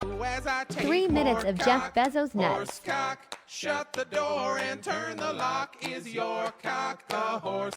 As I take 3 minutes more of Jeff cock, Bezos horse nuts. cock, shut the door and turn the lock. Is your cock the horse?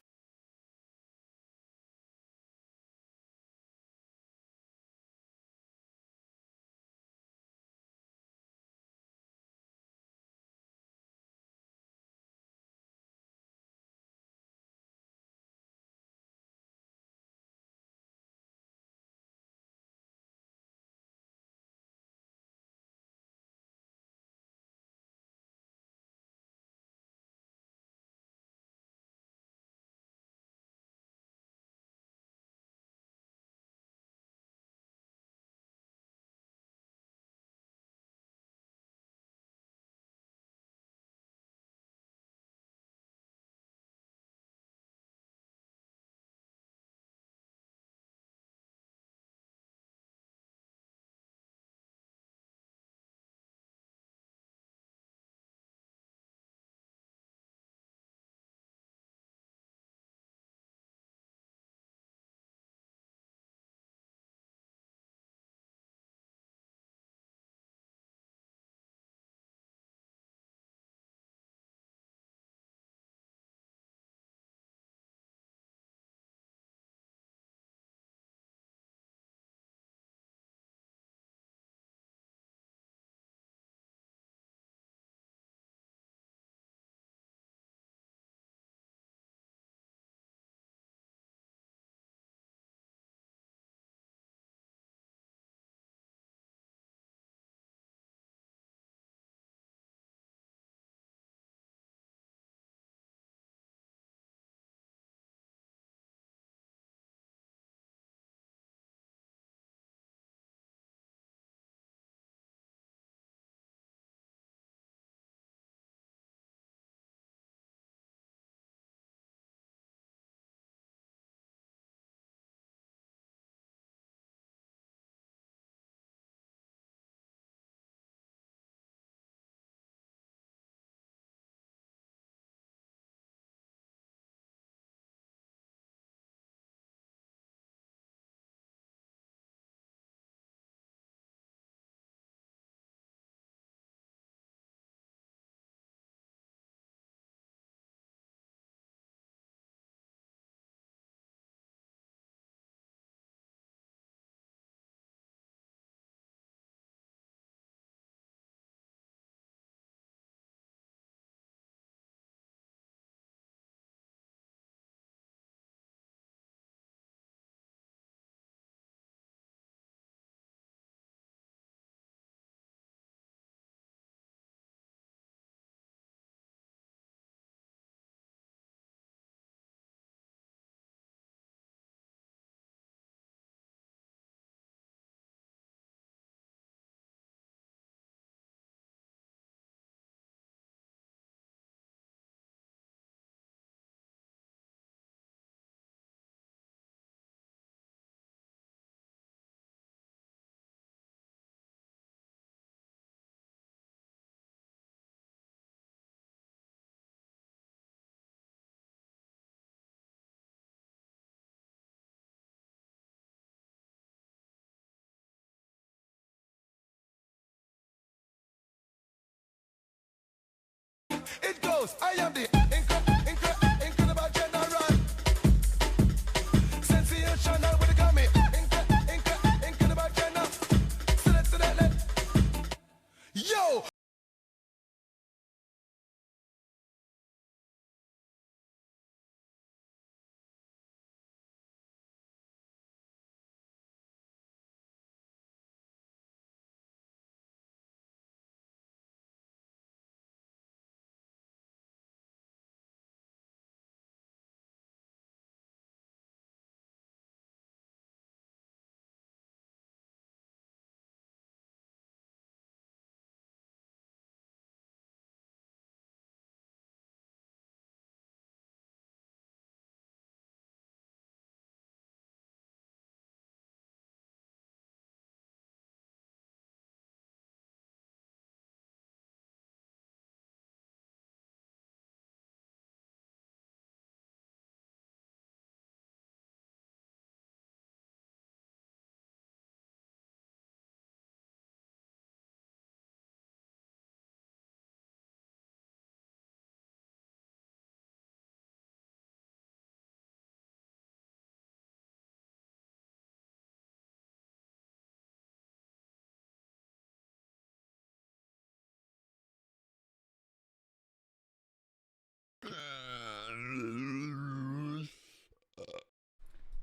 It goes, I am the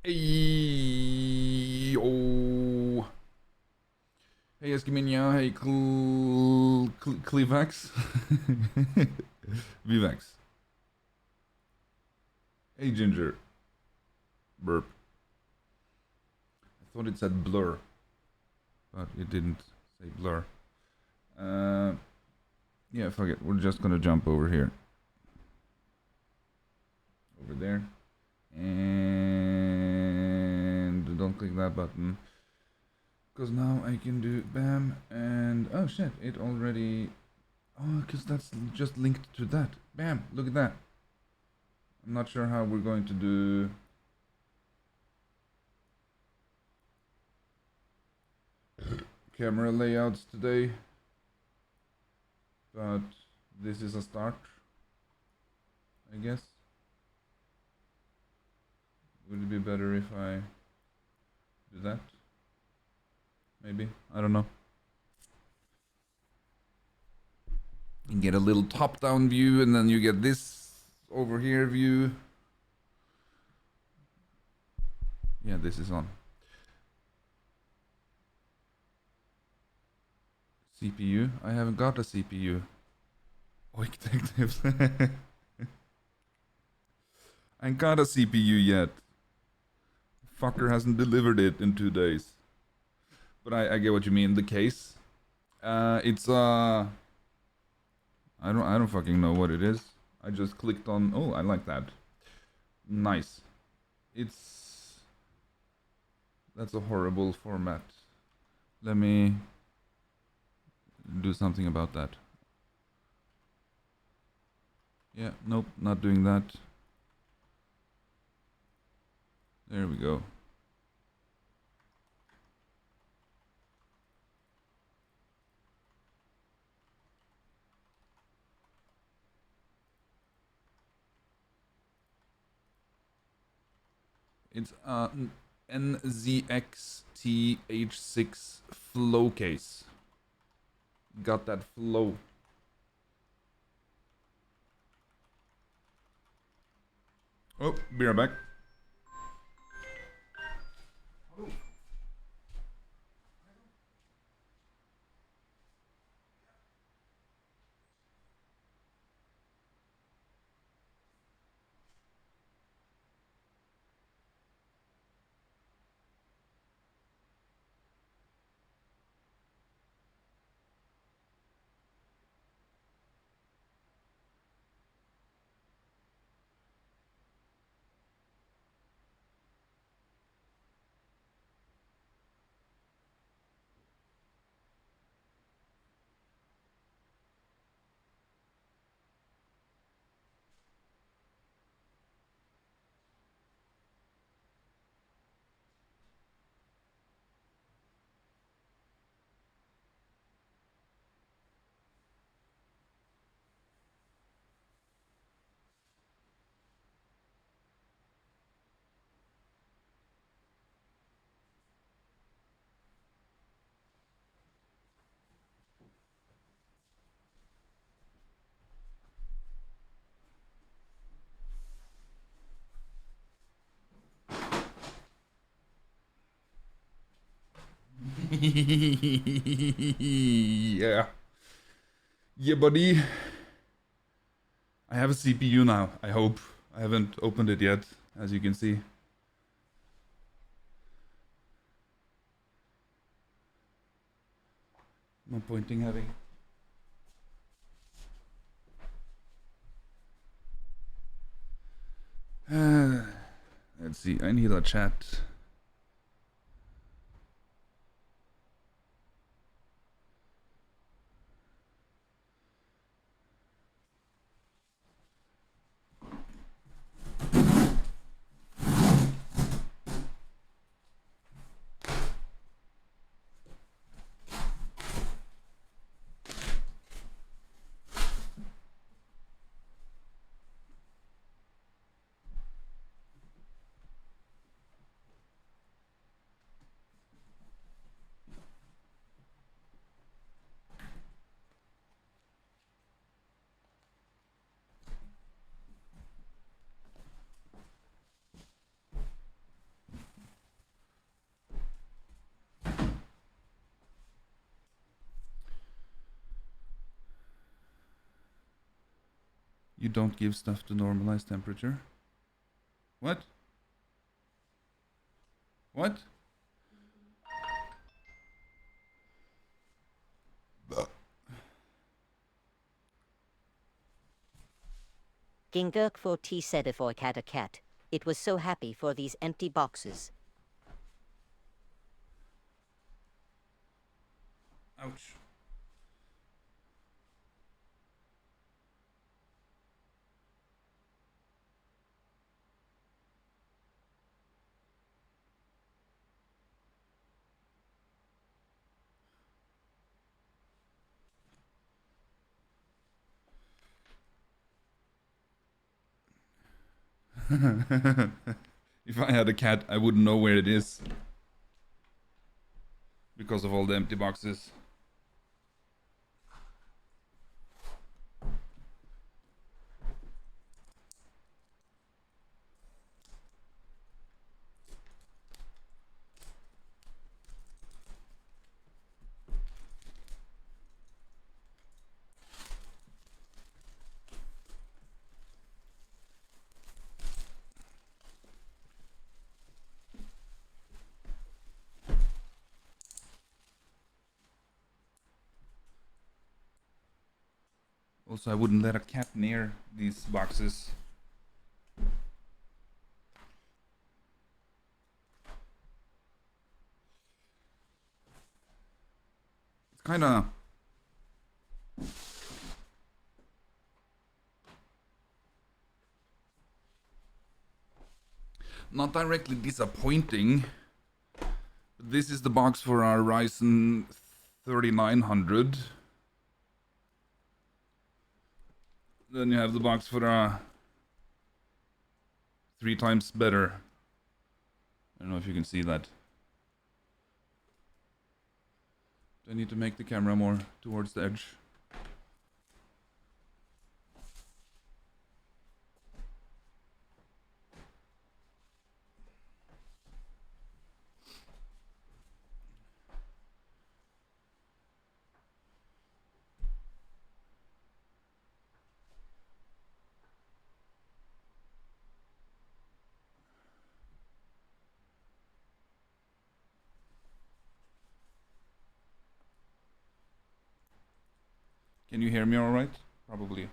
Hey, oh. Hey, Eskiminia. Hey, Clevax. Vivax. Hey, Ginger. Burp. I thought it said blur, but it didn't say blur. Yeah, fuck it. We're just gonna jump over here. Over there. And don't click that button. Because now I can do bam and... Oh shit, it already... Oh, because that's just linked to that. Bam, look at that. I'm not sure how we're going to do... camera layouts today. But this is a start, I guess. Would it be better if I do that? Maybe, I don't know. You can get a little top-down view, and then you get this over here view. Yeah, this is on. CPU? I haven't got a CPU. Oik detectives. I ain't got a CPU yet. Fucker hasn't delivered it in 2 days. But I get what you mean. The case. It's I don't fucking know what it is. I just clicked on. Oh, I like that. Nice. That's a horrible format. Let me do something about that. Yeah, nope, not doing that. There we go. It's NZXTH6 flow case. Got that flow. Oh, be right back. Yeah. Yeah, buddy. I have a CPU now, I hope. I haven't opened it yet, as you can see. No pointing having. Let's see, I need a chat. You don't give stuff to normalize temperature. What? What? Gingurk for T said if I had a cat, it was so happy for these empty boxes. Ouch. If I had a cat, I wouldn't know where it is. Because of all the empty boxes. Also, I wouldn't let a cat near these boxes. It's kinda... not directly disappointing. But this is the box for our Ryzen 3900. Then you have the box for 3 times better. I don't know if you can see that. Do I need to make the camera more towards the edge? Can you hear me alright? Probably.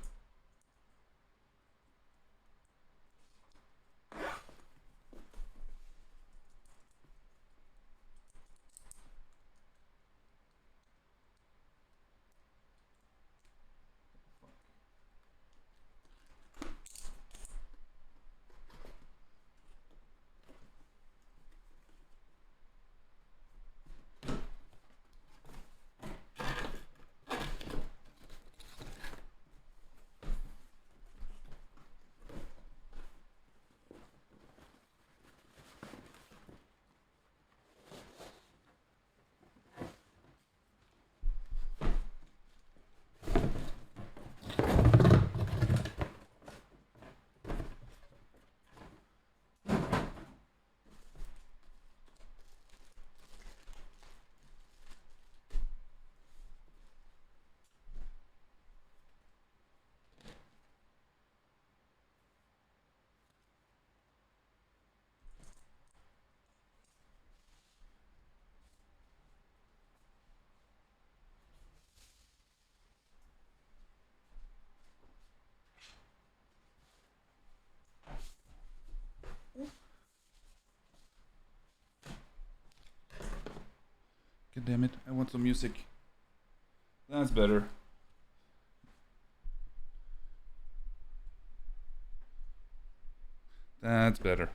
God damn it, I want some music. That's better. That's better.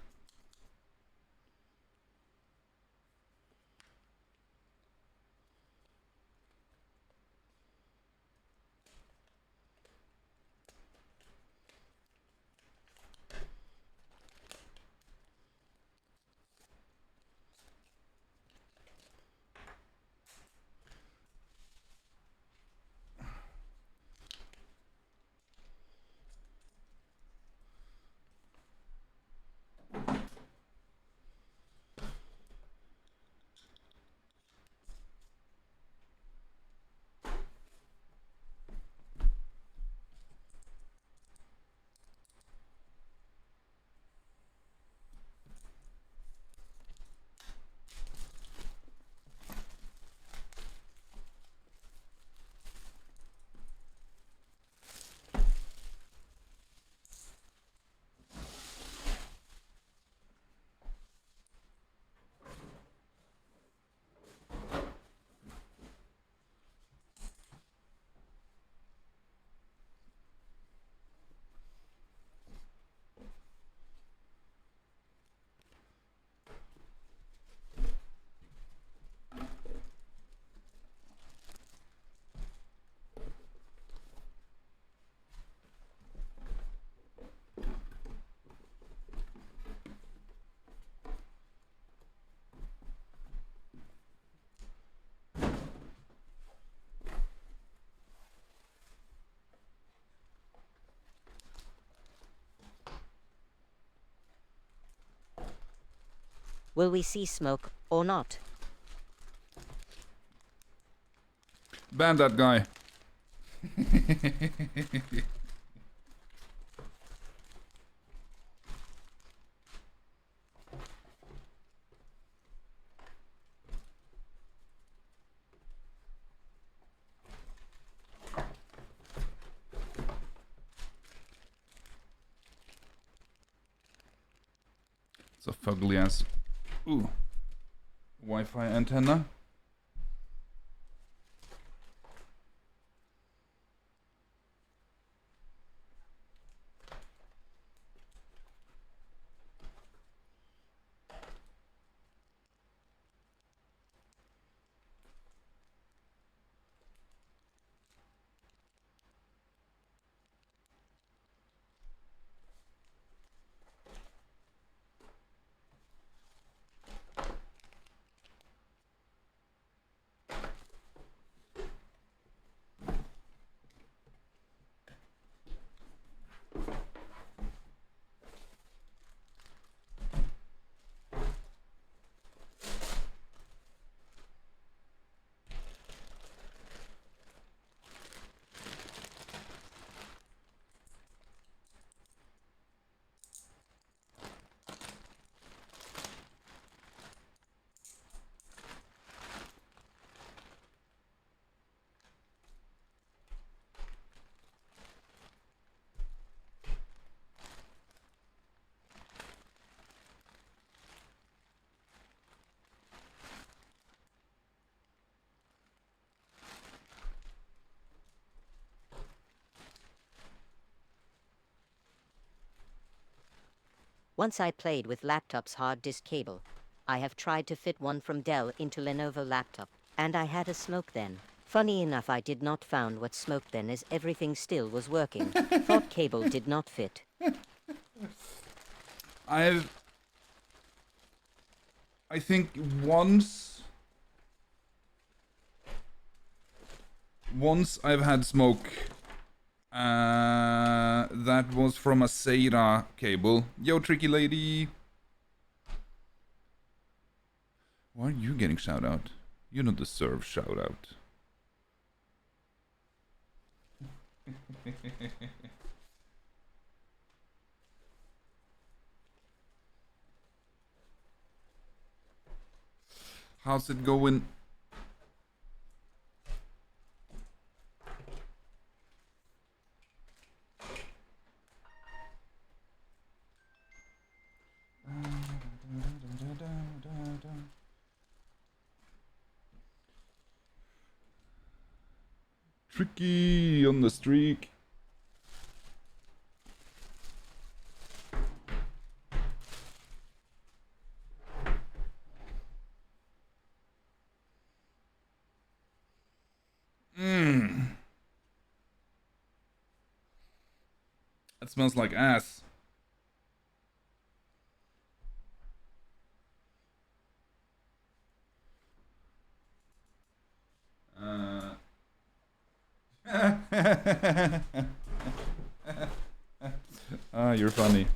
Will we see smoke or not? Ban that guy. It's a fugly ass. Ooh. Wi-Fi antenna. Once I played with laptop's hard disk cable. I have tried to fit one from Dell into Lenovo laptop, and I had a smoke then. Funny enough, I did not found what smoke then, as everything still was working. Thought cable did not fit. I think once I've had smoke. That was from a SATA cable. Yo, tricky lady. Why are you getting shout out? You don't deserve shout out. How's it going? Tricky on the streak. That smells like ass. Ah, you're funny.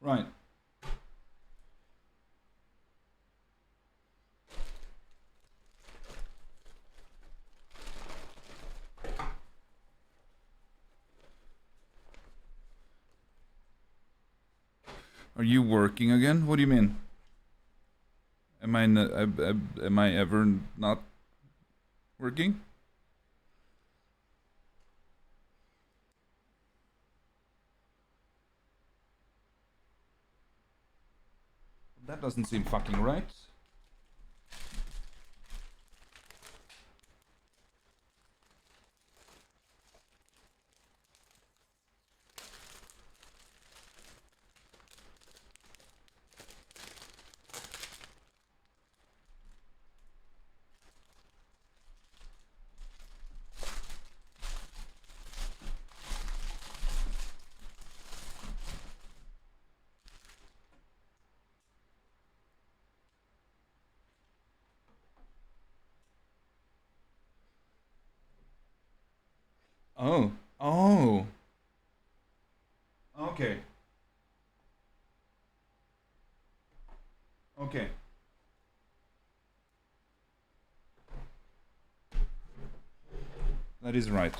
Right. Are you working again? What do you mean? Am I ever not working? That doesn't seem fucking right. Oh. Oh. Okay. Okay. That is right.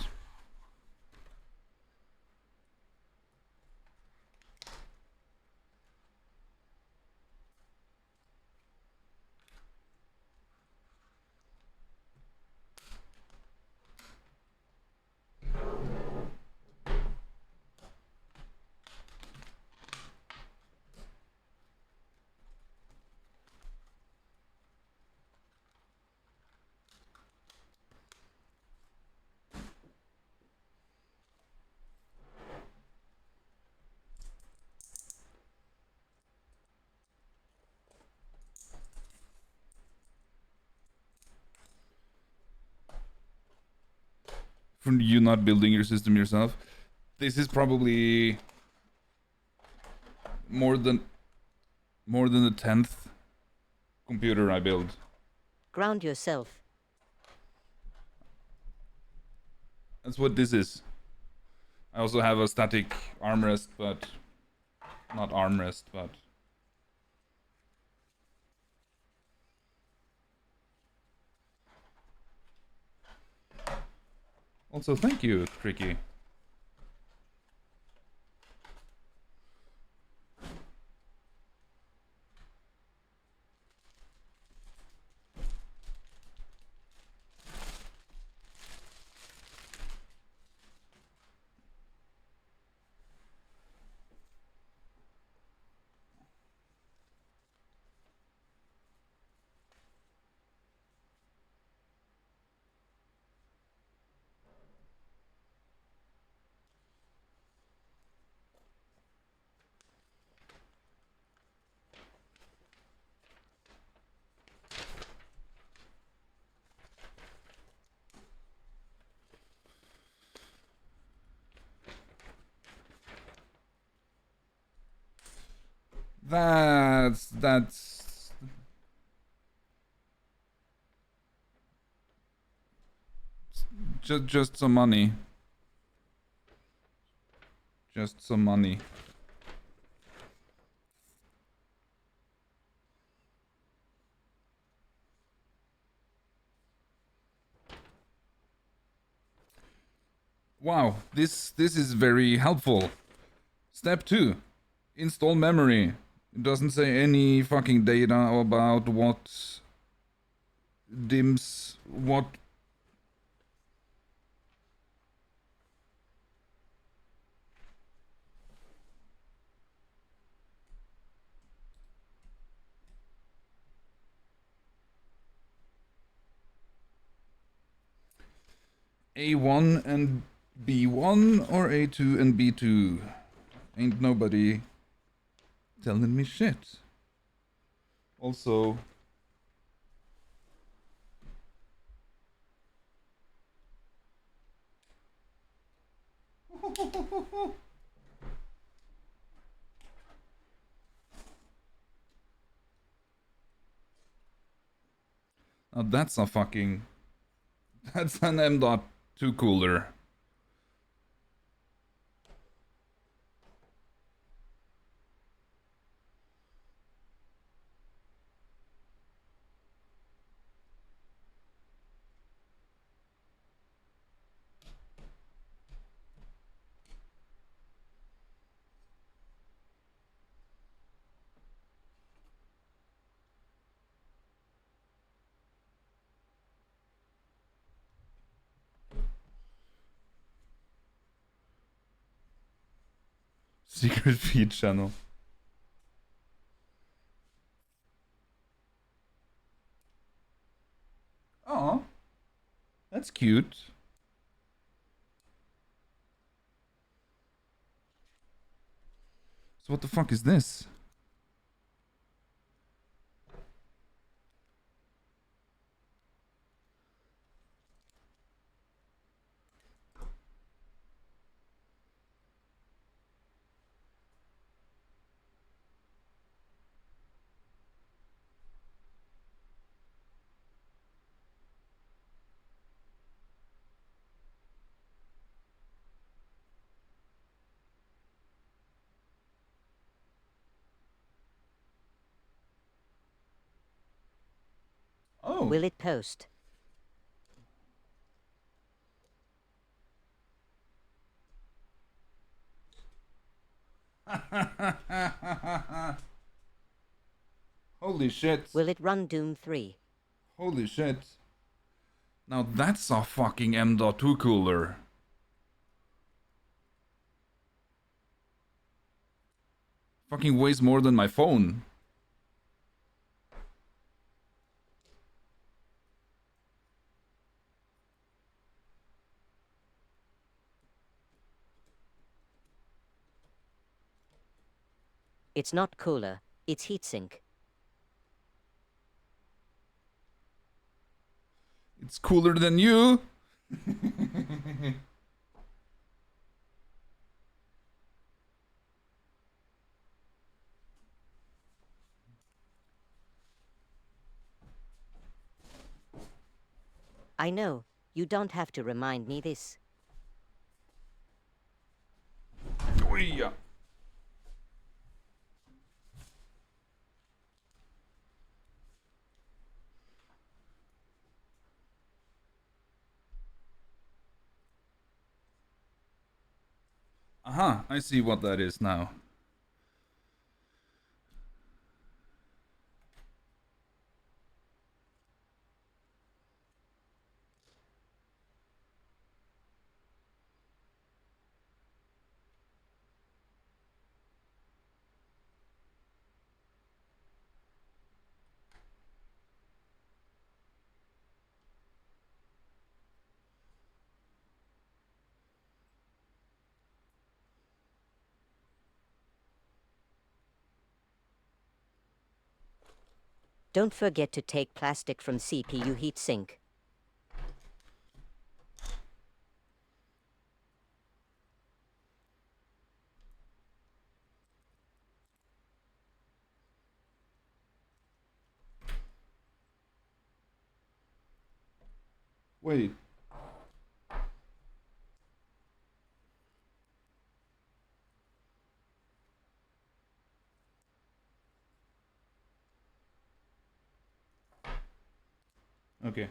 From you not building your system yourself. This is probably more than the 10th computer I build. Ground yourself. That's what this is. I also have a static armrest, but not armrest, but also thank you, Cricky. That's just some money. Just some money. Wow, this is very helpful. Step 2. Install memory. It doesn't say any fucking data about what dims what. A1 and B1 or A2 and B2? Ain't nobody telling me shit. Also, now that's a fucking, that's an M.2 cooler. Secret feed channel. That's cute. So what the fuck is this? Oh. Will it post? Holy shit. Will it run Doom 3? Holy shit. Now that's a fucking M.2 cooler. Fucking weighs more than my phone. It's not cooler, it's heatsink. It's cooler than you. I know, you don't have to remind me this. Oh, yeah. Aha, I see what that is now. Don't forget to take plastic from CPU heatsink. Wait. Okay.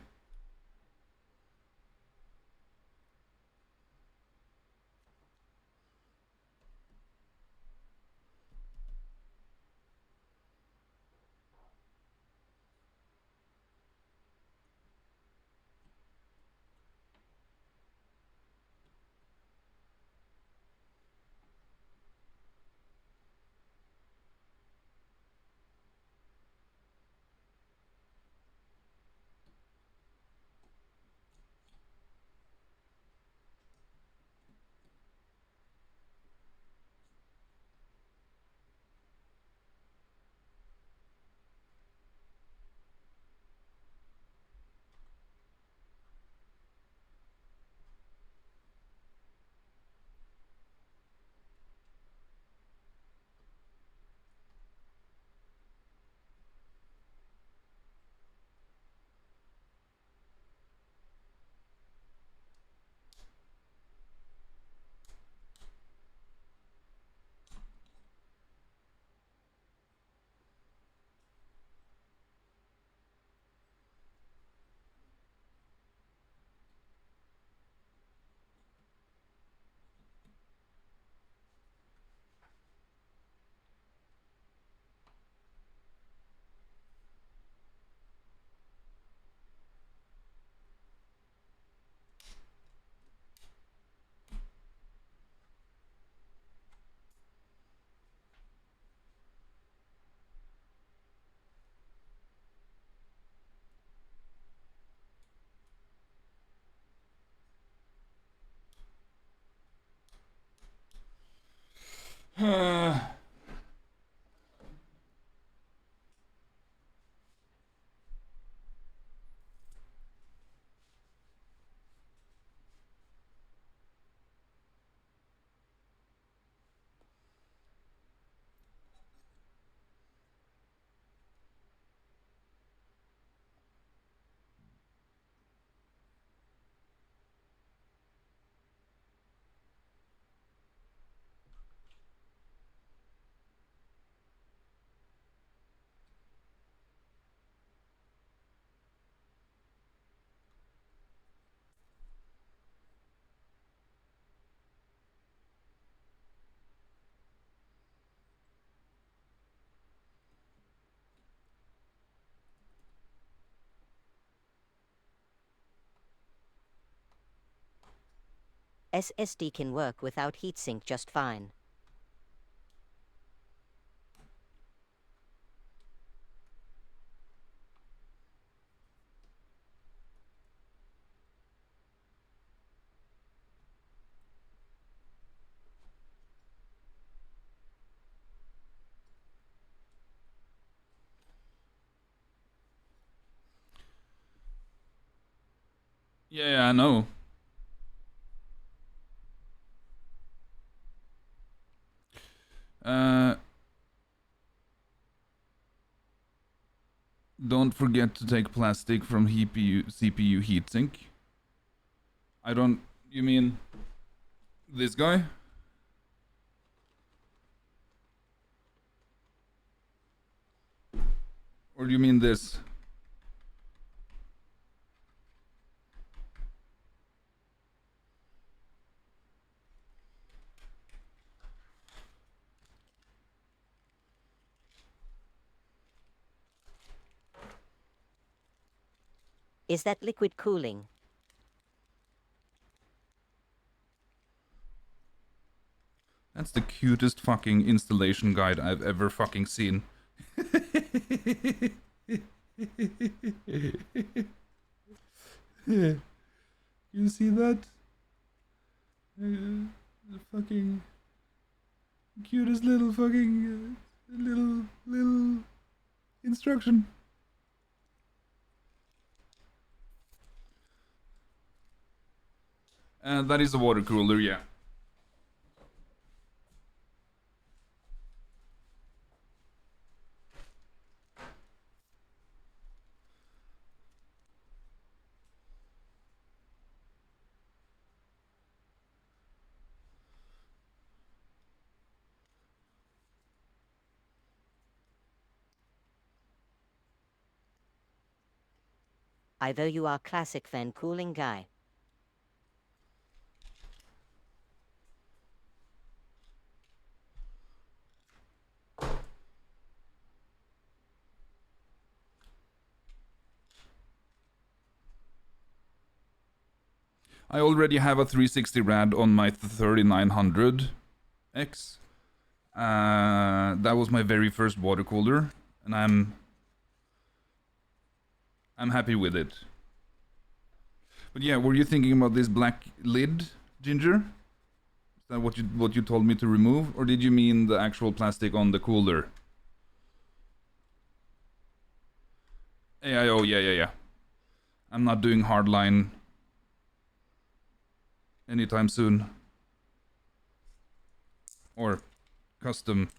SSD can work without heatsink just fine. Yeah, I know. Don't forget to take plastic from CPU heatsink. I don't... You mean... this guy? Or do you mean this? Is that liquid cooling? That's the cutest fucking installation guide I've ever fucking seen. You see that? The fucking cutest little fucking little instruction. That is a water cooler, yeah. Either you are classic fan cooling guy. I already have a 360 rad on my 3900X. That was my very first water cooler, and I'm happy with it. But yeah, were you thinking about this black lid, Ginger? Is that what you told me to remove, or did you mean the actual plastic on the cooler? AIO, yeah. I'm not doing hardline anytime soon. Or custom.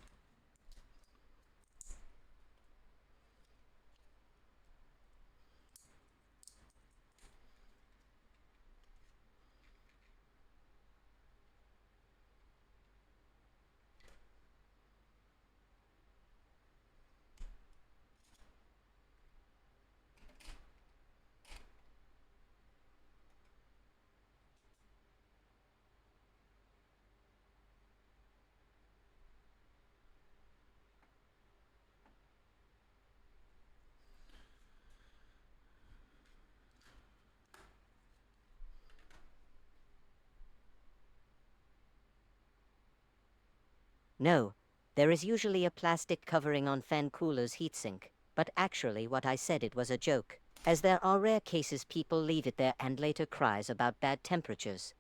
No, there is usually a plastic covering on fan cooler's heatsink, but actually what I said it was a joke, as there are rare cases people leave it there and later cries about bad temperatures.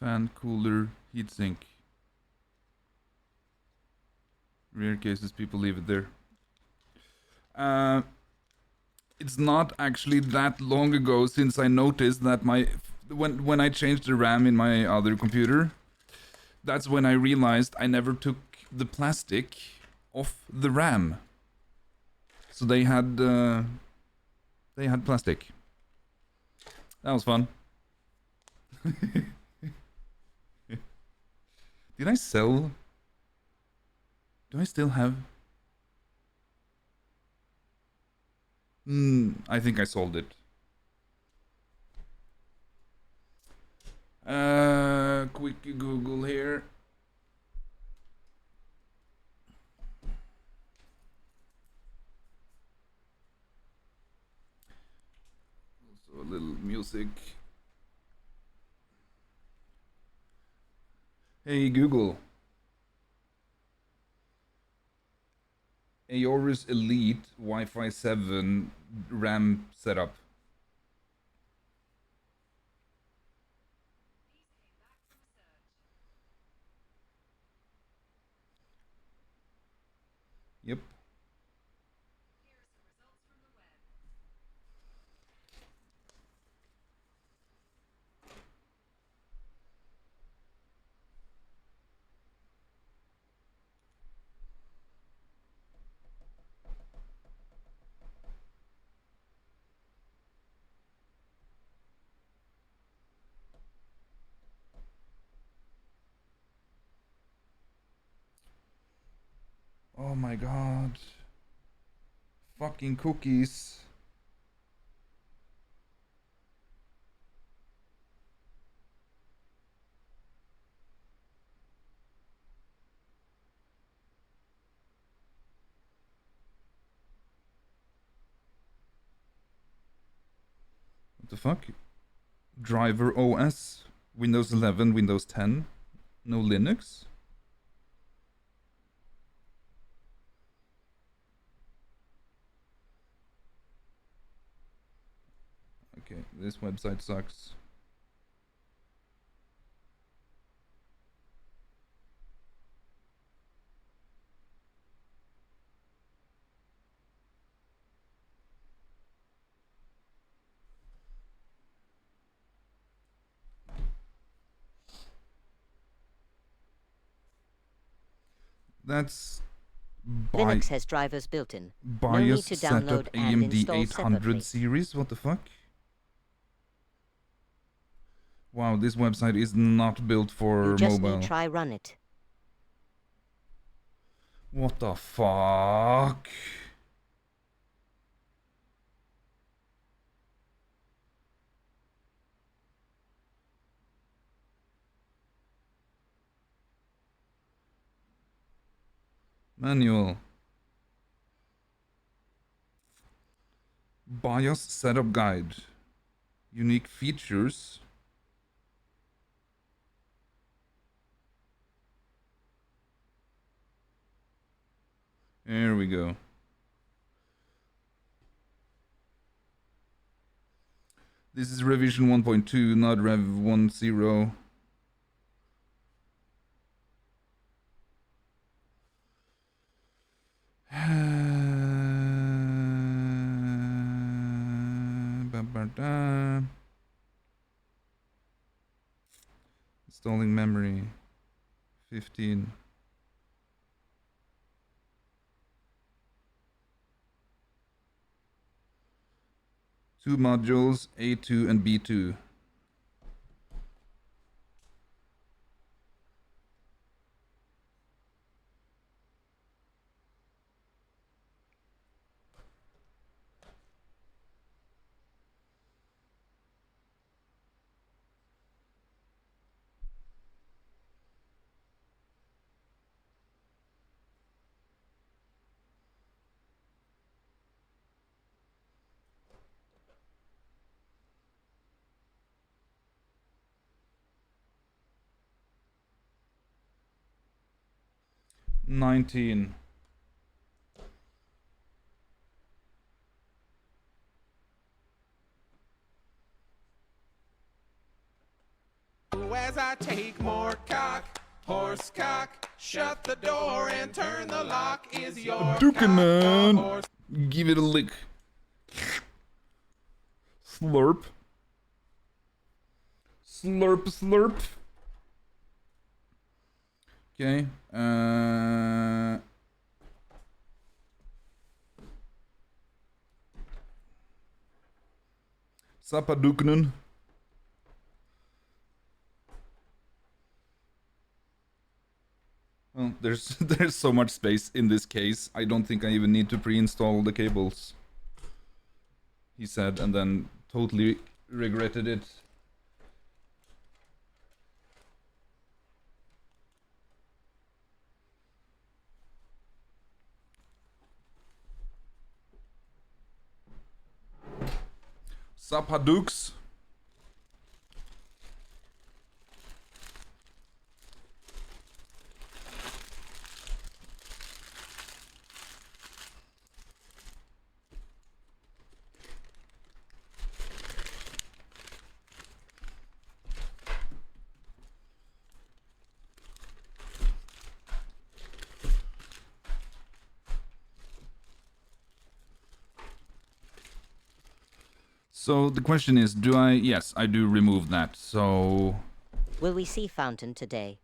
Fan, cooler, heatsink. Rare cases, people leave it there. It's not actually that long ago since I noticed that when I changed the RAM in my other computer, that's when I realized I never took the plastic off the RAM. So they had plastic. That was fun. Did I sell? Do I still have? I think I sold it. Quick Google here. Also a little music. Hey Google. Aorus Elite Wi-Fi 7 RAM setup. Yep. Oh my god. Fucking cookies. What the fuck? Driver OS. Windows 11, Windows 10. No Linux? Okay, this website sucks. That's Linux has drivers built in. No need BIOS to setup download and AMD install 800 separately. series. What the fuck? Wow, this website is not built for You just mobile. need try run it. What the fuck? Manual. BIOS setup guide. Unique features. There we go. This is revision 1.2, not rev 1.0. Installing memory 15. Two modules, A2 and B2. $19. as I take more cock, horse cock. Shut the door and turn the lock. Is your Dukin, cock man. a horse? Give it a lick. Slurp. Slurp, slurp. Okay. Sapaduknen. Well, there's so much space in this case. I don't think I even need to pre-install the cables. He said, and then totally regretted it. Sapadukes. So the question is, do I... Yes, I do remove that, so... Will we see Fountain today?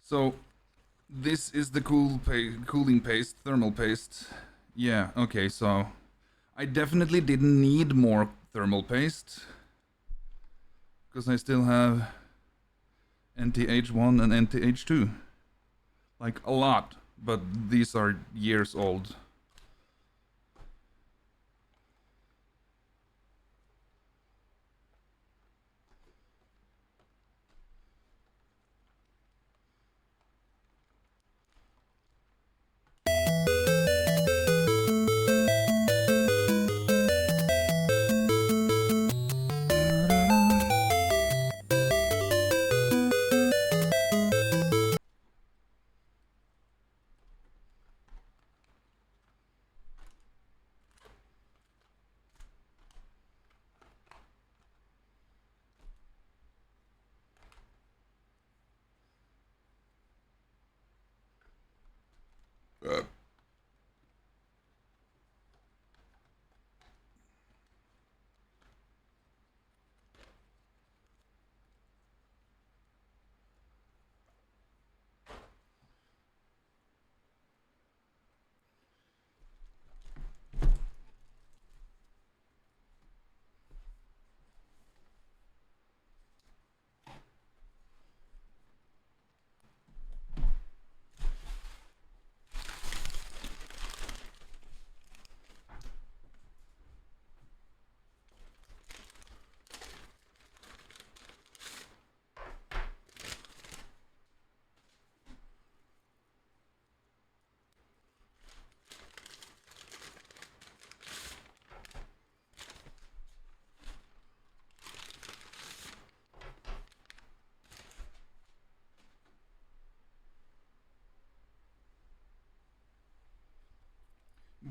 So, this is the cooling paste, thermal paste. Yeah, okay, so... I definitely didn't need more thermal paste. Because I still have NTH1 and NTH2. Like, a lot. But these are years old.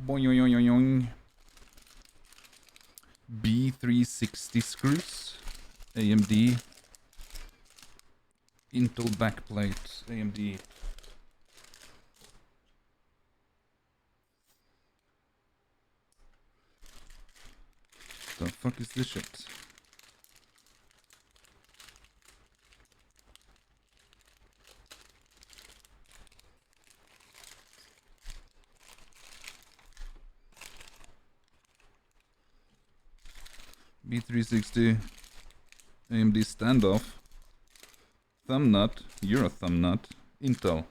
Boing. B360 screws. AMD. Intel backplate. AMD. The fuck is this shit? B360 AMD standoff. Thumbnut. You're a thumbnut. Intel.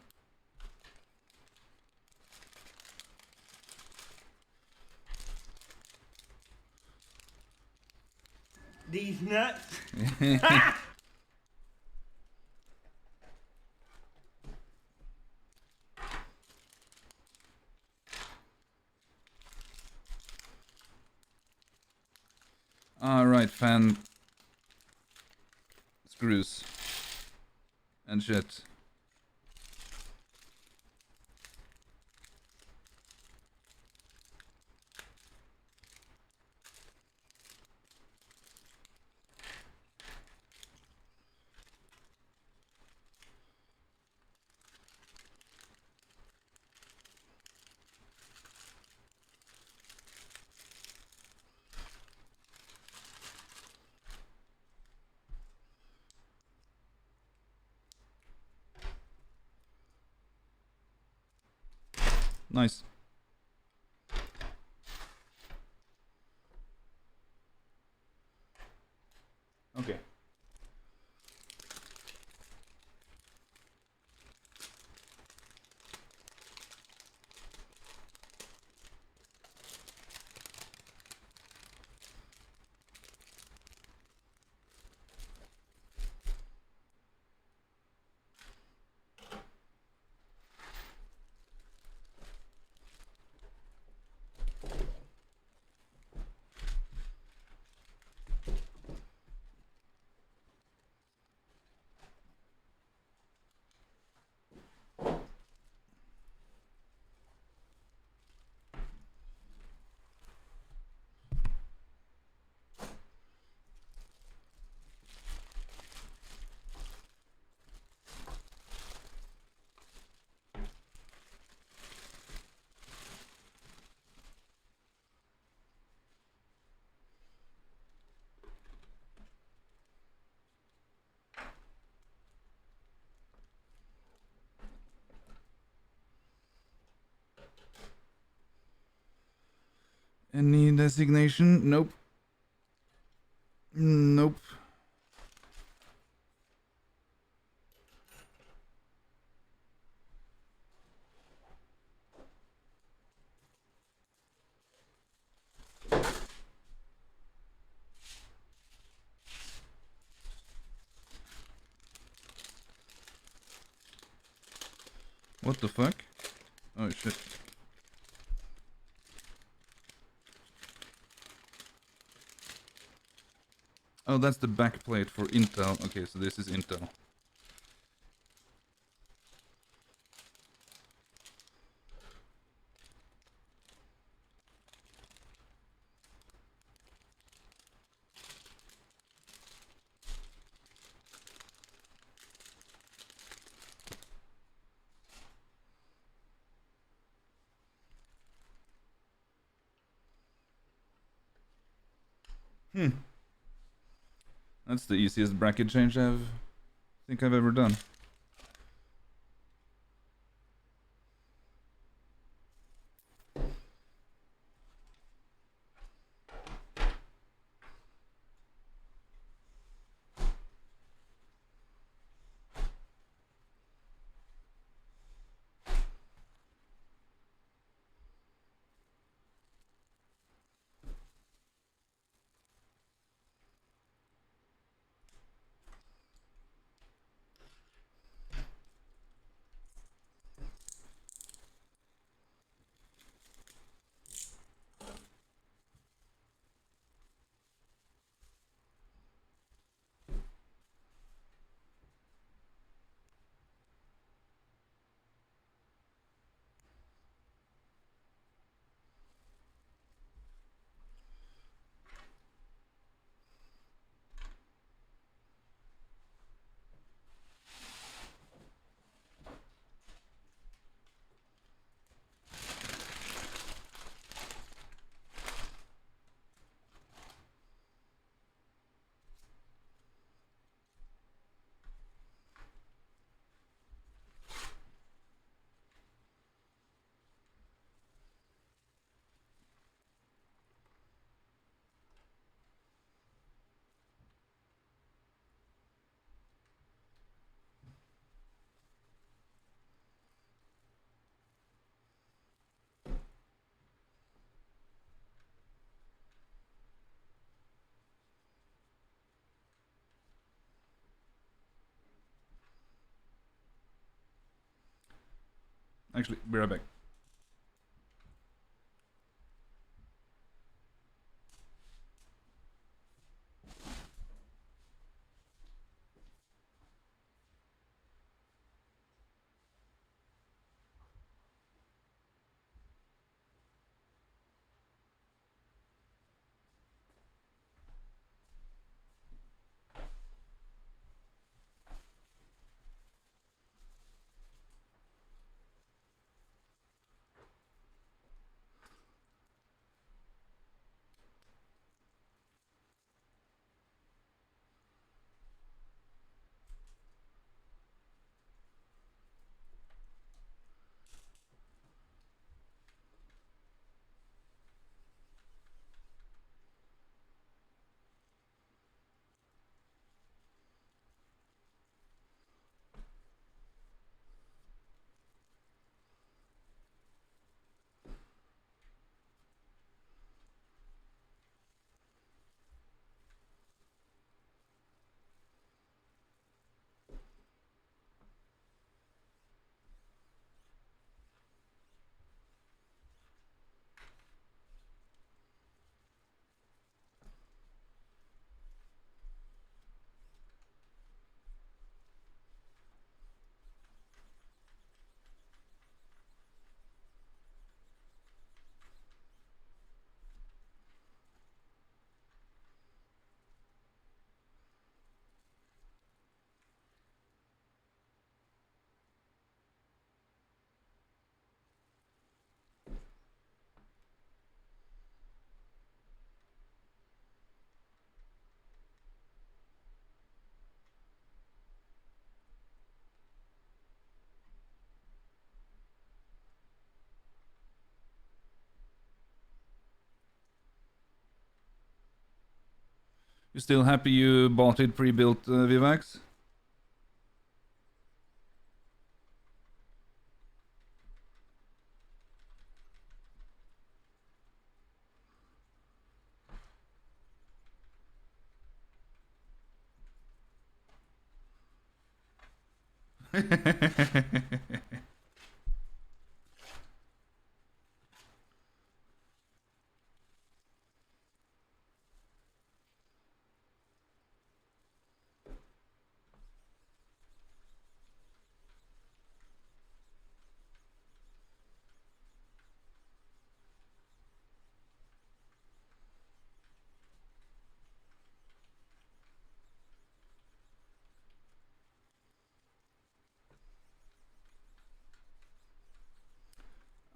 These nuts. Alright, fan screws and shit. Nice. Okay. Any designation? Nope. Nope. What the fuck? Oh shit. Oh, that's the backplate for Intel. Okay, so this is Intel. That's the easiest bracket change I think I've ever done. Actually, be right back. You still happy you bought it pre-built, Vivax?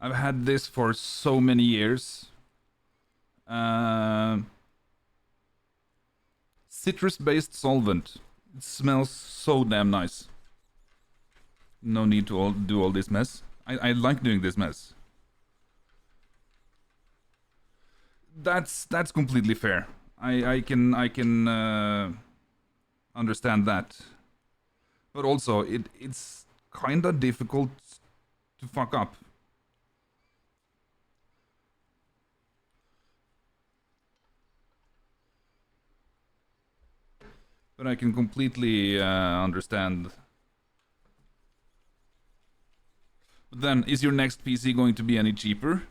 I've had this for so many years. Citrus-based solvent. It smells so damn nice. No need to do all this mess. I like doing this mess. That's completely fair. I can understand that. But also it's kinda difficult to fuck up. But I can completely understand. But then, is your next PC going to be any cheaper?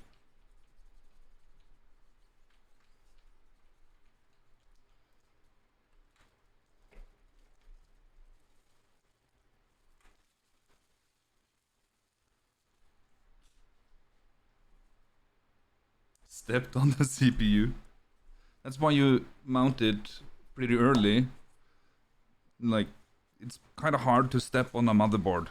Stepped on the CPU. That's why you mount it pretty early. Like, it's kind of hard to step on a motherboard.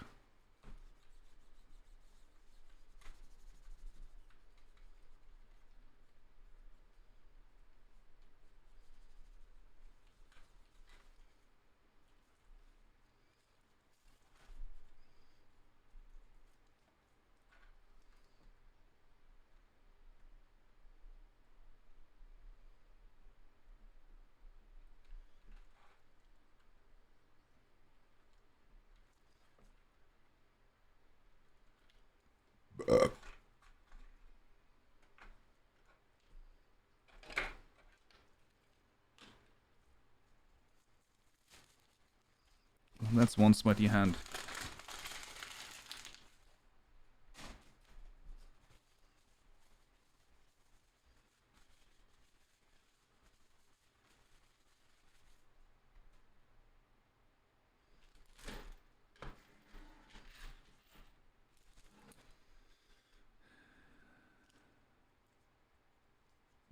That's one sweaty hand.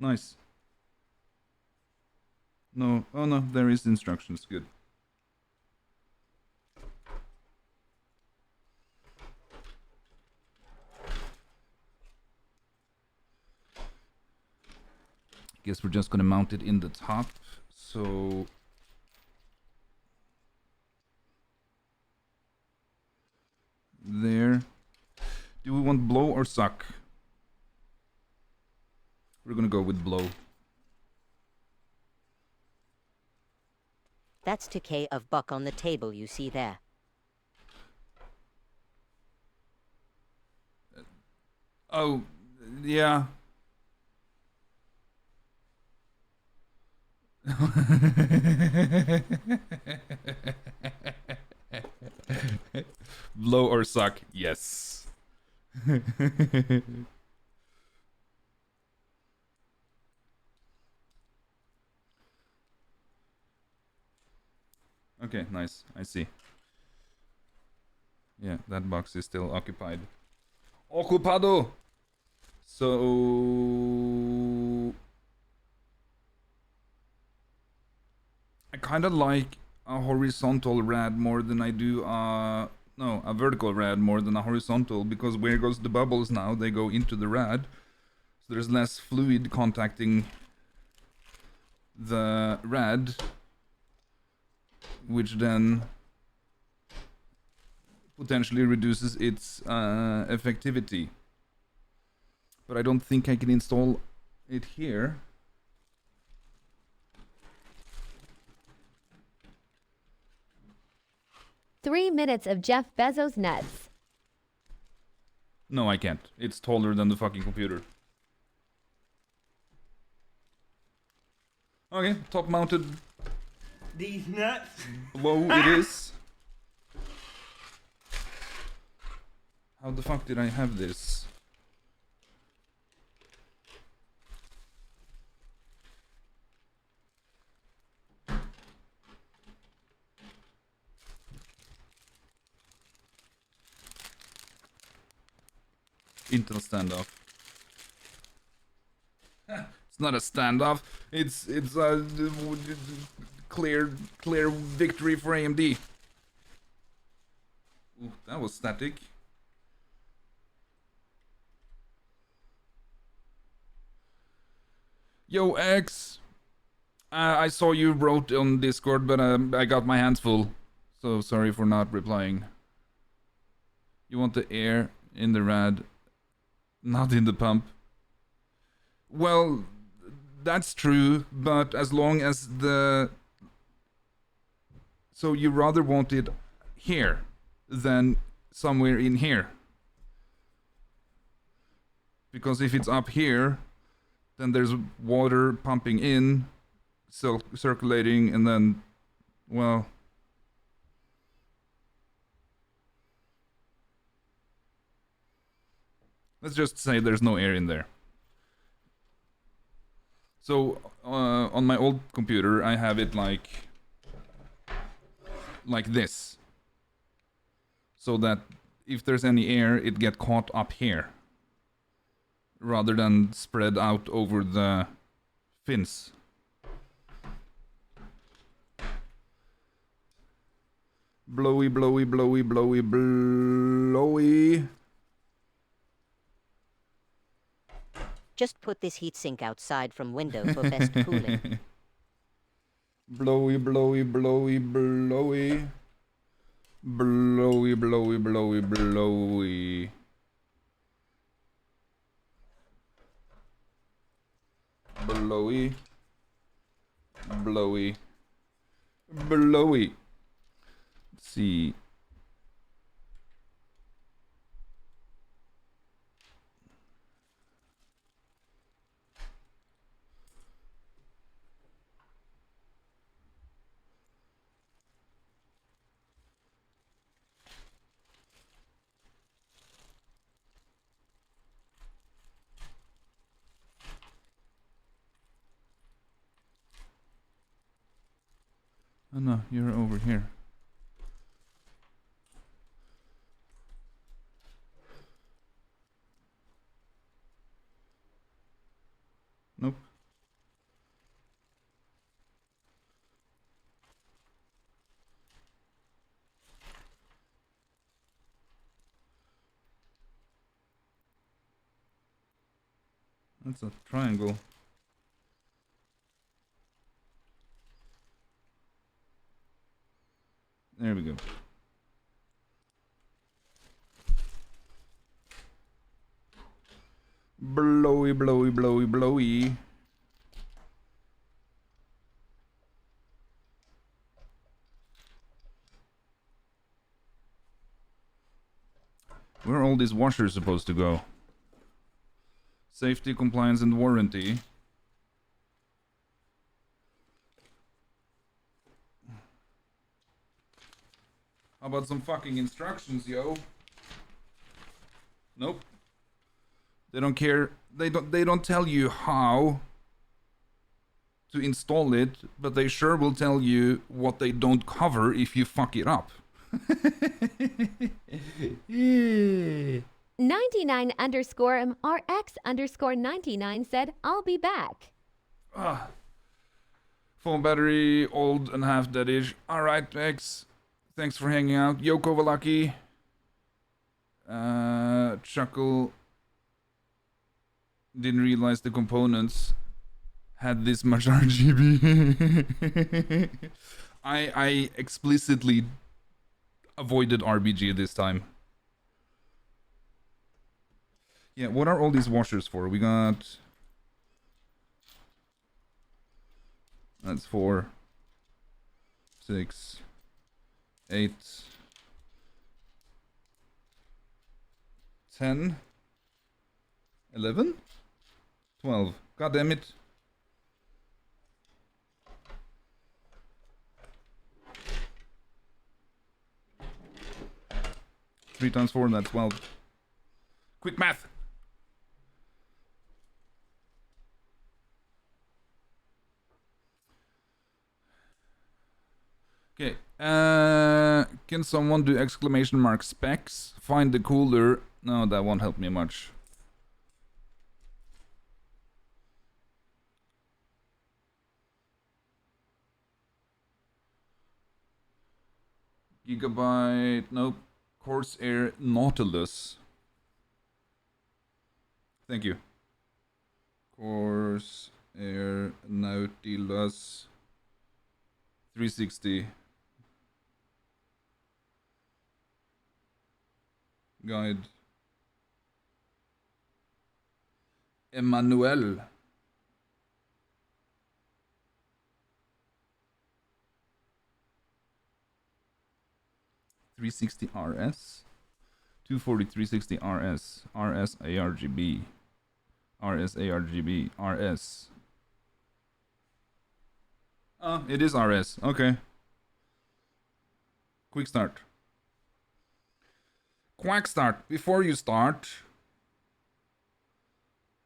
Nice. No, oh no, there is instructions. Good. Guess we're just gonna mount it in the top. So there. Do we want blow or suck? We're gonna go with blow. That's decay of buck on the table you see there. Oh, yeah. Blow or suck? Yes. Okay, nice. I see. Yeah, that box is still occupied. Ocupado! So I kind of like a horizontal rad more than I do no, a vertical rad more than a horizontal, because where goes the bubbles now? They go into the rad. So there's less fluid contacting the rad, which then potentially reduces its effectivity. But I don't think I can install it here. Three minutes of Jeff Bezos nuts. No, I can't. It's taller than the fucking computer. Okay, top mounted These nuts. blow it is. How the fuck did I have this? Intel standoff. It's not a standoff. It's a clear victory for AMD. Ooh, that was static. Yo, X. I saw you wrote on Discord, but I got my hands full. So sorry for not replying. You want the air in the rad, not in the pump. Well, that's true, but as long as the... So you rather want it here than somewhere in here. Because if it's up here, then there's water pumping in, circulating, and then, well... Let's just say there's no air in there. So, on my old computer, I have it like this. So that if there's any air, it get caught up here. Rather than spread out over the fins. Blowy, blowy, blowy, blowy, blowy. Just put this heatsink outside from window for best cooling. Blowy, blowy, blowy, blowy. Blowy, blowy, blowy, blowy. Blowy. Blowy. Blowy. Let's see. Oh no, you're over here. Nope. That's a triangle. There we go. Blowy, blowy, blowy, blowy. Where are all these washers supposed to go? Safety, compliance, and warranty. How about some fucking instructions, yo? Nope. They don't care. They don't tell you how to install it, but they sure will tell you what they don't cover if you fuck it up. 99_RX_99 said, I'll be back. Phone battery, old and half deadish. Alright, X. Thanks for hanging out. Yo, Kovalaki. Chuckle. Didn't realize the components had this much RGB. I explicitly avoided RBG this time. Yeah, what are all these washers for? We got... That's 4, 6, 8, 10, 11, 12. God damn it. Three times 4, that's 12. Quick math. Okay, can someone do exclamation mark specs? Find the cooler. No, that won't help me much. Gigabyte, nope. Corsair Nautilus. Thank you. Corsair Nautilus 360. Guide. Emmanuel. $360 RS. 240 360 RS. RS ARGB. RS ARGB. RS. Oh, it is RS. Okay. Quick start. Quack start. Before you start,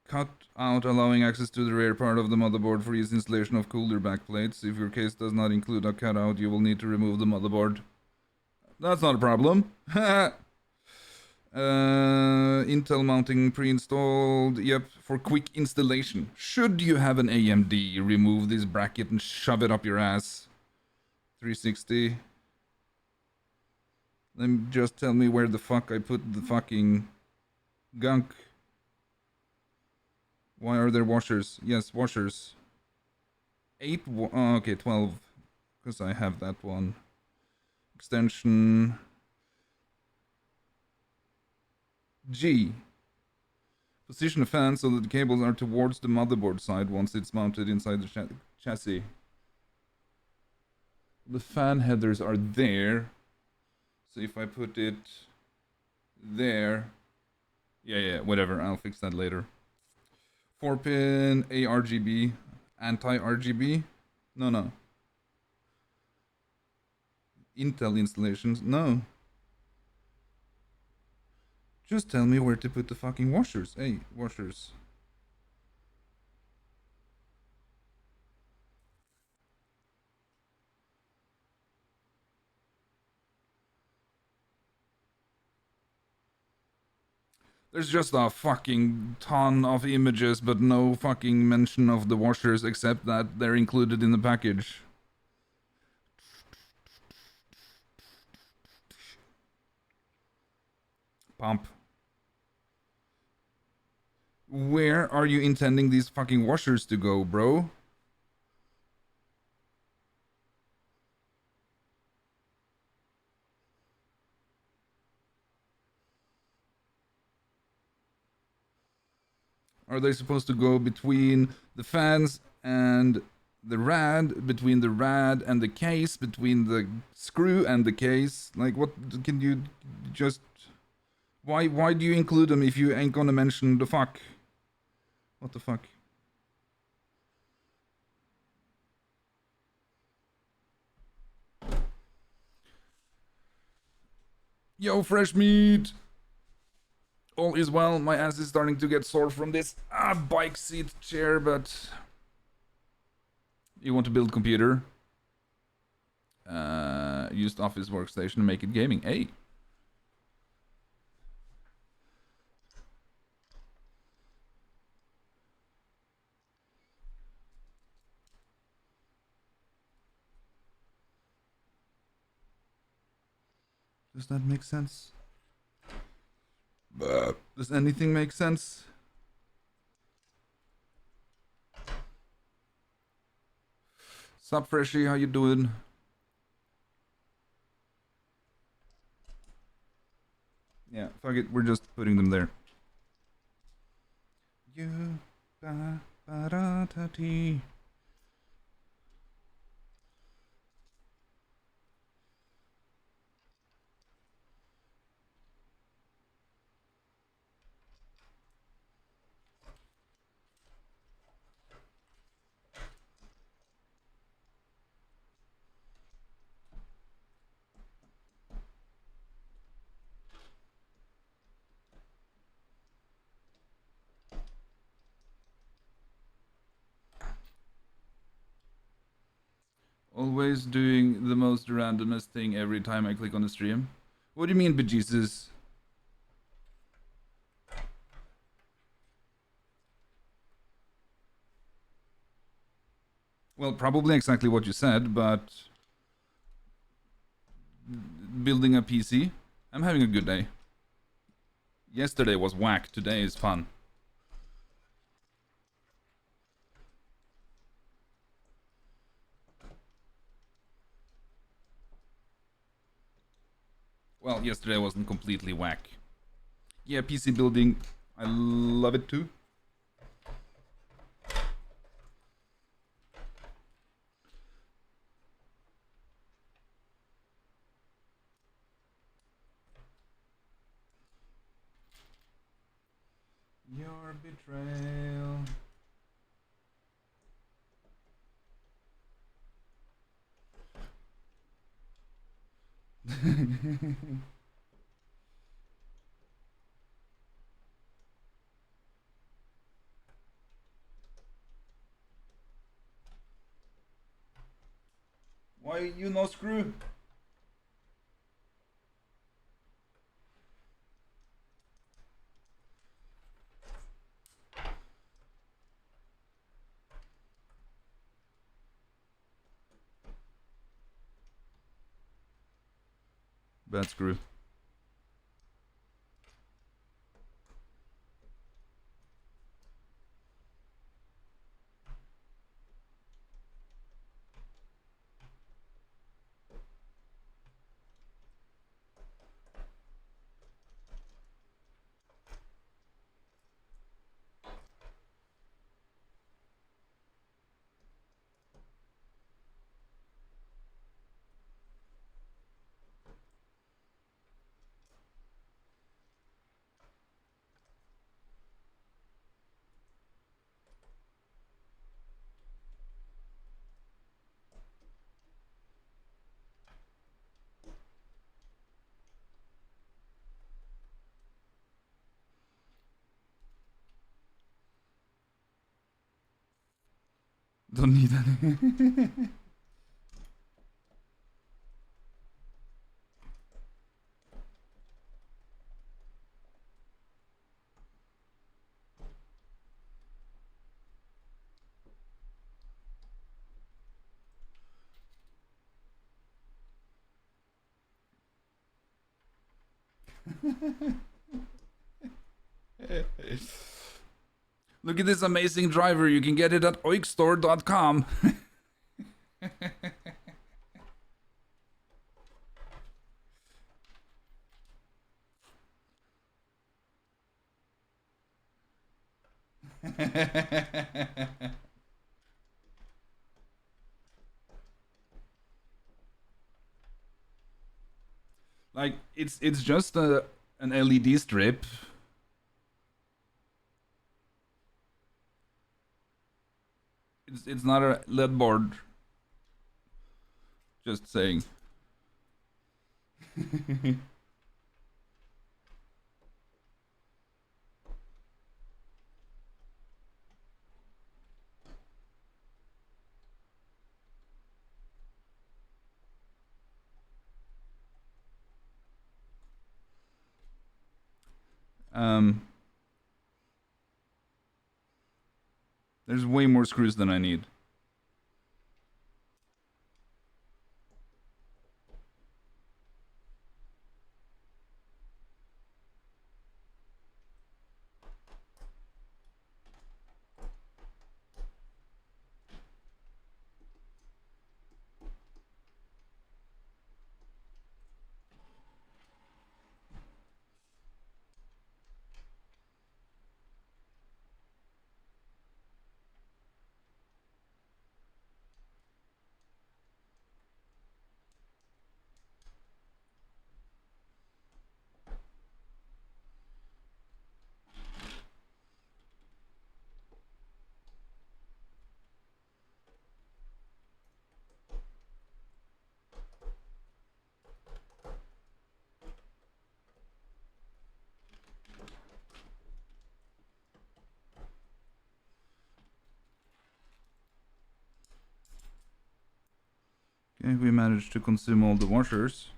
cut out allowing access to the rear part of the motherboard for easy installation of cooler backplates. If your case does not include a cutout, you will need to remove the motherboard. That's not a problem. Intel mounting pre-installed. Yep, for quick installation. Should you have an AMD, remove this bracket and shove it up your ass. 360. Then just tell me where the fuck I put the fucking gunk. Why are there washers? Yes, washers. 8. Oh, okay, 12. Because I have that one. Extension. G. Position the fan so that the cables are towards the motherboard side once it's mounted inside the chassis. The fan headers are there. So if I put it there... Yeah, whatever. I'll fix that later. 4-pin ARGB. Anti-RGB? No. Intel installations? No. Just tell me where to put the fucking washers. Hey, washers. There's just a fucking ton of images, but no fucking mention of the washers except that they're included in the package. Pump. Where are you intending these fucking washers to go, bro? Are they supposed to go between the fans and the rad, between the rad and the case, between the screw and the case? Like, what can you just... Why do you include them if you ain't gonna mention the fuck? What the fuck? Yo, fresh meat! All is well. My ass is starting to get sore from this bike seat chair, but... You want to build computer? Used office workstation, make it gaming. Hey! Does that make sense? Does anything make sense? Sup, Freshie? How you doing? Yeah, fuck it. We're just putting them there. You ba ba da ta ti. Always doing the most randomest thing every time I click on the stream. What do you mean, bejesus? Well, probably exactly what you said, but... Building a PC? I'm having a good day. Yesterday was whack, today is fun. Well, yesterday wasn't completely whack. Yeah, PC building, I love it too. Your betrayal. Why you no screw? Bad screw. Don't need any. Look at this amazing driver. You can get it at oikstore.com. Like it's just an LED strip. It's not a LED board. Just saying. There's way more screws than I need. Okay, we managed to consume all the washers.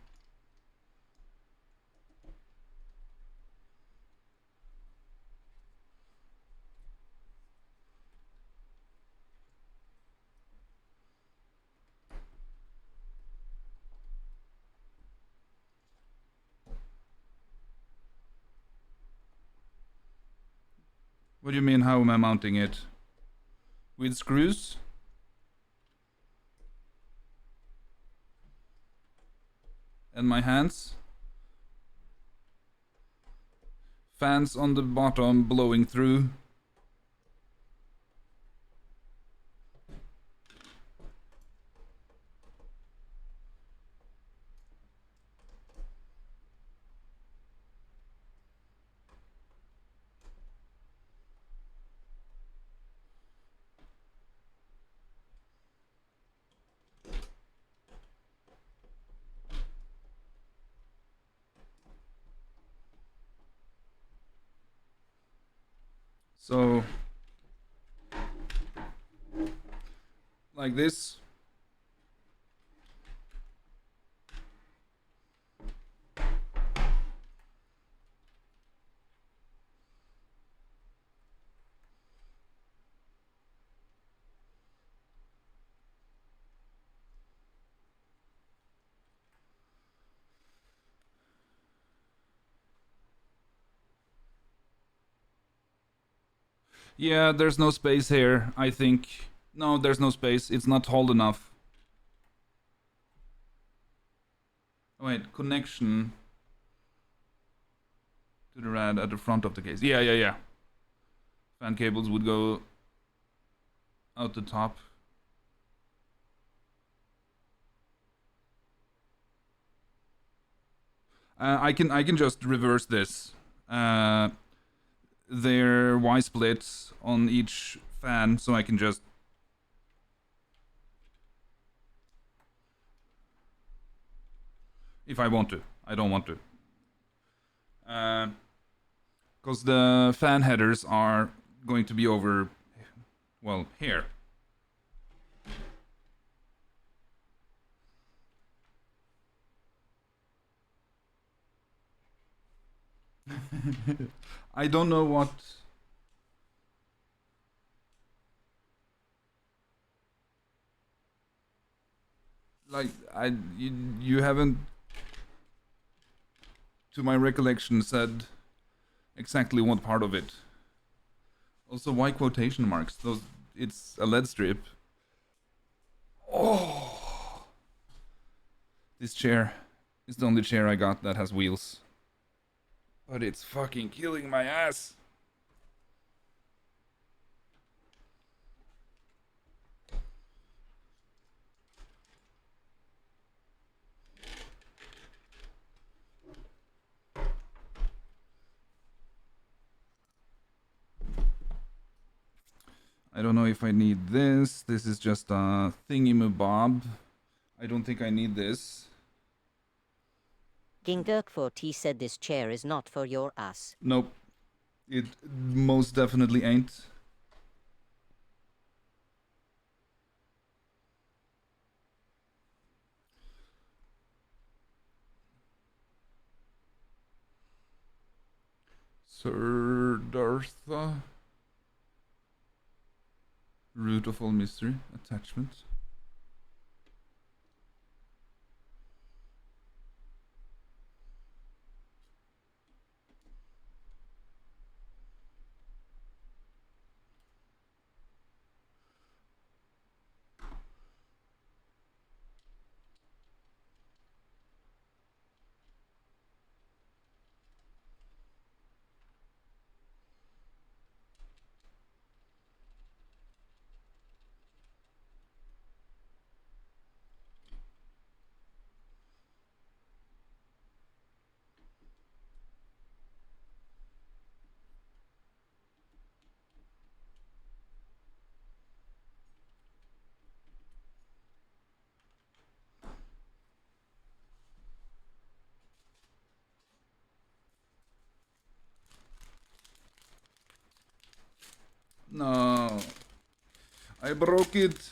What do you mean, how am I mounting it? With screws? And my hands? Fans on the bottom blowing through. So, like this. Yeah, there's no space here, I think. No, there's no space. It's not tall enough. Wait, connection to the rad at the front of the case. Yeah. Fan cables would go out the top. I can just reverse this. There are Y splits on each fan, so I can just. If I want to. I don't want to. Because the fan headers are going to be over, well, here. I don't know what. Like, you haven't, to my recollection, said exactly what part of it. Also, why quotation marks? Those, it's a LED strip. Oh, this chair is the only chair I got that has wheels. But it's fucking killing my ass. I don't know if I need this. This is just a thingy-mabob. I don't think I need this. Gingurk4T said this chair is not for your ass. Nope. It most definitely ain't. Sir Dartha. Root of all mystery. Attachment. No. I broke it.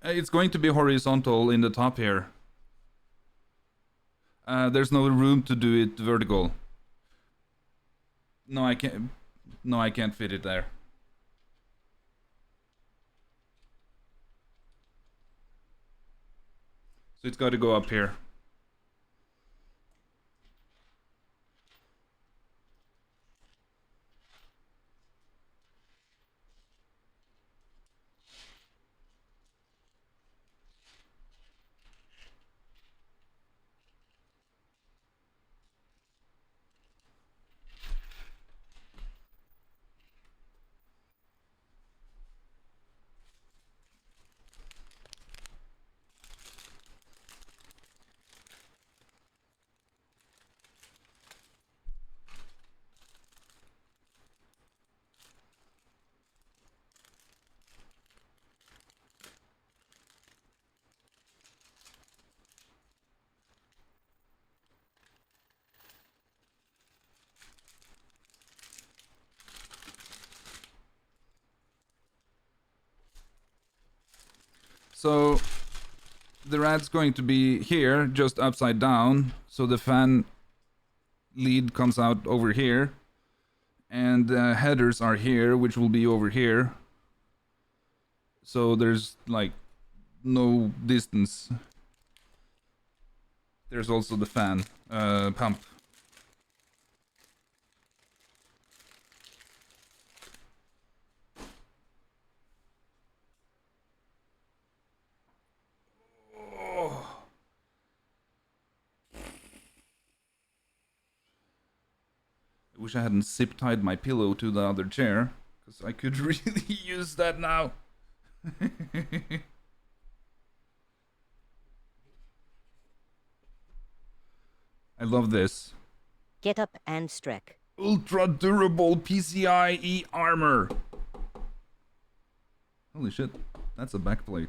It's going to be horizontal in the top here. There's no room to do it vertical. No, I can't. No, I can't fit it there. So it's got to go up here. So the rad's going to be here, just upside down, so the fan lead comes out over here, and the headers are here, which will be over here. So there's like no distance. There's also the fan pump. I wish I hadn't zip tied my pillow to the other chair, because I could really use that now. I love this. Get up and strek. Ultra durable PCIe armor. Holy shit, that's a backplate.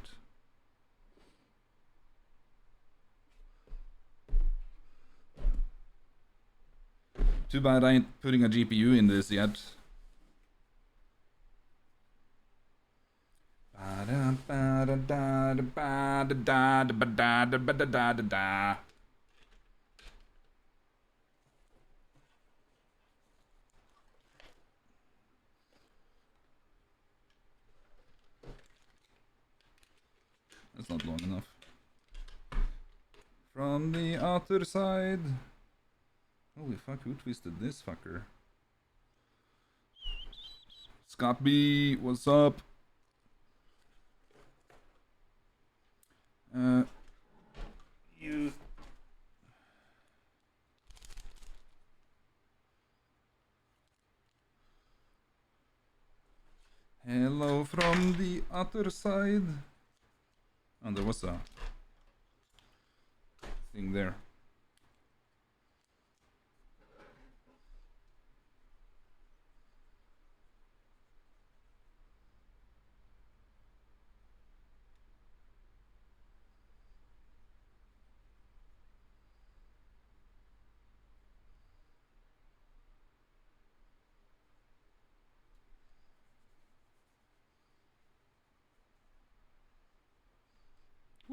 Too bad I ain't putting a GPU in this yet. That's not long enough. From the other side. Holy fuck, who twisted this fucker? Scott B, what's up? You. Hello from the other side. Oh, there was a thing there.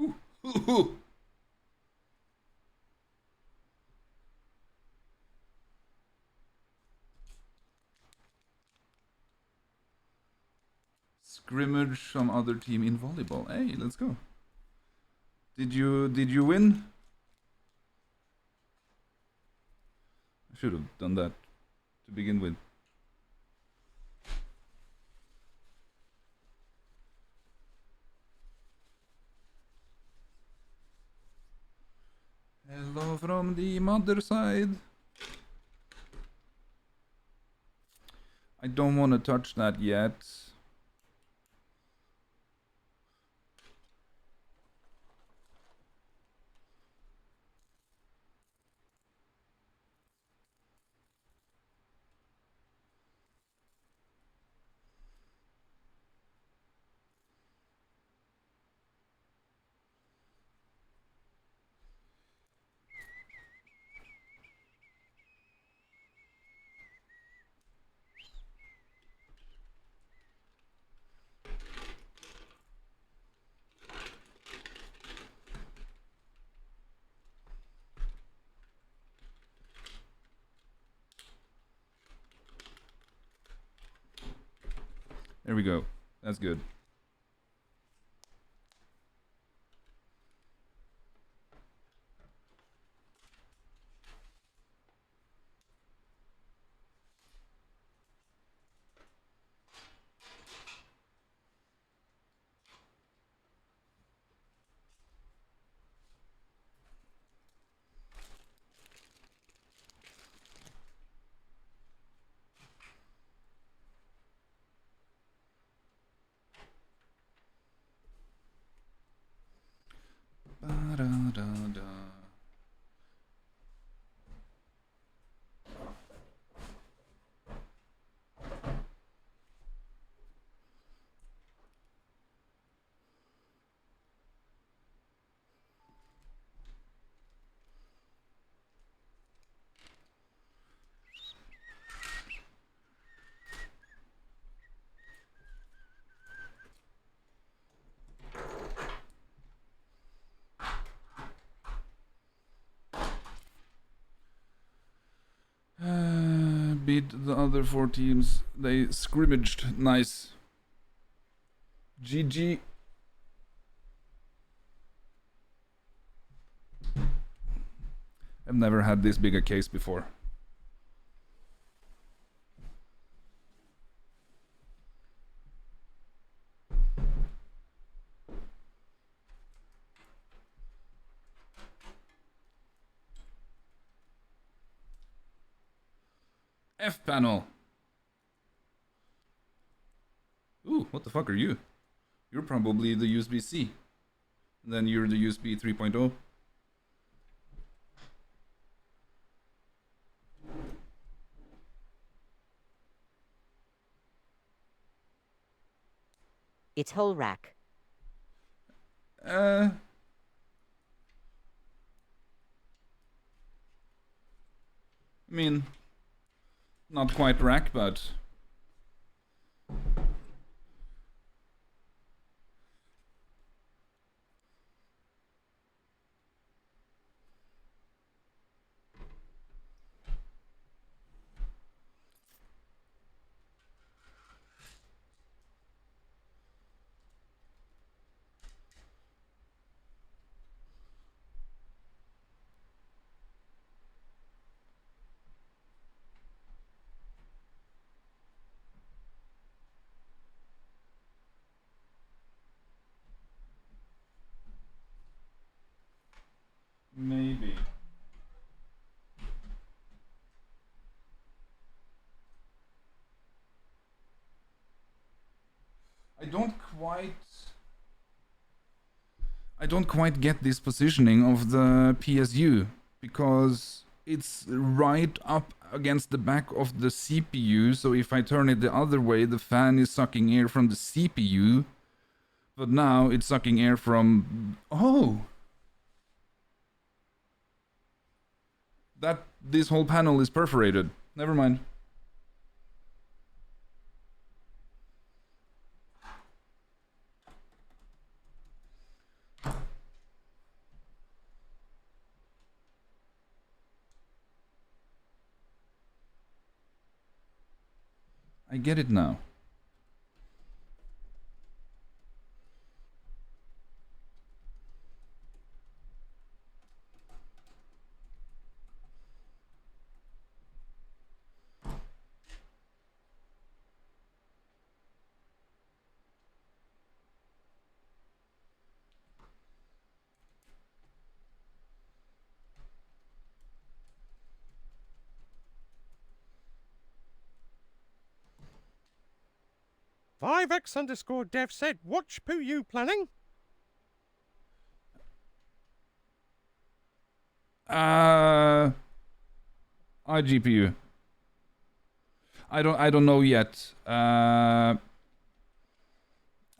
Ooh. Scrimmage some other team in volleyball. Hey, let's go. Did you win? I should have done that to begin with. Hello from the mother side. I don't want to touch that yet. There we go. That's good. Ba-da-da-da. Beat the other 4 teams. They scrimmaged. Nice. GG. I've never had this big a case before. F panel. Ooh, what the fuck are you? You're probably the USB-C. And then you're the USB 3.0. It's whole rack. I mean, not quite rack, but maybe. I don't quite get this positioning of the PSU because it's right up against the back of the CPU, so if I turn it the other way, the fan is sucking air from the CPU, but now it's sucking air from... Oh! This whole panel is perforated. Never mind. I get it now. $5x_dev said, watch poo you planning? iGPU. I don't know yet. I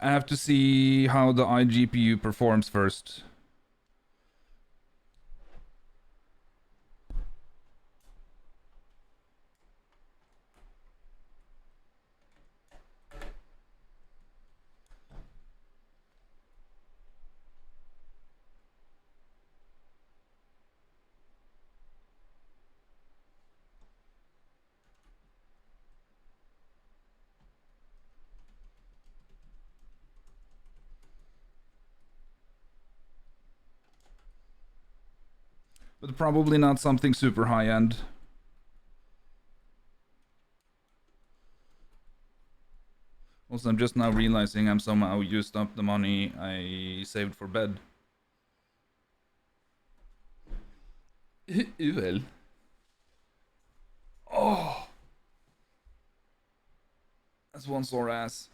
have to see how the iGPU performs first. But probably not something super high-end. Also, I'm just now realizing I'm somehow used up the money I saved for bed. Well. Oh! That's one sore ass.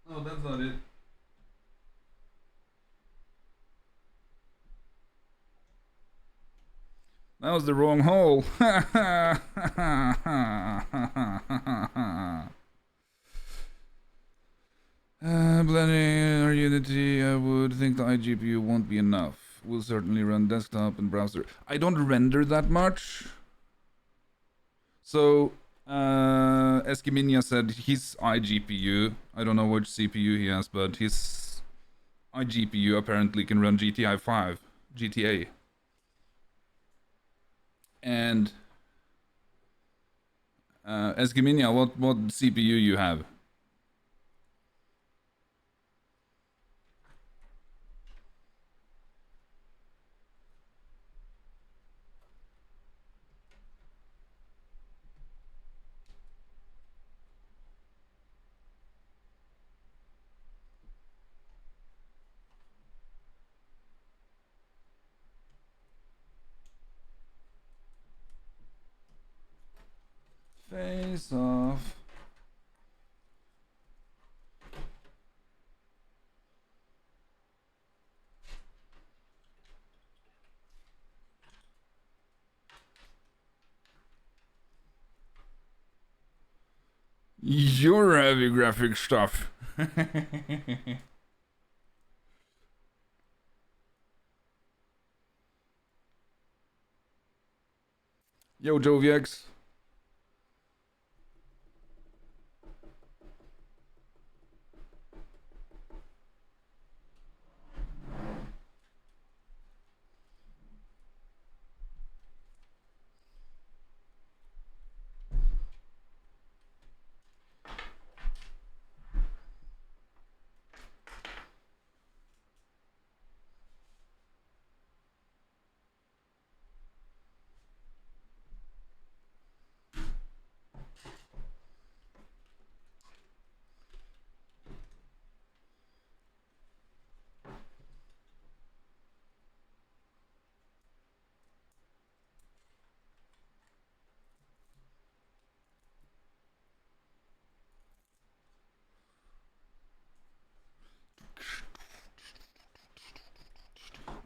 No, that's not it. That was the wrong hole. Blending or Unity, I would think the iGPU won't be enough. Will certainly run desktop and browser. I don't render that much. So, Eskiminia said his iGPU, I don't know which CPU he has, but his iGPU apparently can run GTA 5, GTA. And Eskiminia, what CPU you have? Face off. Your heavy graphic stuff. Yo, Joviex.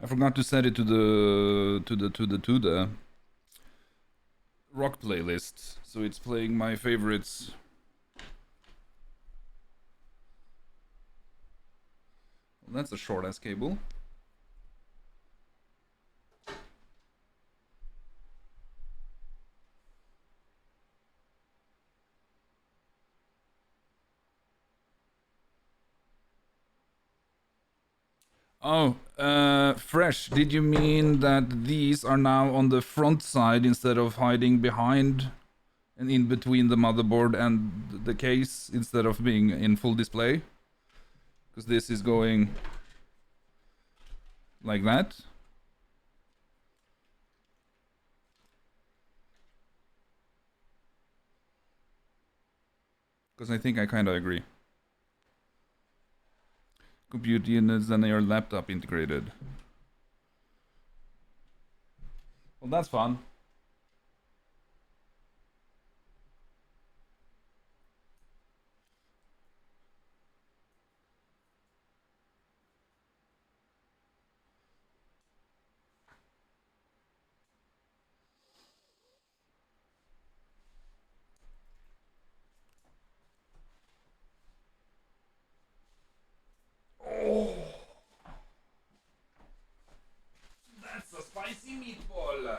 I forgot to set it to the rock playlist, so it's playing my favorites. Well, that's a short ass cable. Oh, Fresh, did you mean that these are now on the front side instead of hiding behind and in between the motherboard and the case instead of being in full display? Because this is going like that. Because I think I kind of agree. Compute units and your laptop integrated. Well, that's fun. Oh, that's a spicy meatball.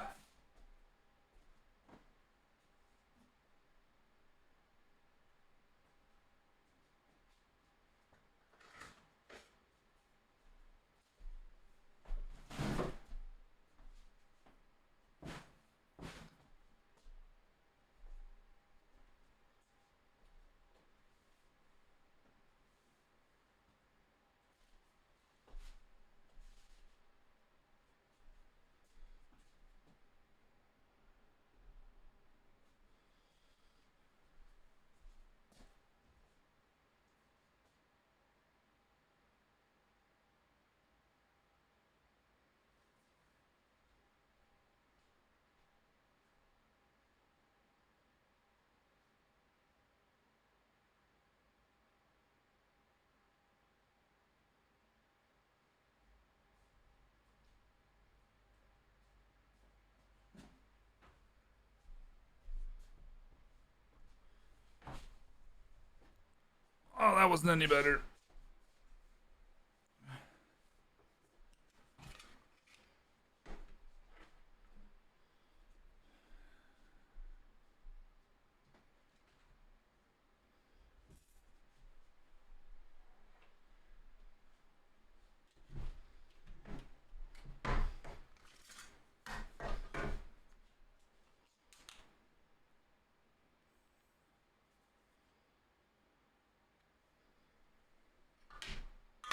Oh, that wasn't any better.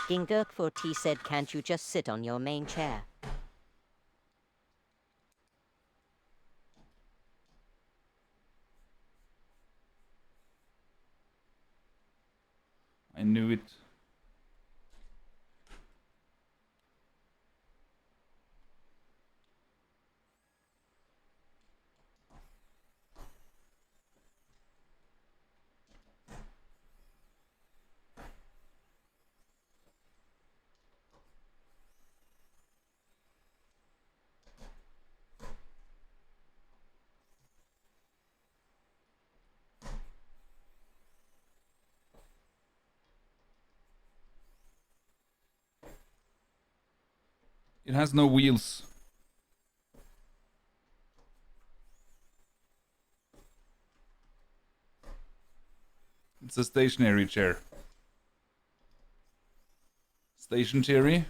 Gingurk4T said, can't you just sit on your main chair? I knew it. It has no wheels. It's a stationary chair. Stationary?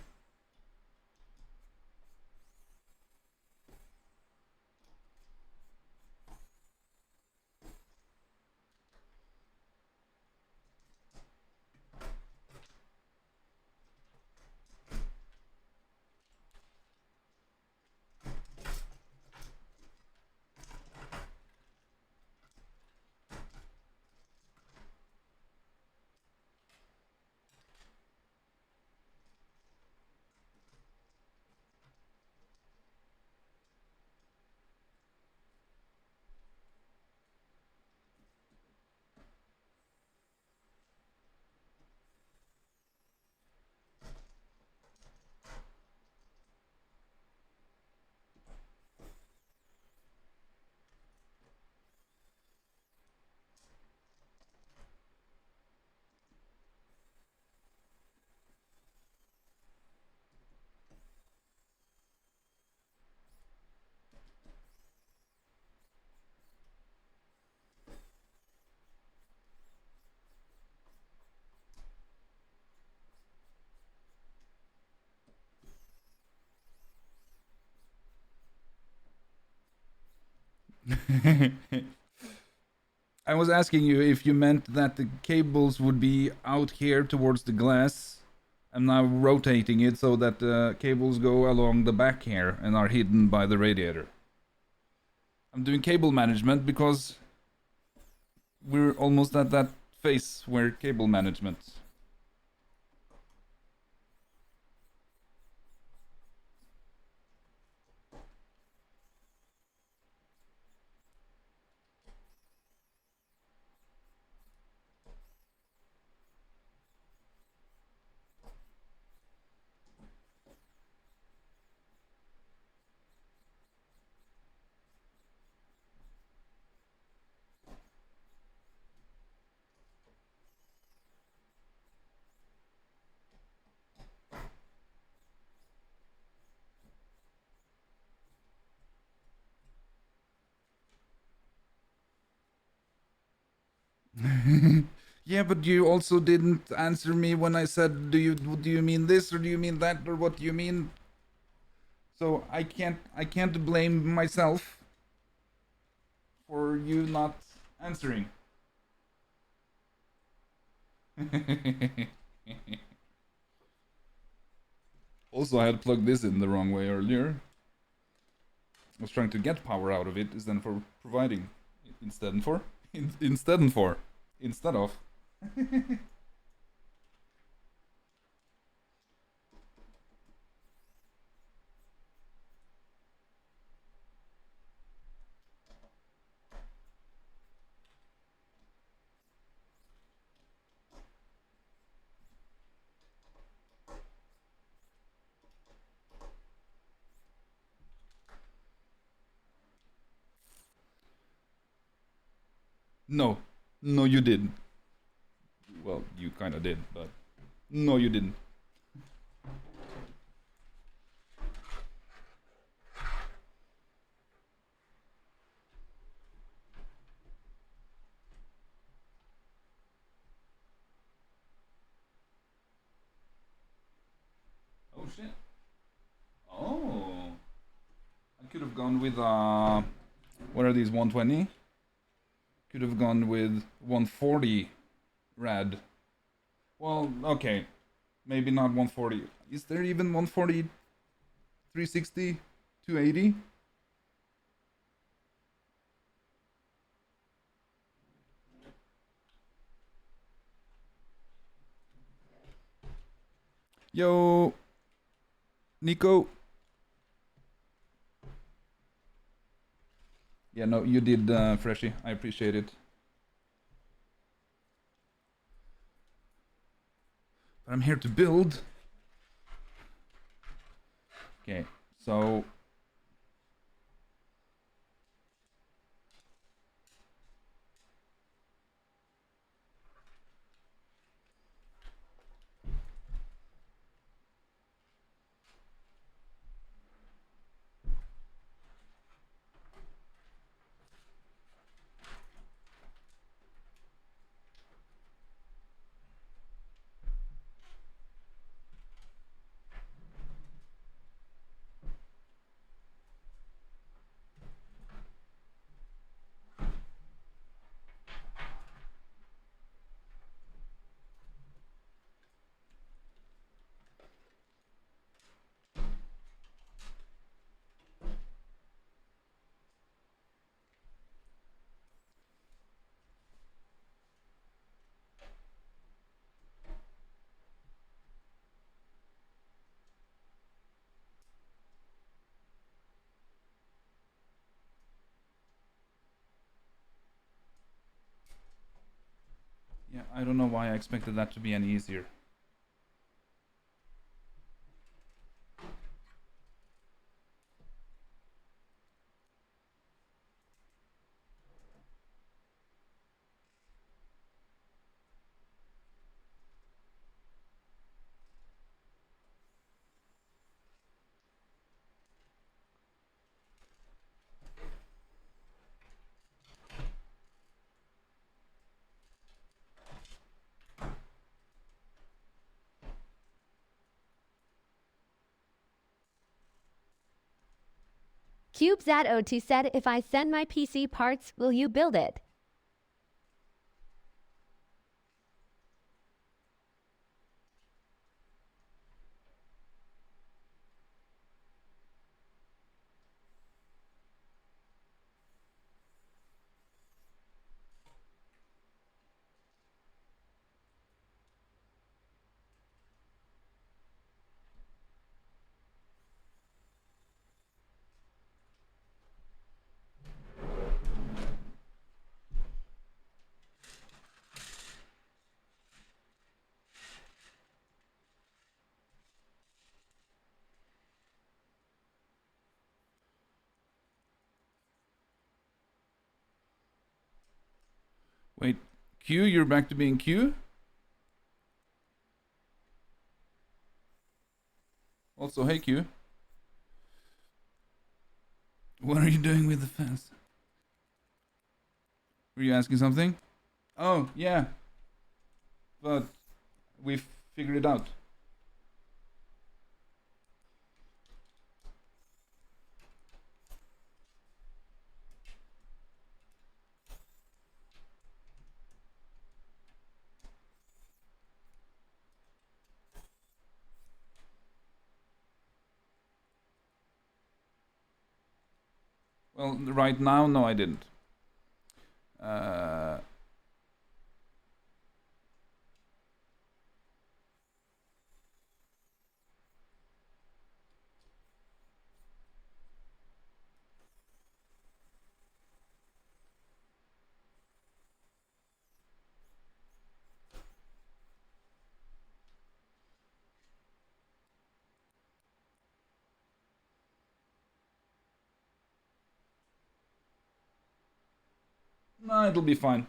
I was asking you if you meant that the cables would be out here towards the glass. I'm now rotating it so that the cables go along the back here and are hidden by the radiator. I'm doing cable management because we're almost at that phase where cable management. Yeah, but you also didn't answer me when I said, do you mean this or do you mean that or what do you mean? So I can't blame myself for you not answering. Also, I had plugged this in the wrong way earlier. I was trying to get power out of it instead for providing. Instead for? Instead for. Instead of. No. No, you didn't. Well, you kinda did, but... No, you didn't. Oh, shit. Oh. I could have gone with, what are these, 120? Could have gone with 140 rad. Well, okay. Maybe not 140. Is there even 140, 360, 280? Yo, Nico. Yeah, no, you did, Freshie. I appreciate it. But I'm here to build. Okay, so... I don't know why I expected that to be any easier. CubeZat02 said, if I send my PC parts, will you build it? Wait, Q, you're back to being Q? Also, hey Q. What are you doing with the fence? Were you asking something? Oh, yeah. But we've figured it out. Well, right now, no, I didn't. No, it'll be fine.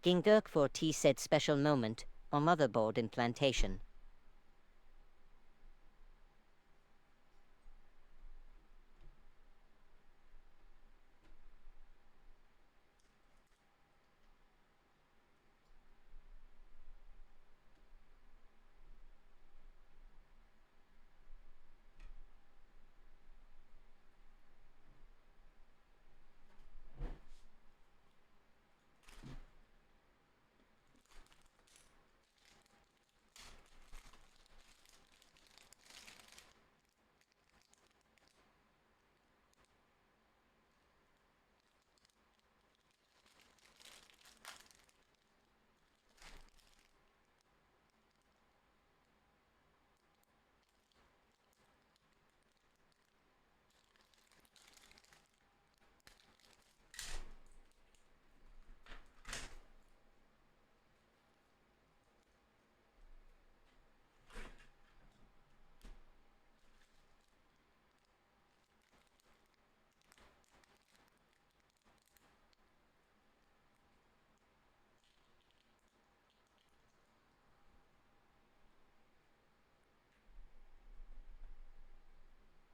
Ging Dirk for T said special moment on motherboard in plantation.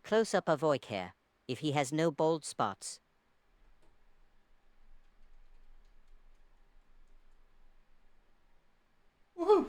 Close up of Voik hair, if he has no bald spots. Woohoo!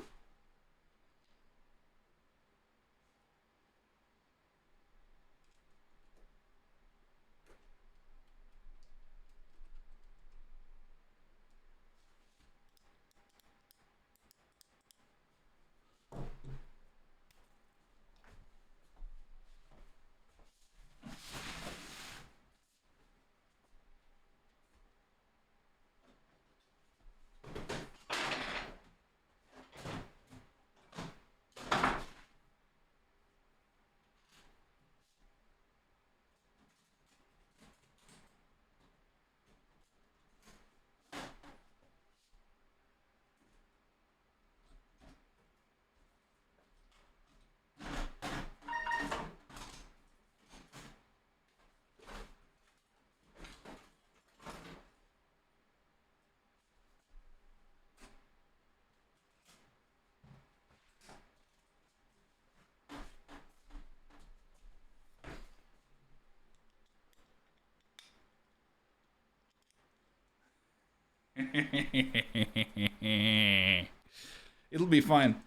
It'll be fine.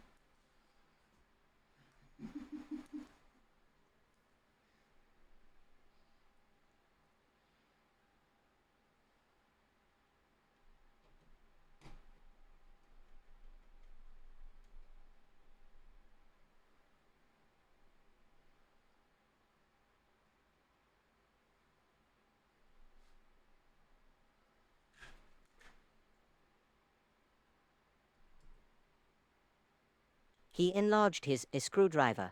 He enlarged his screwdriver.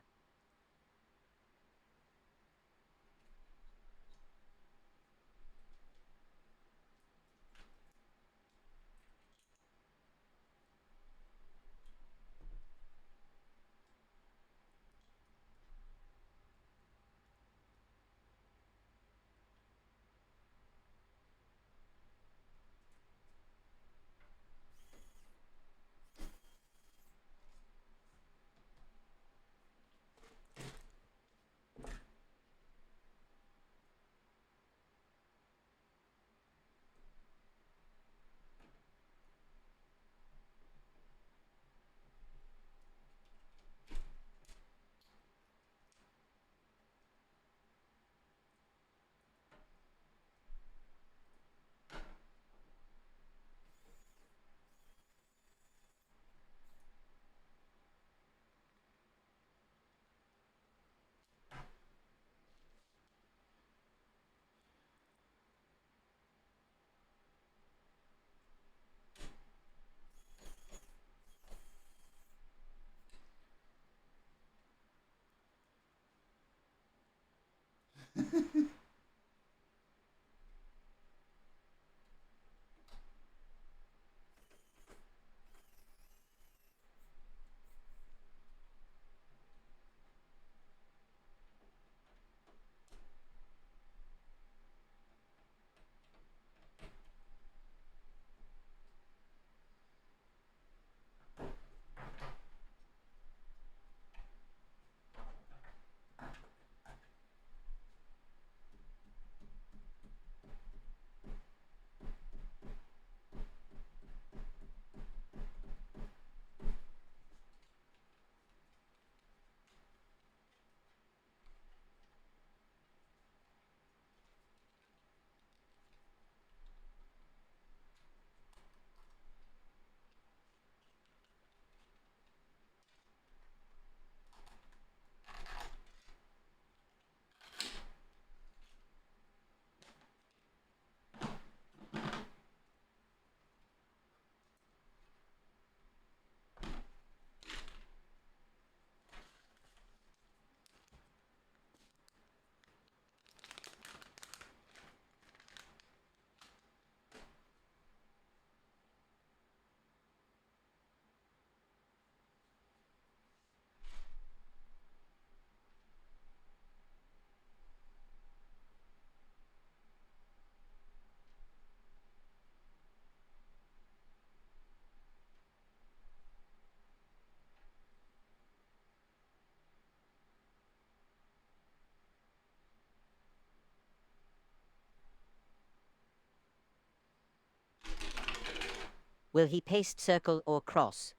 Will he paste circle or cross?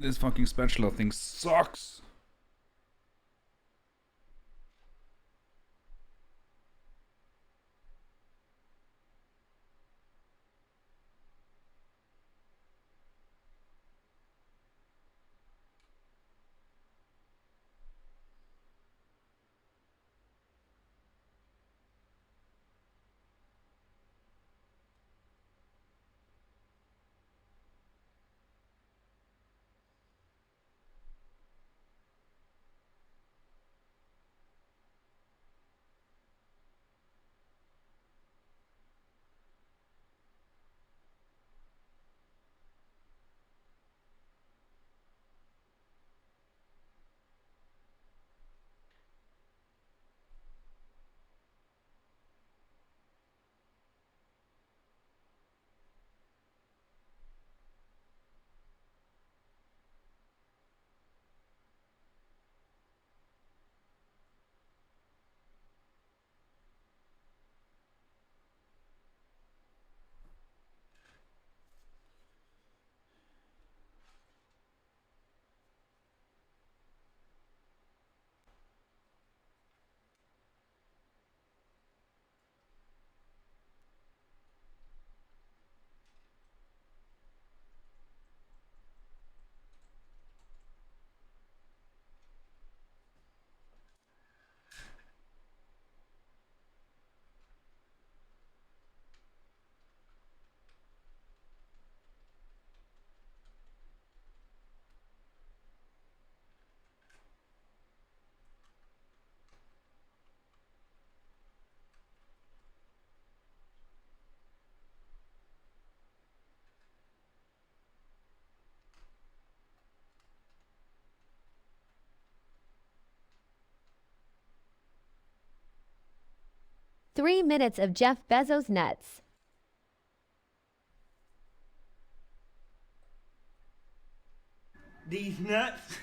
This fucking spatula thing sucks. Three minutes of Jeff Bezos nuts. These nuts.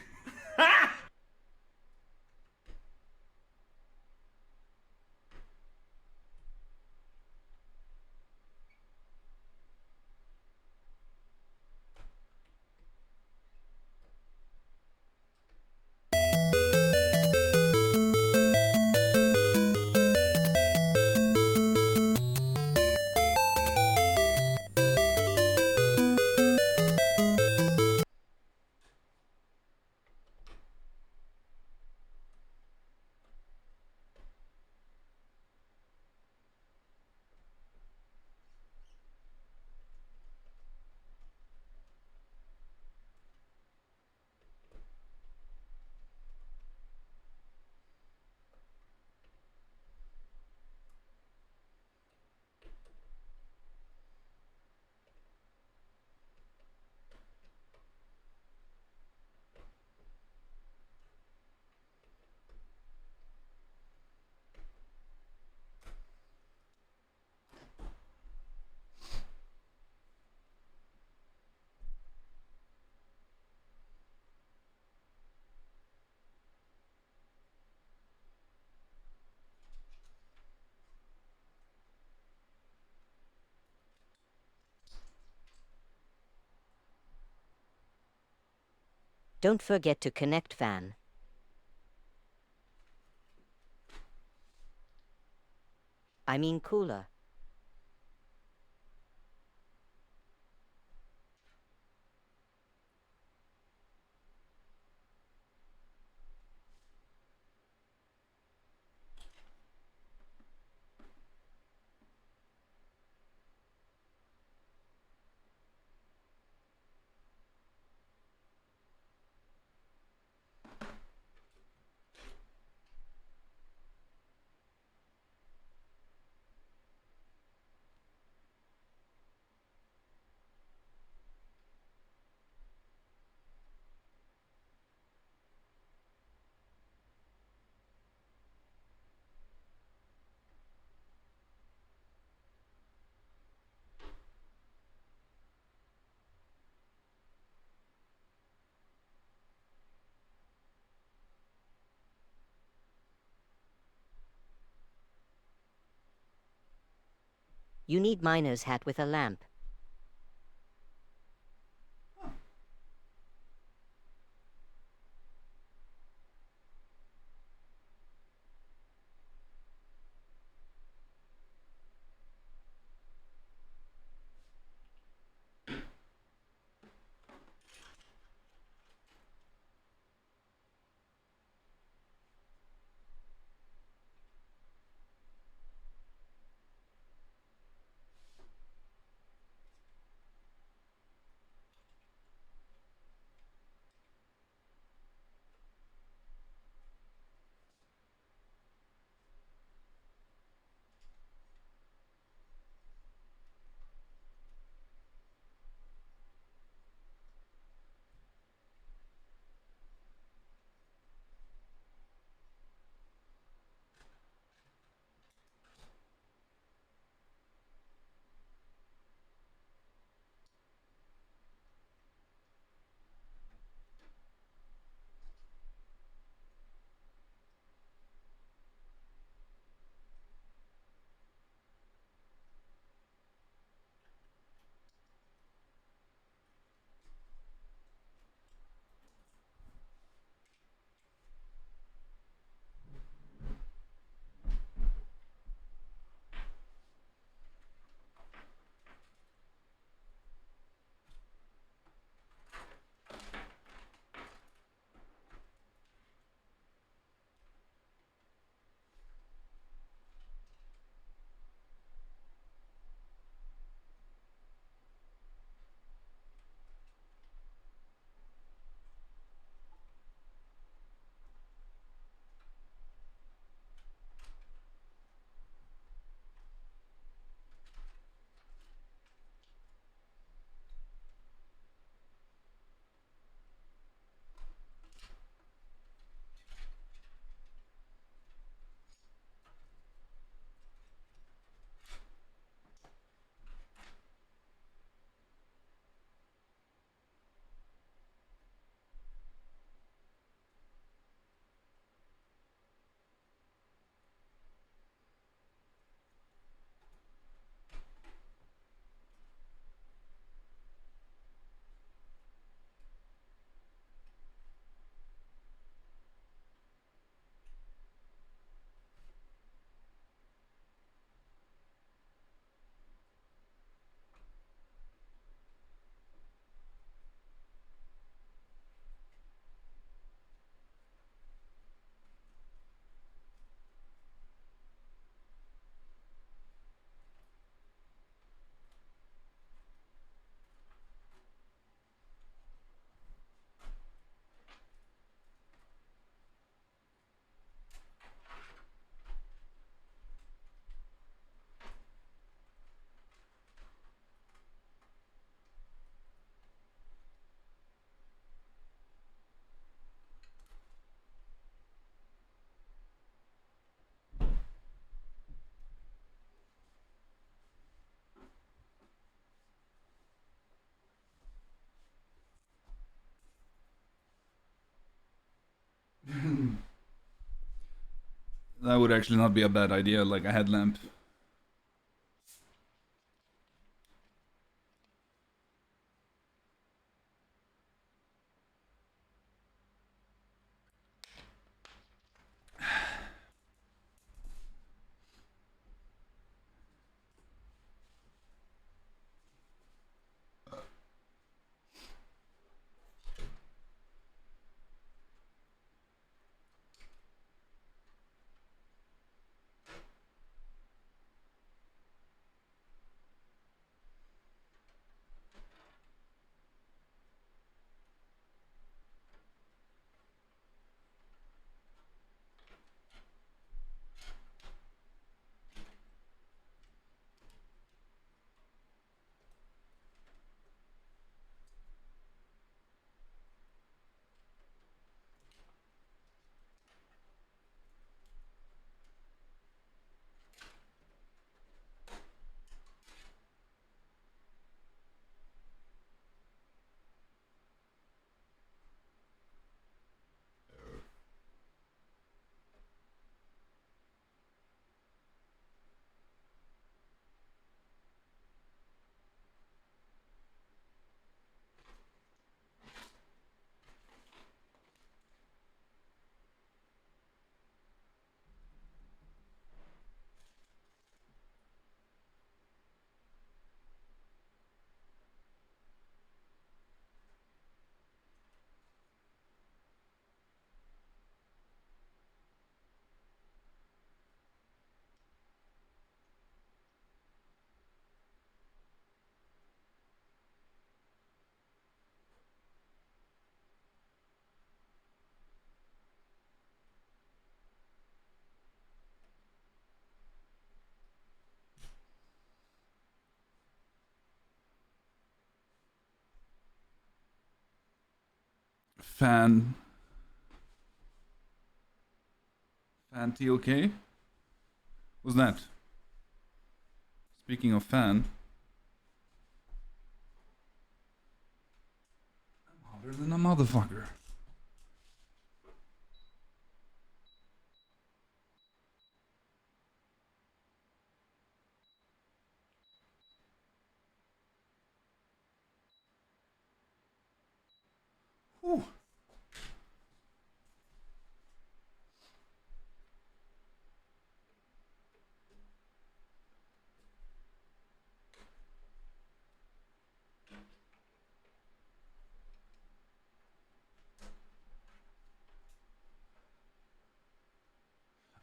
Don't forget to connect fan. I mean cooler. You need miner's hat with a lamp. That would actually not be a bad idea, like a headlamp. fan TLK? What's that? Speaking of fan, I'm hotter than a motherfucker. Whew.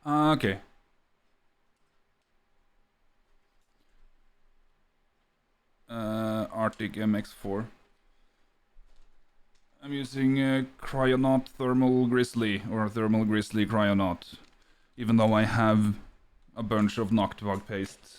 Okay. Arctic MX4. I'm using Cryonaut Thermal Grizzly, or Thermal Grizzly Cryonaut, even though I have a bunch of Noctvog paste.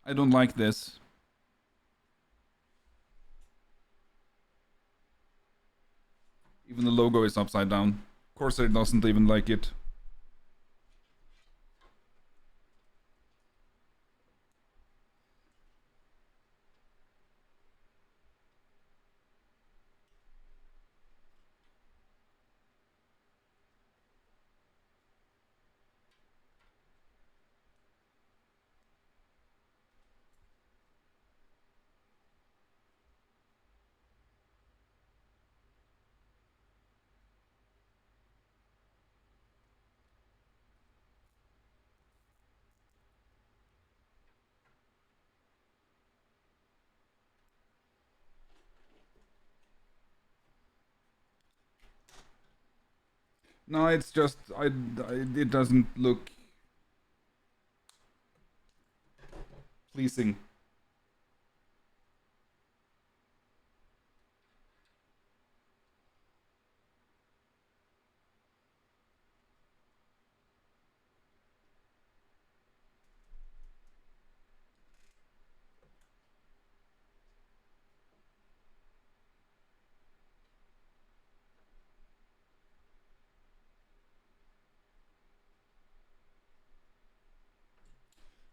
I don't like this. Even the logo is upside down. Corsair doesn't even like it. No, it's just it doesn't look pleasing.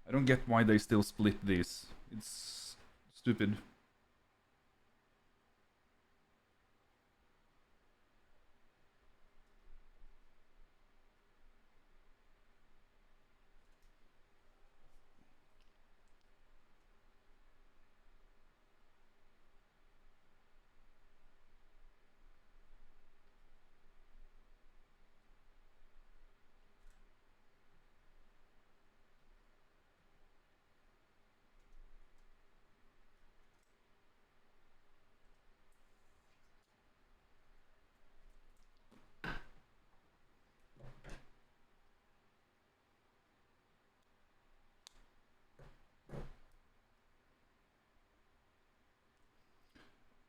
I don't get why they still split these. It's stupid.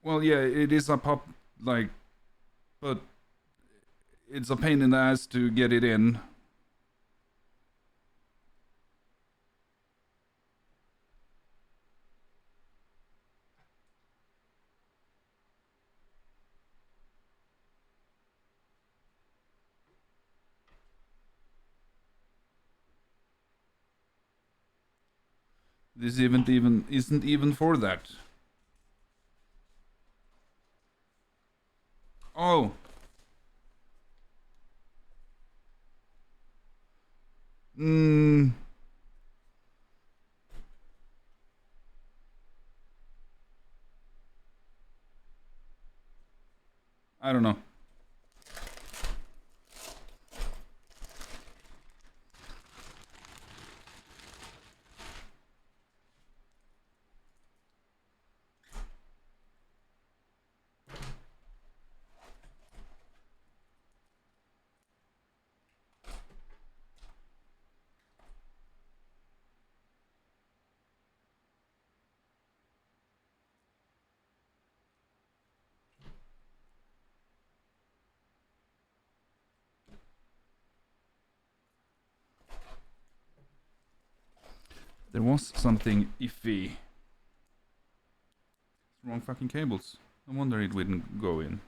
Well, yeah, it is a pop, like, but it's a pain in the ass to get it in. This isn't even for that. Oh. Hmm. I don't know. There was something iffy. Wrong fucking cables. No wonder it wouldn't go in.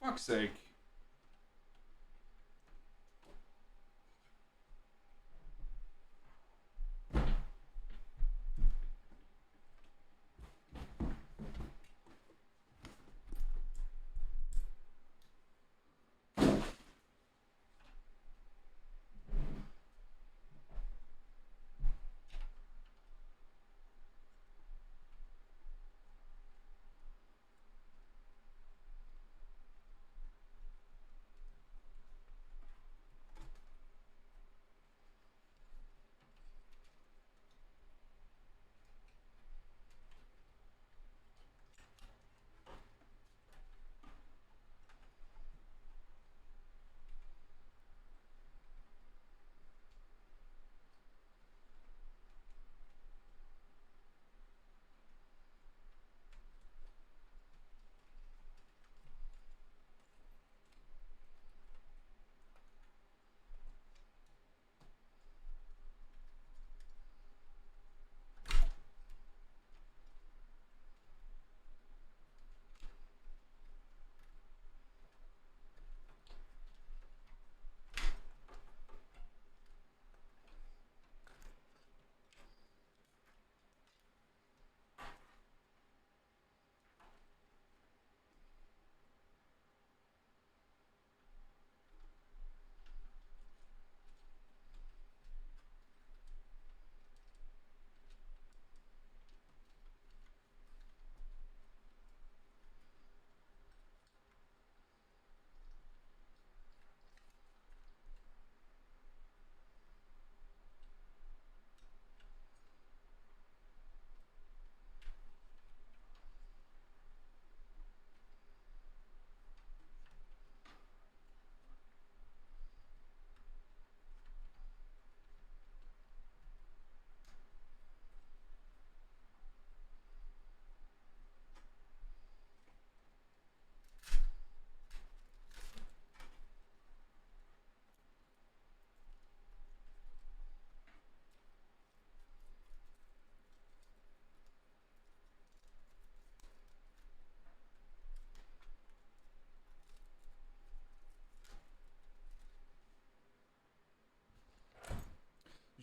Fuck's sake.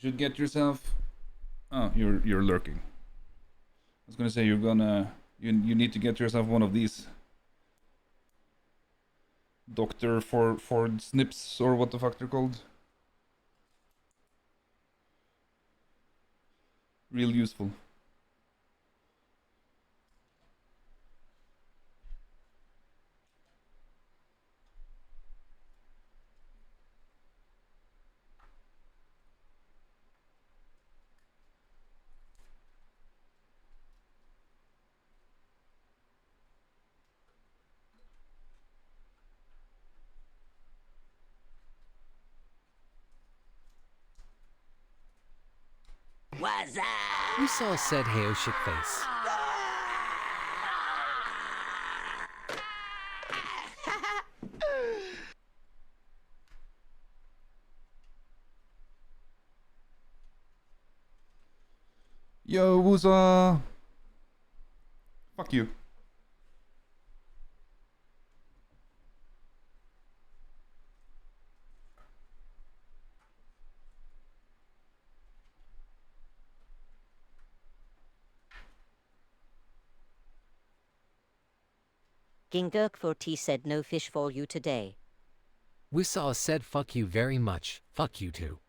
You should get yourself. Oh, you're lurking. I was gonna say you're gonna you need to get yourself one of these Doctor Ford snips or what the fuck they're called. Real useful. You saw said Heo shit face. Yo, Wusa! Fuck you. Gingdirk4T said no fish for you today. We saw said fuck you very much. Fuck you too.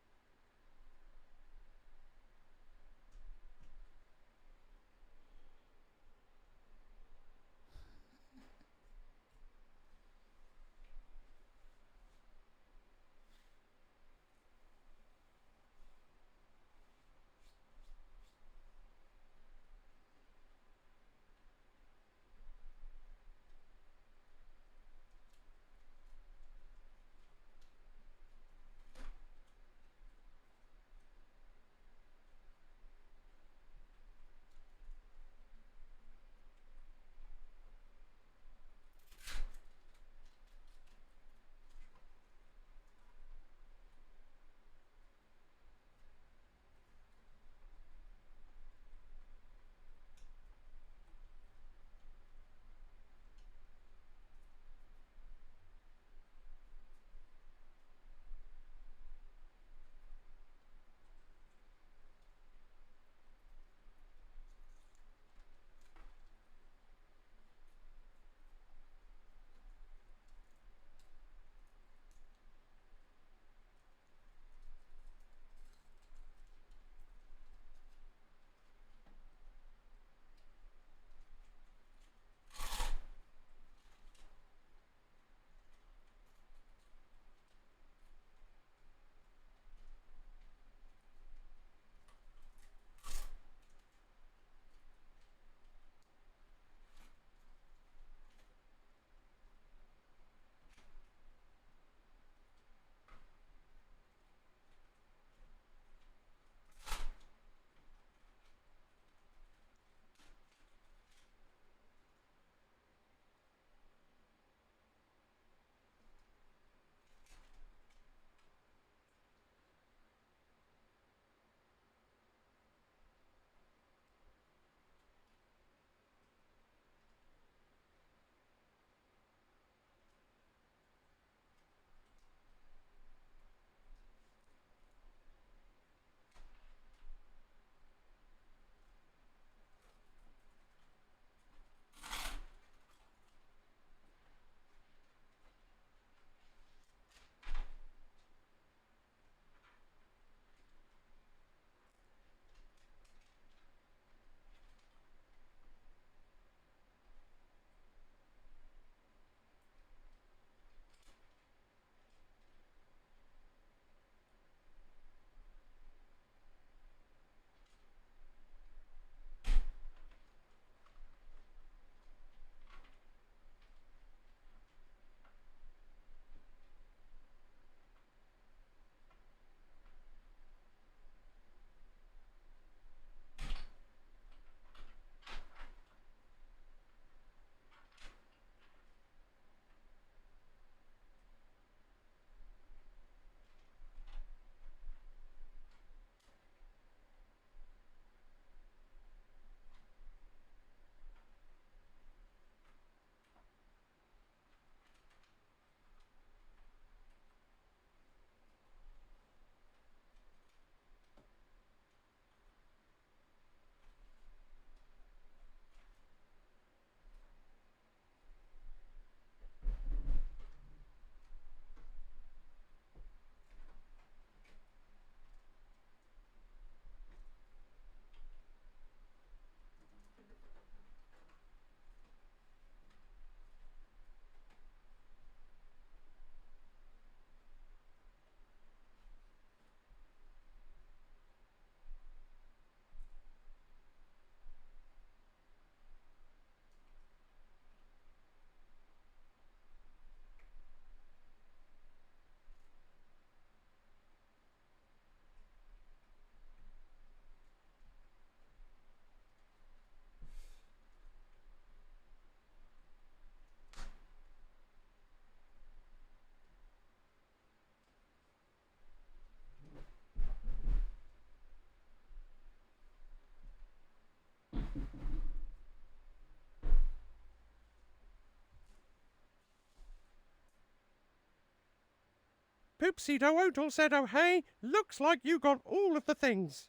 Poopsie Doodle said, oh hey, looks like you got all of the things.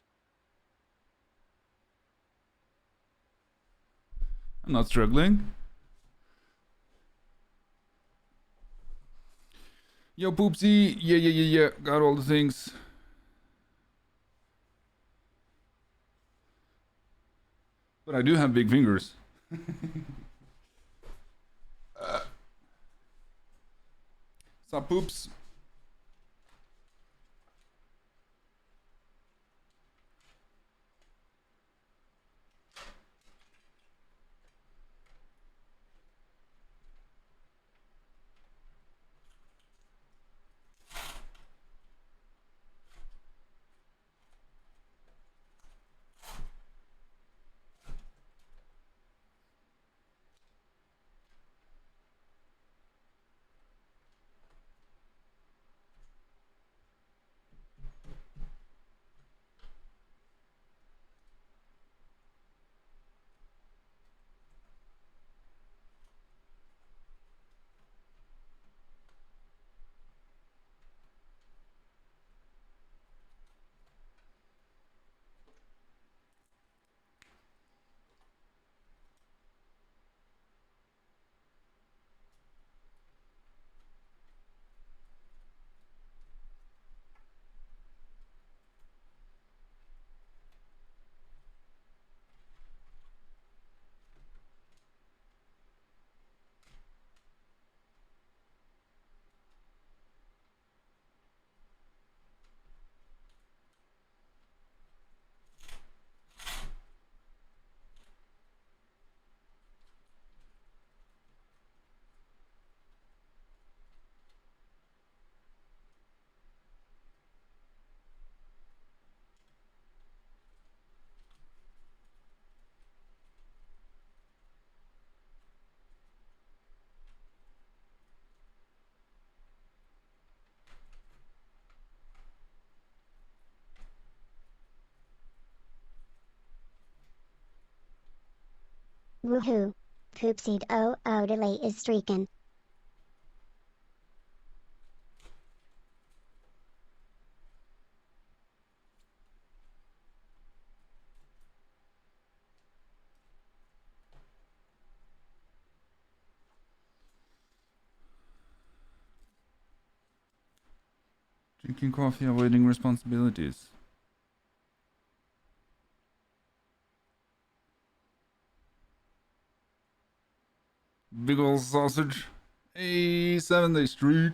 I'm not struggling. Yo, Poopsie. Yeah. Got all the things. But I do have big fingers. Sup, Poops? Woohoo. Poopseed delay is streaking. Drinking coffee, avoiding responsibilities. Big ol' sausage. Hey, 7-day streak.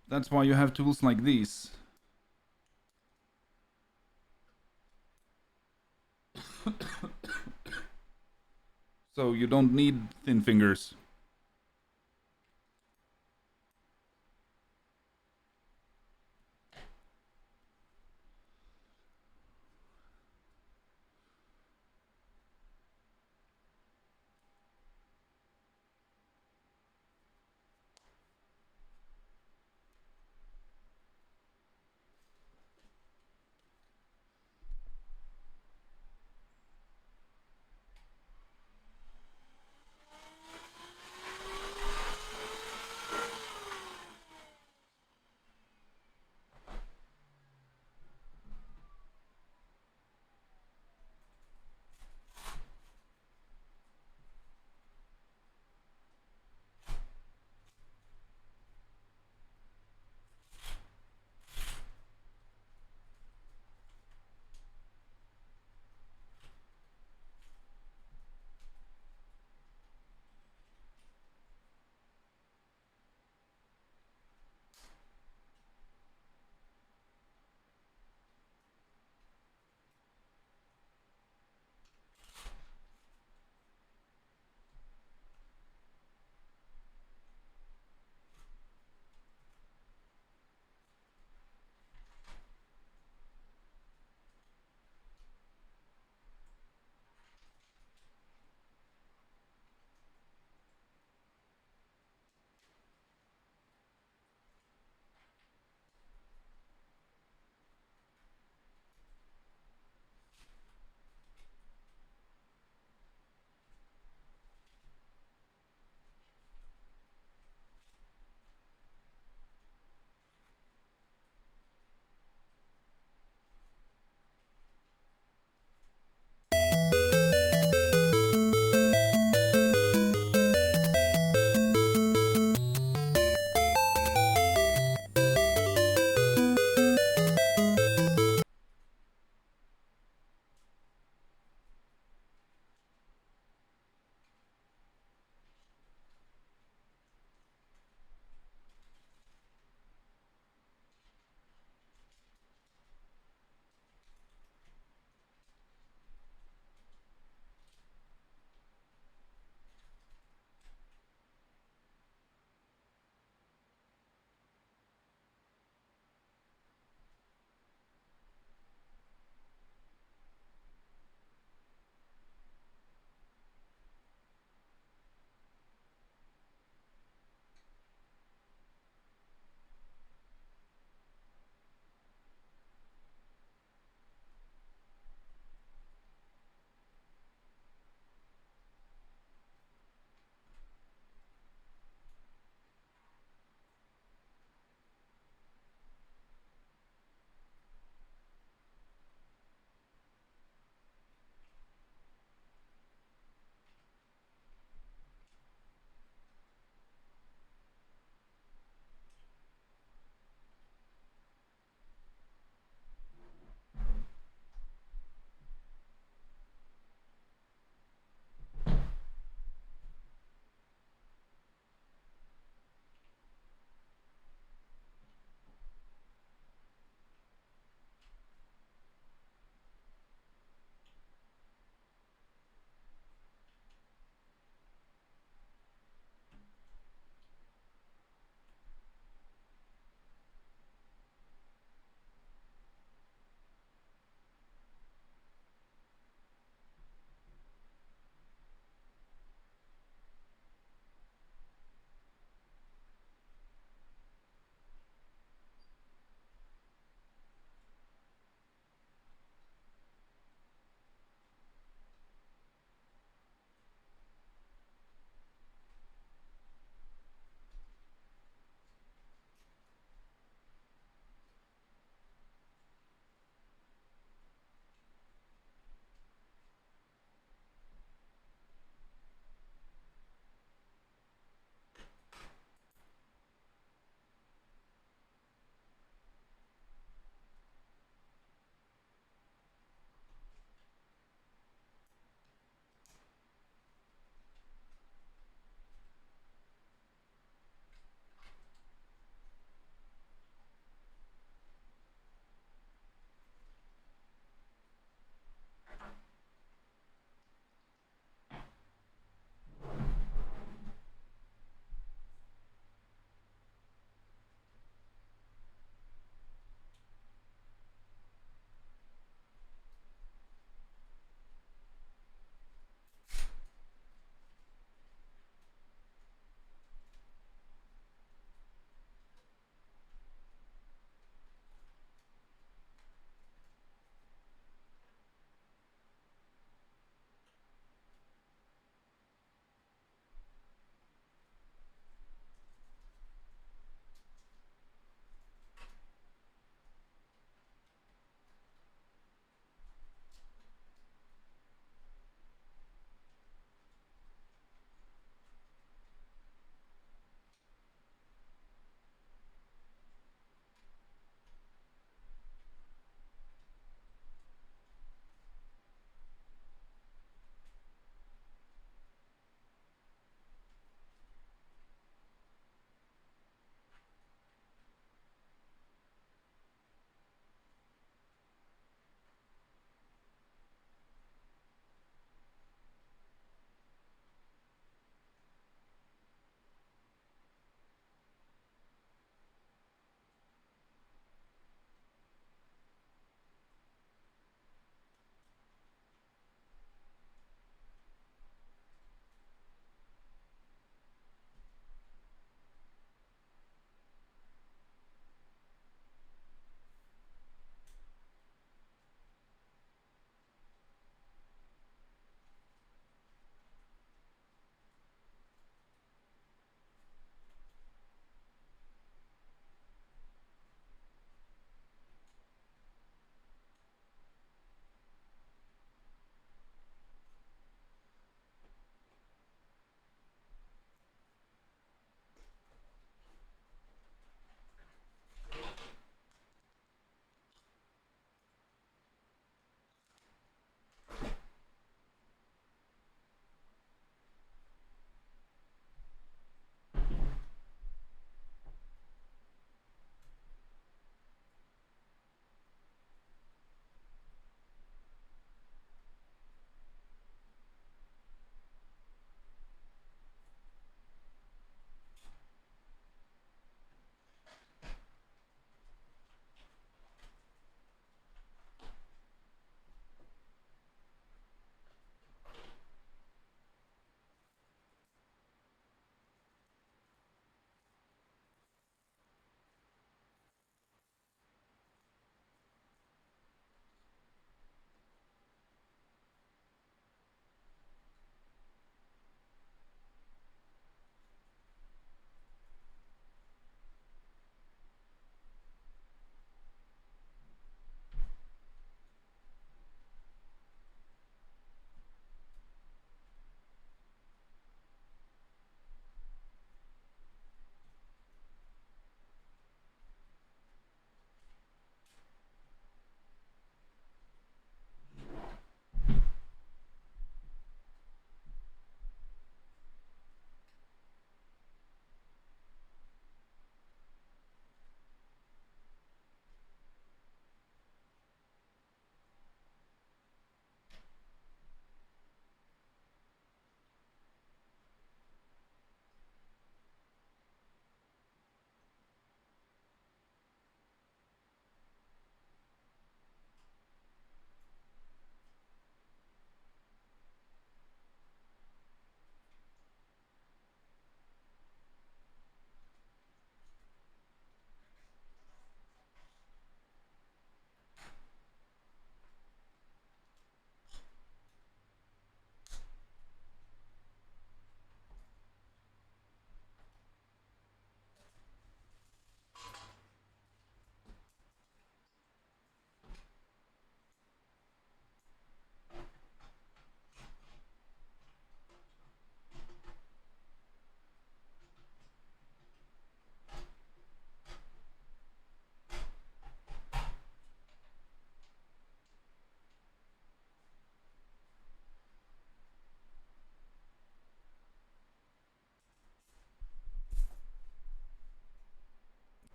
That's why you have tools like these. So you don't need thin fingers.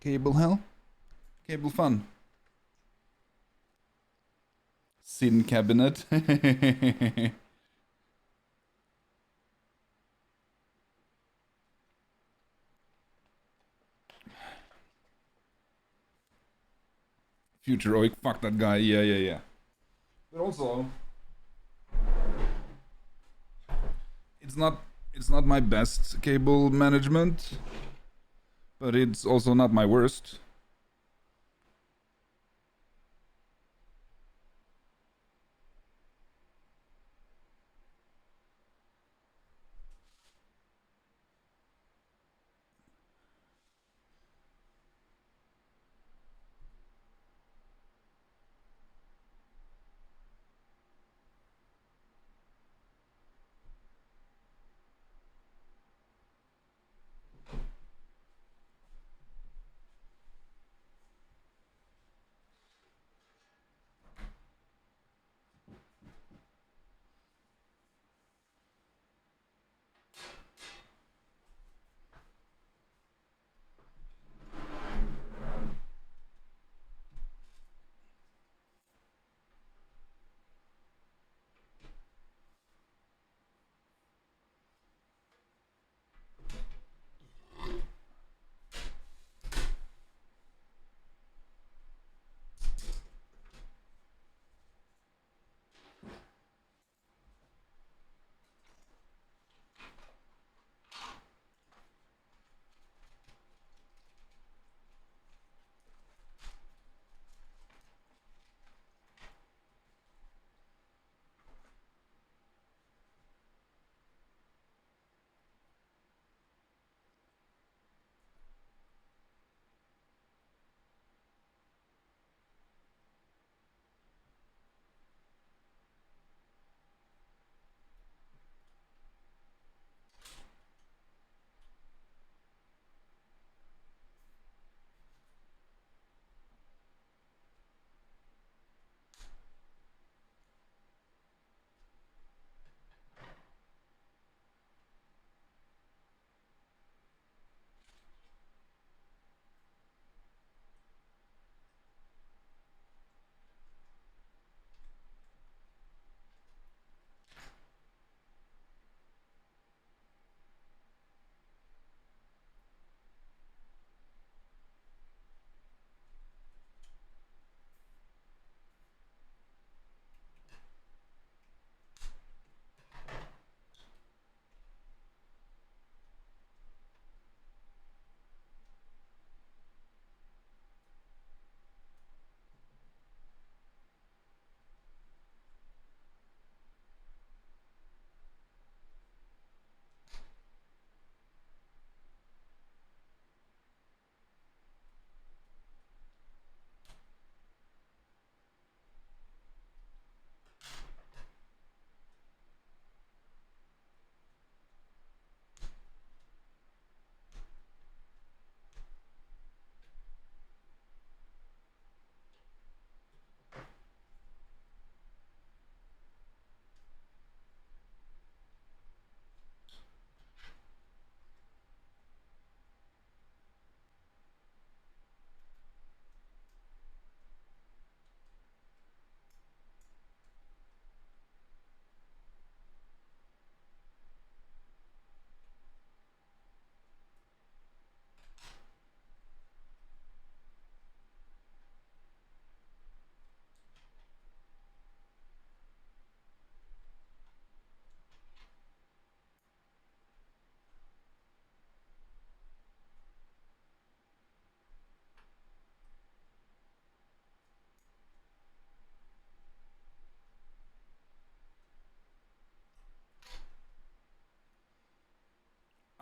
Cable hell? Cable fun. Sin cabinet. Future Oik, fuck that guy. Yeah. But also, it's not my best cable management, but it's also not my worst.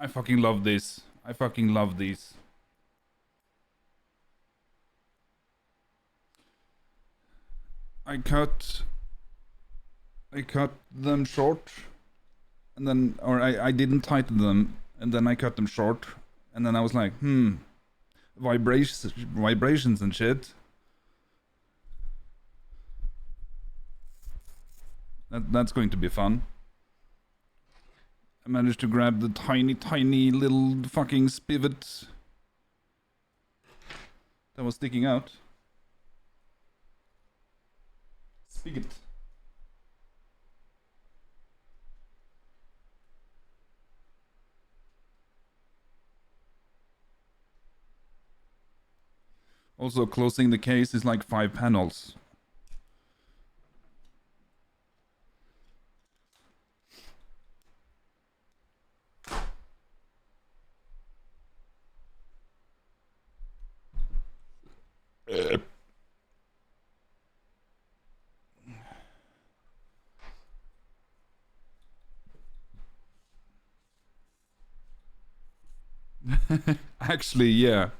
I fucking love this. I fucking love these. I cut them short, and then, or I didn't tighten them, and then I cut them short, and then I was like, vibrations and shit. That's going to be fun. I managed to grab the tiny little fucking spivet. that was sticking out. Spigot. Also, closing the case is like 5 panels. Actually, yeah.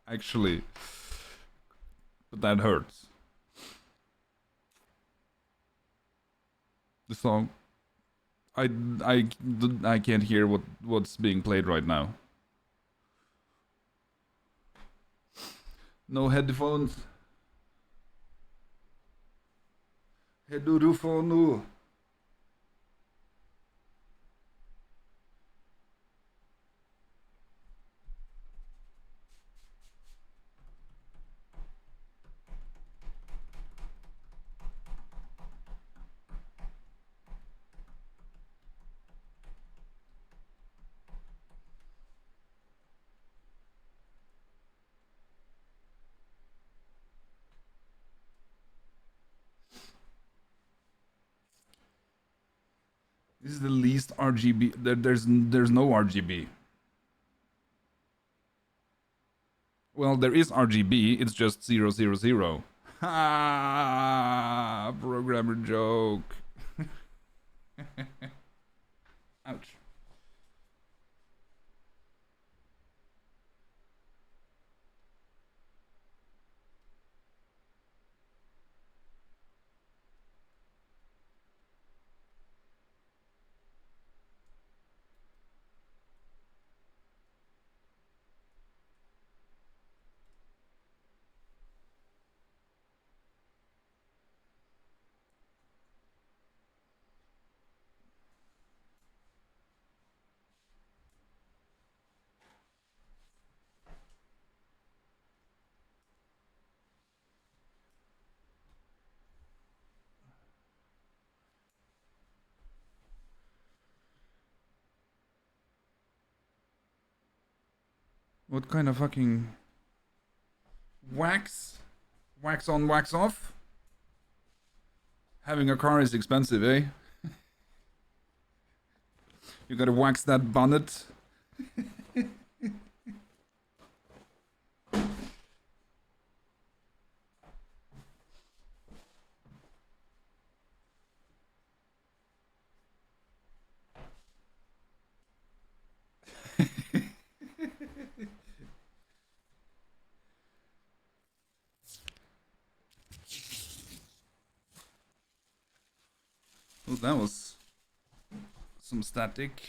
Actually. But that hurts. The song. I can't hear what's being played right now. No headphones. Headphone. This is the least RGB. There's no RGB. Well, there is RGB. It's just 000. Ha! Programmer joke. Ouch. What kind of fucking wax? Wax on, wax off? Having a car is expensive, eh? You gotta wax that bonnet. Oh, that was some static.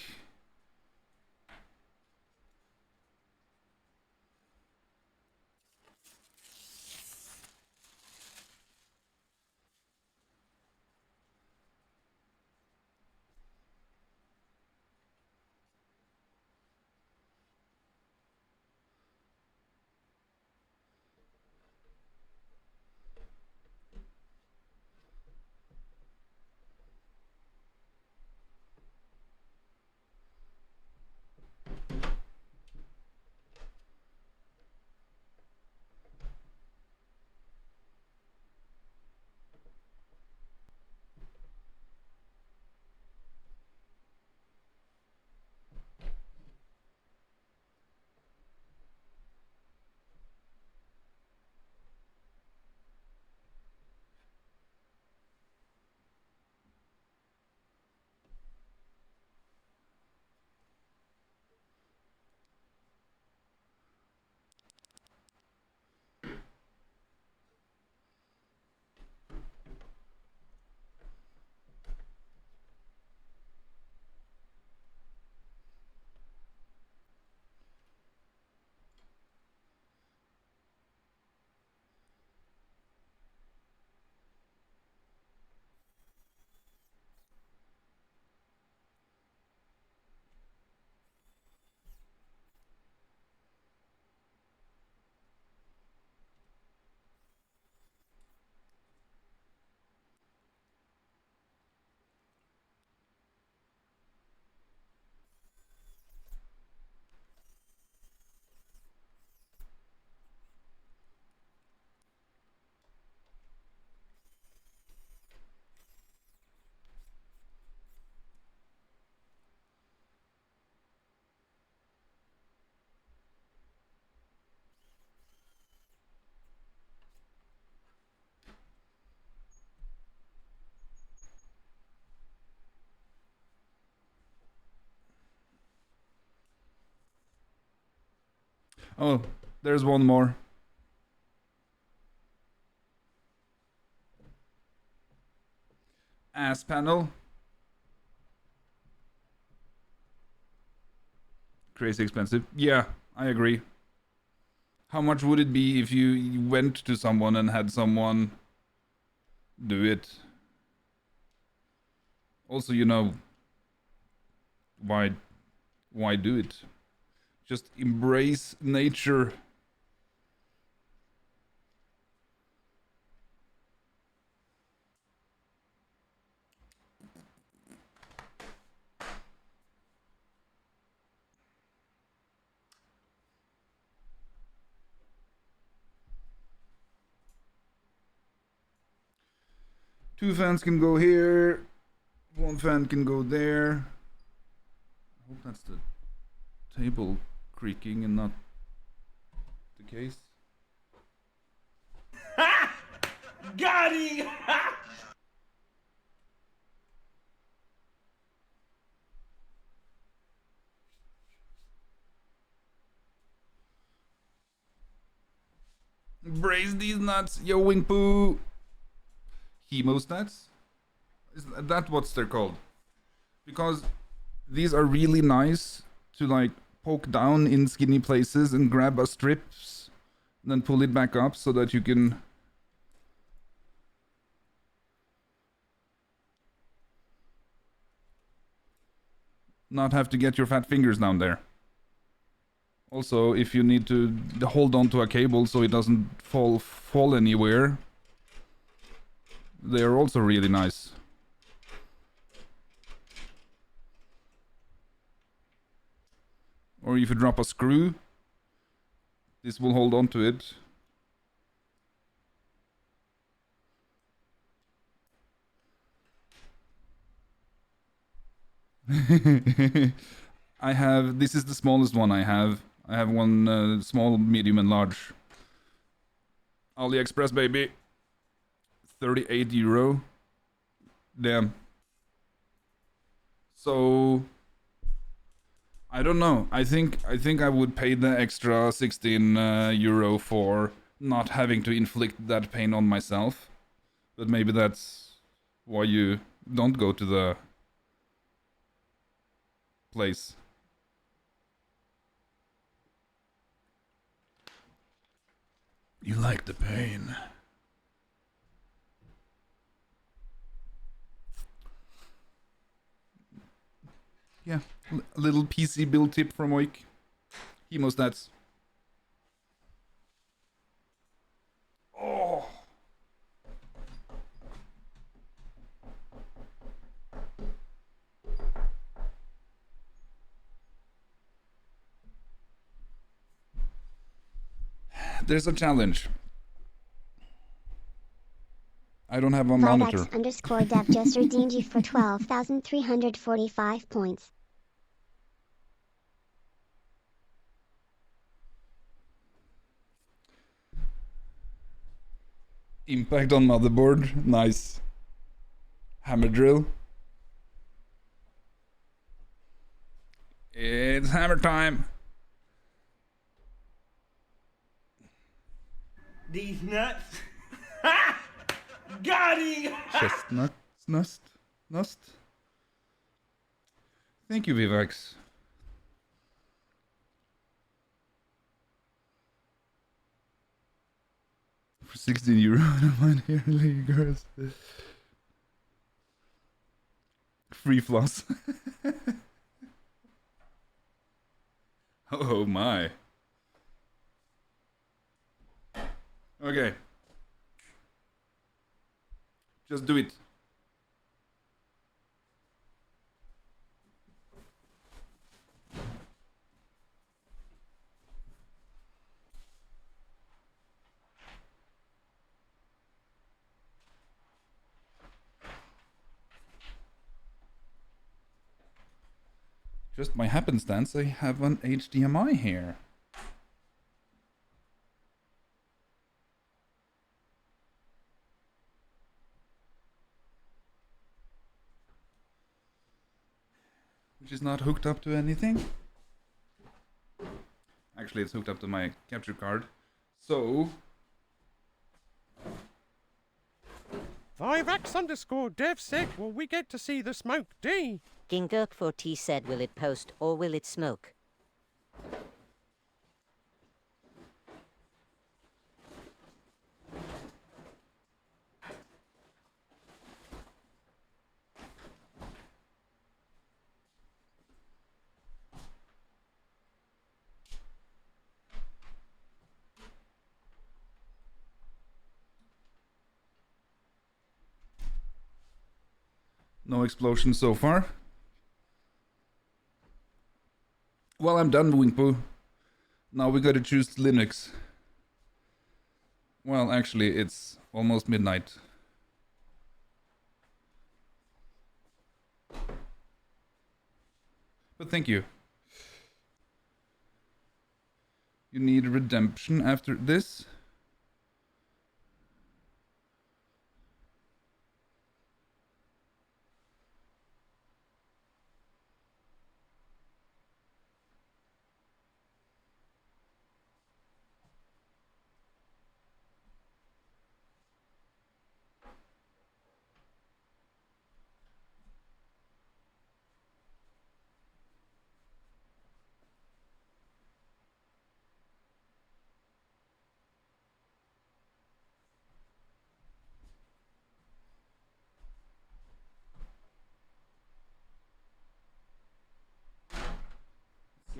Oh, there's one more. Ass panel. Crazy expensive. Yeah, I agree. How much would it be if you went to someone and had someone do it? Also, you know, why do it? Just embrace nature. Two fans can go here. One fan can go there. I hope that's the table creaking and not the case. Got him! Brace these nuts, yo wing poo. Hemostats? Is that what they're called? Because these are really nice to like poke down in skinny places and grab a strips, and then pull it back up so that you can not have to get your fat fingers down there. Also, if you need to hold on to a cable so it doesn't fall anywhere, they are also really nice. Or if you drop a screw, this will hold on to it. This is the smallest one I have. I have one small, medium, and large. AliExpress, baby. 38 euro. Damn. So I don't know. I think I would pay the extra 16 euro for not having to inflict that pain on myself. But maybe that's why you don't go to the place. You like the pain. Yeah, a little PC build tip from Oik. Hemostats. Oh. There's a challenge. I don't have a monitor. Vivex_dev just redeemed you for 12,345 points. Impact on motherboard. Nice. Hammer drill. It's hammer time. These nuts. Got him! Chestnut. Nust. Thank you, Vivex. For 16 euro, I don't mind here, lady girls. Free floss. Oh my. Okay. Just do it. Just by happenstance, I have an HDMI here. Which is not hooked up to anything. Actually, it's hooked up to my capture card. So 5x_dev said, will we get to see the smoke D? Gingurk4T said, will it post or will it smoke? no explosion so far. Well, I'm done, Winkpoo. Now we gotta choose Linux. Well, actually, it's almost midnight. But thank you. You need redemption after this?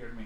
Scared me.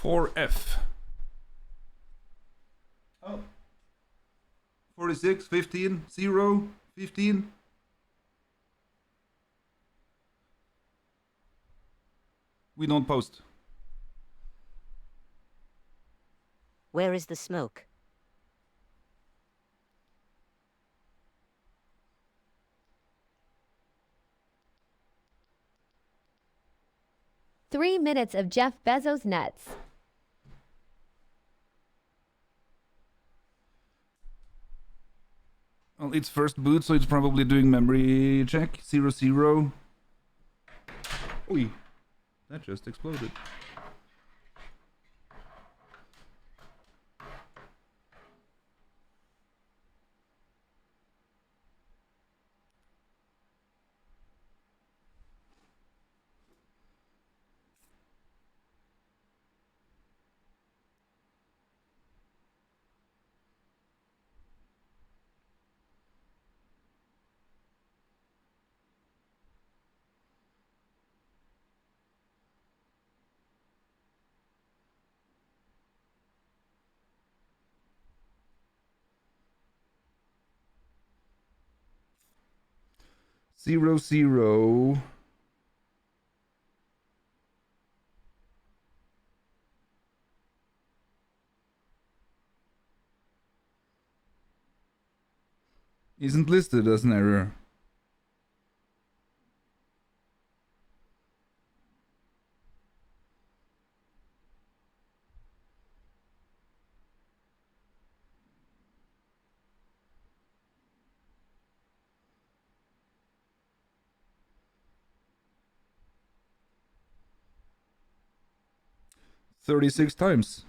For F. Oh. 46, 15, 0, 15. We don't post. Where is the smoke? Three minutes of Jeff Bezos nuts. Well, it's first boot, so it's probably doing memory check. 0, 0. Oi. That just exploded. Zero, zero. Isn't listed as an error. $36 times.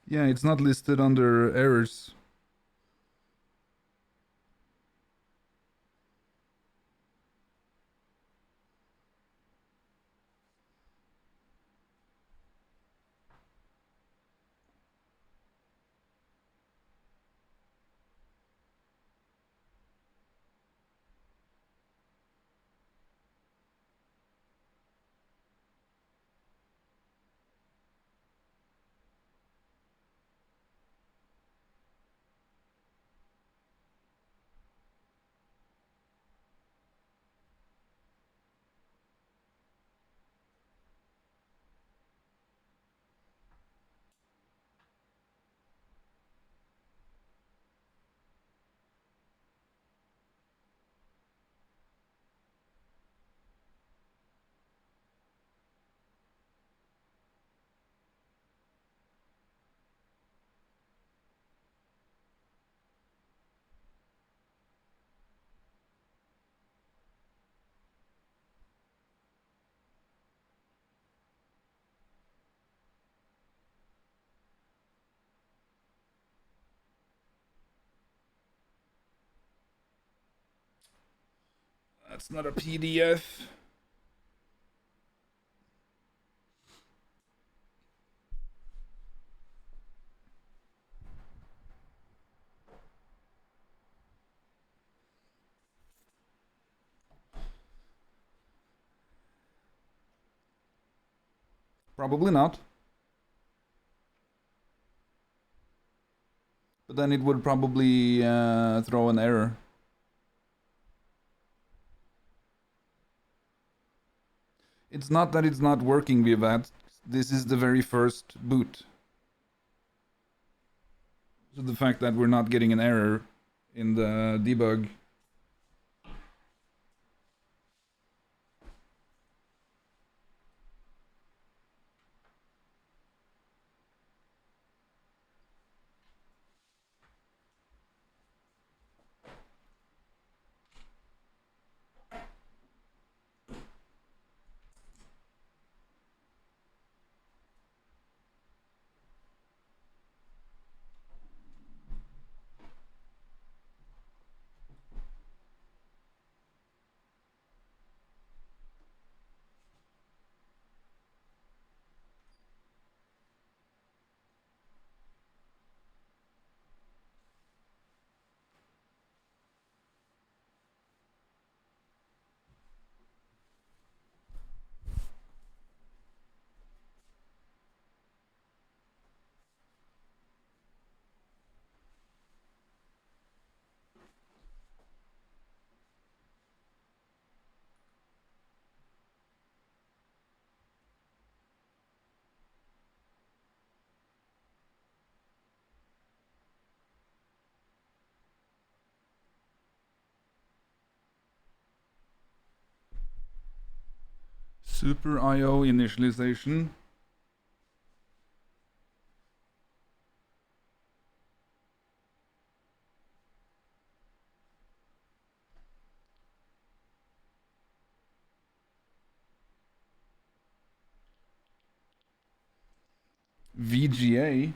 Yeah, it's not listed under errors. That's not a PDF. Probably not. But then it would probably throw an error. It's not that it's not working, Vivat. This is the very first boot. So the fact that we're not getting an error in the debug. Super IO initialization. VGA.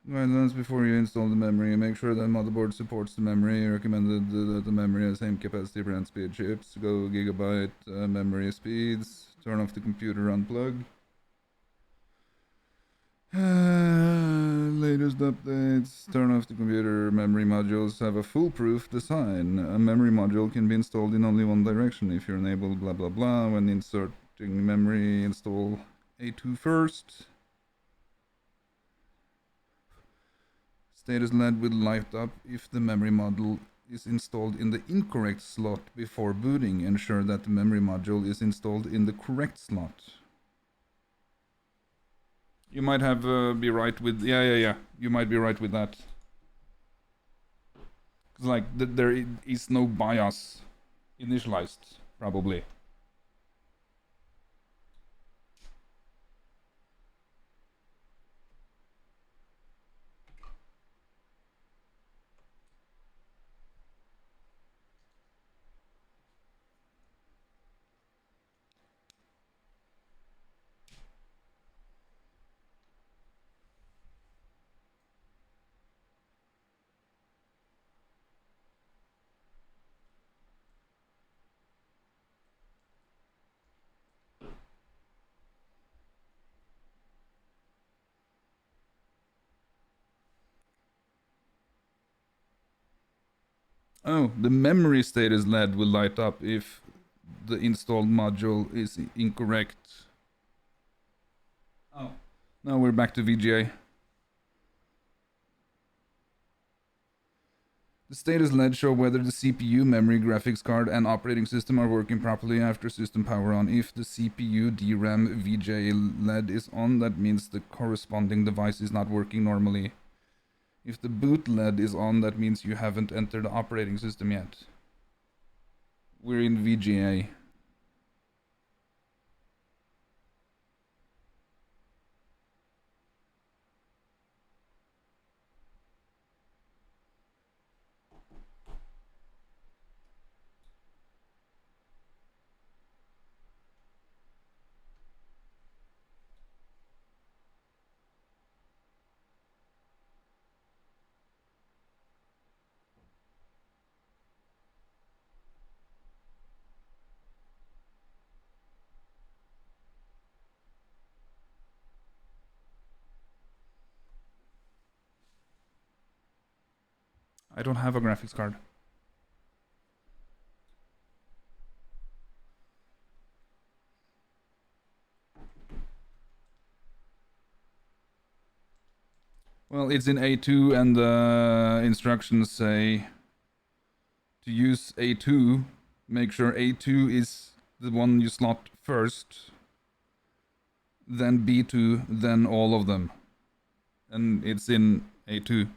Guidelines before you install the memory. Make sure that motherboard supports the memory. Recommended that the memory has same capacity for speed chips. Go gigabyte memory speeds. Turn off the computer, unplug. Latest updates. Turn off the computer. Memory modules have a foolproof design. A memory module can be installed in only one direction. If you're enabled blah blah blah when inserting memory, install A2 first. Status LED will light up if the memory module is installed in the incorrect slot before booting. Ensure that the memory module is installed in the correct slot. You might have be right with yeah. You might be right with that. Cause like there is no BIOS initialized probably. Oh, the memory status LED will light up if the installed module is incorrect. Oh. Now we're back to VGA. The status LED show whether the CPU, memory, graphics card, and operating system are working properly after system power on. If the CPU, DRAM, VGA LED is on, that means the corresponding device is not working normally. If the boot LED is on, that means you haven't entered the operating system yet. We're in VGA. I don't have a graphics card. Well, it's in A2 and the instructions say to use A2, make sure A2 is the one you slot first, then B2, then all of them. And it's in A2.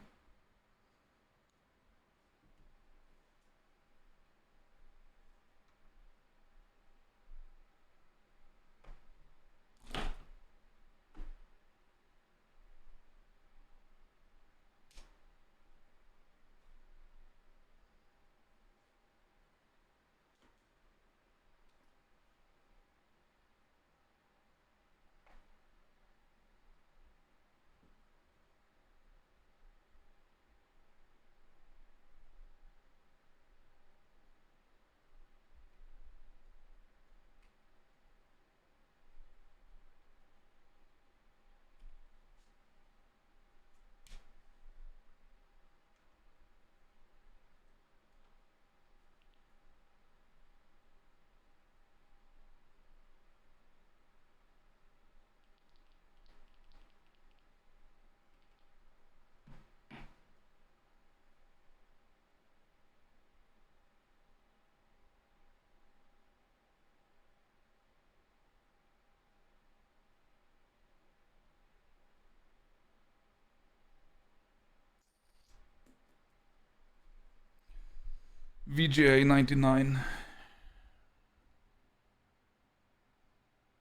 VGA 99.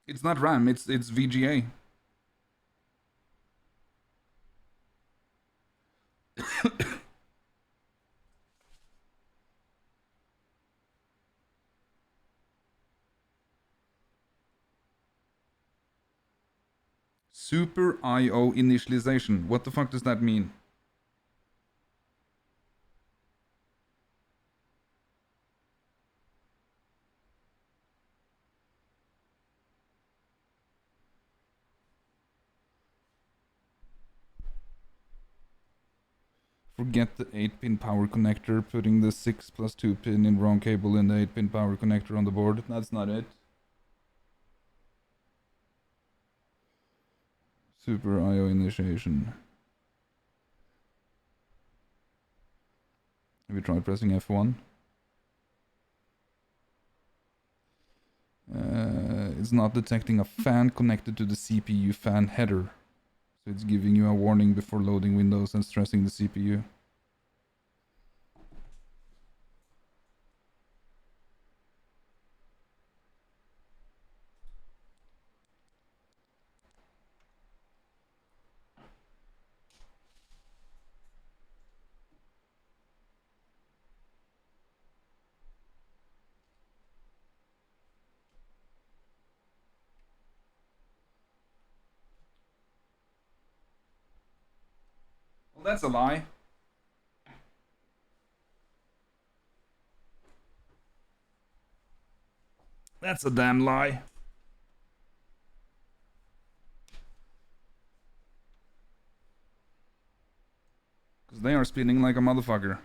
It's not RAM, it's VGA. Super IO initialization. What the fuck does that mean? Forget the 8-pin power connector, putting the 6 plus 2 pin in wrong cable and the 8-pin power connector on the board. That's not it. Super IO initiation. Have you tried pressing F1? It's not detecting a fan connected to the CPU fan header. So it's giving you a warning before loading Windows and stressing the CPU. Well, that's a lie. That's a damn lie. Because they are spinning like a motherfucker.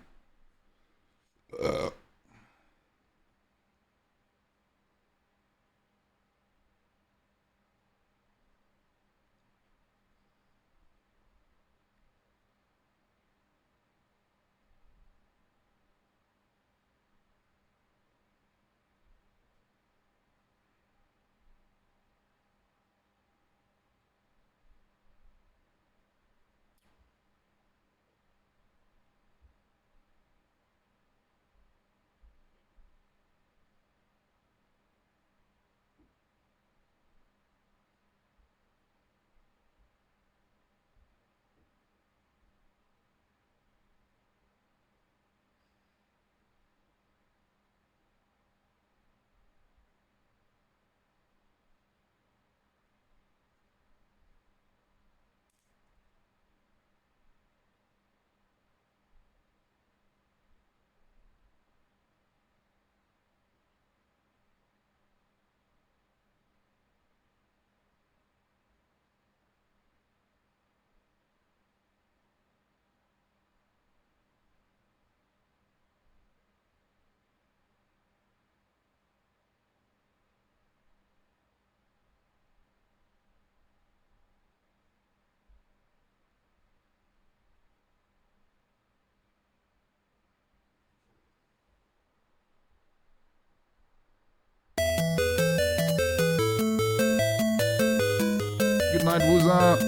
night, Wooza.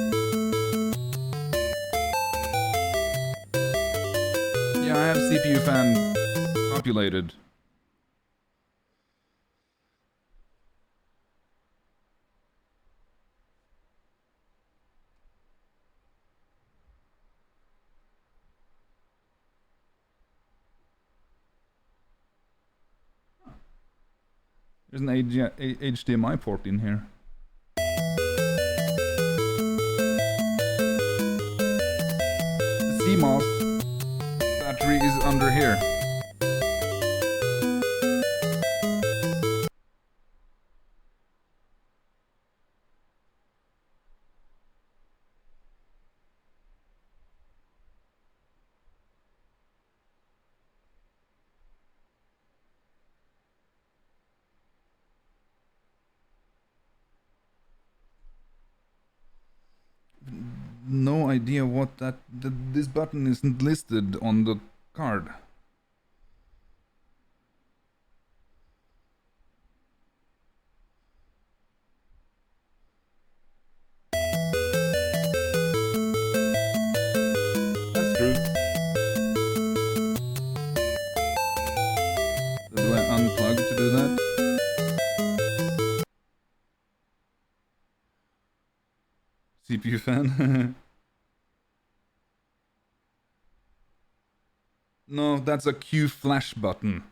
Yeah, I have CPU fan populated. There's an HDMI port in here. The CMOS battery is under here. No idea what this button isn't listed on the card. That's true. So do I unplug to do that? CPU fan? No, that's a Q flash button.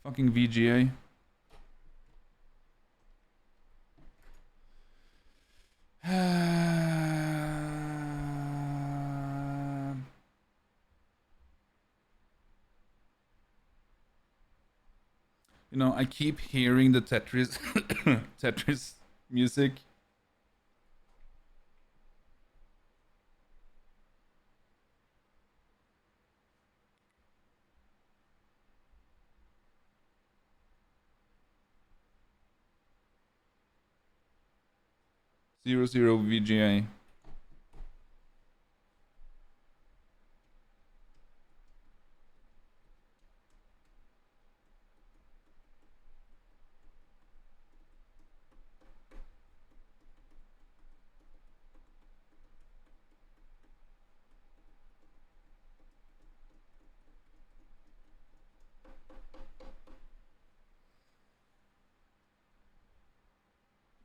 Fucking VGA. You know, I keep hearing the Tetris Tetris music. Zero zero VGA.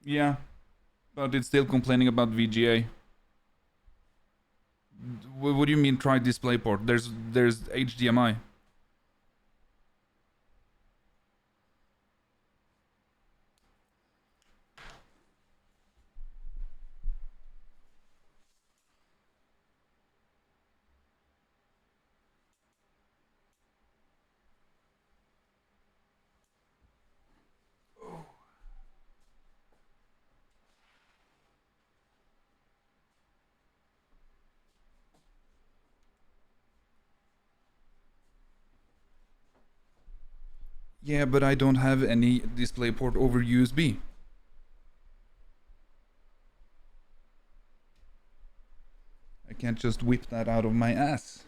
Yeah, but it's still complaining about VGA. What do you mean try DisplayPort? There's HDMI. Yeah, but I don't have any DisplayPort over USB. I can't just whip that out of my ass.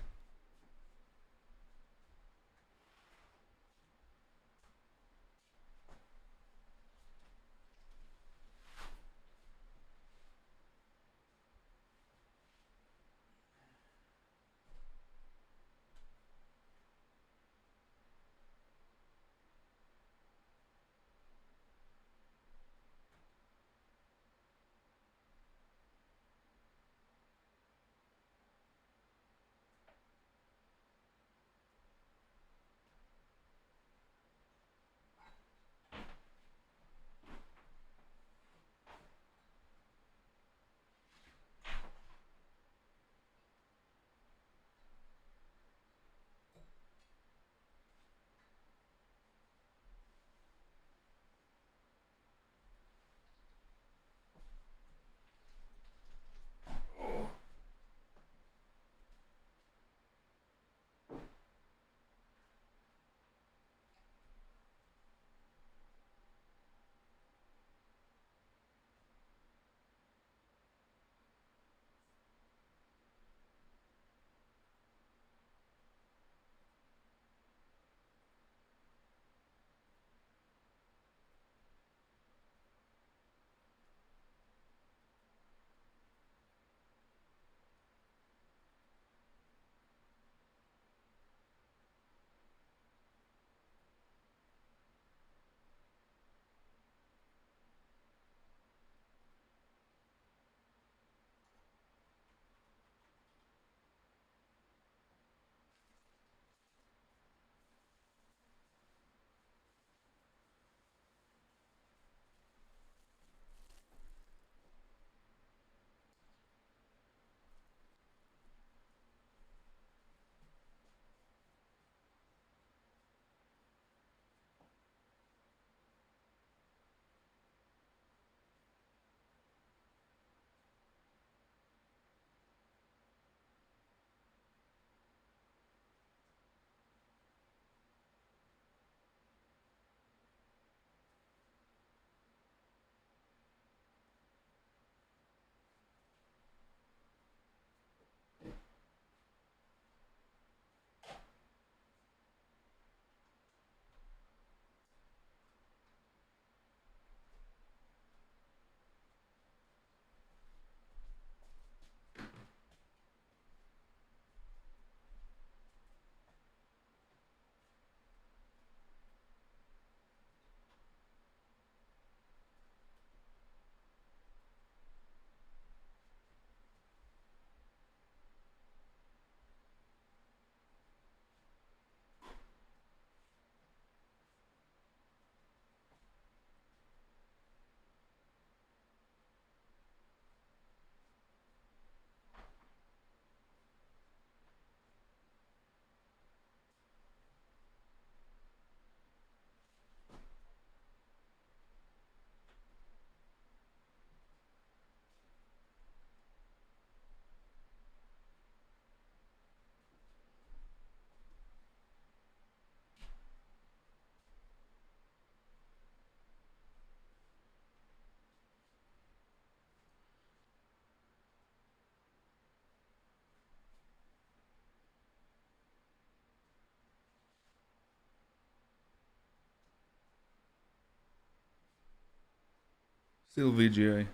Still VGA.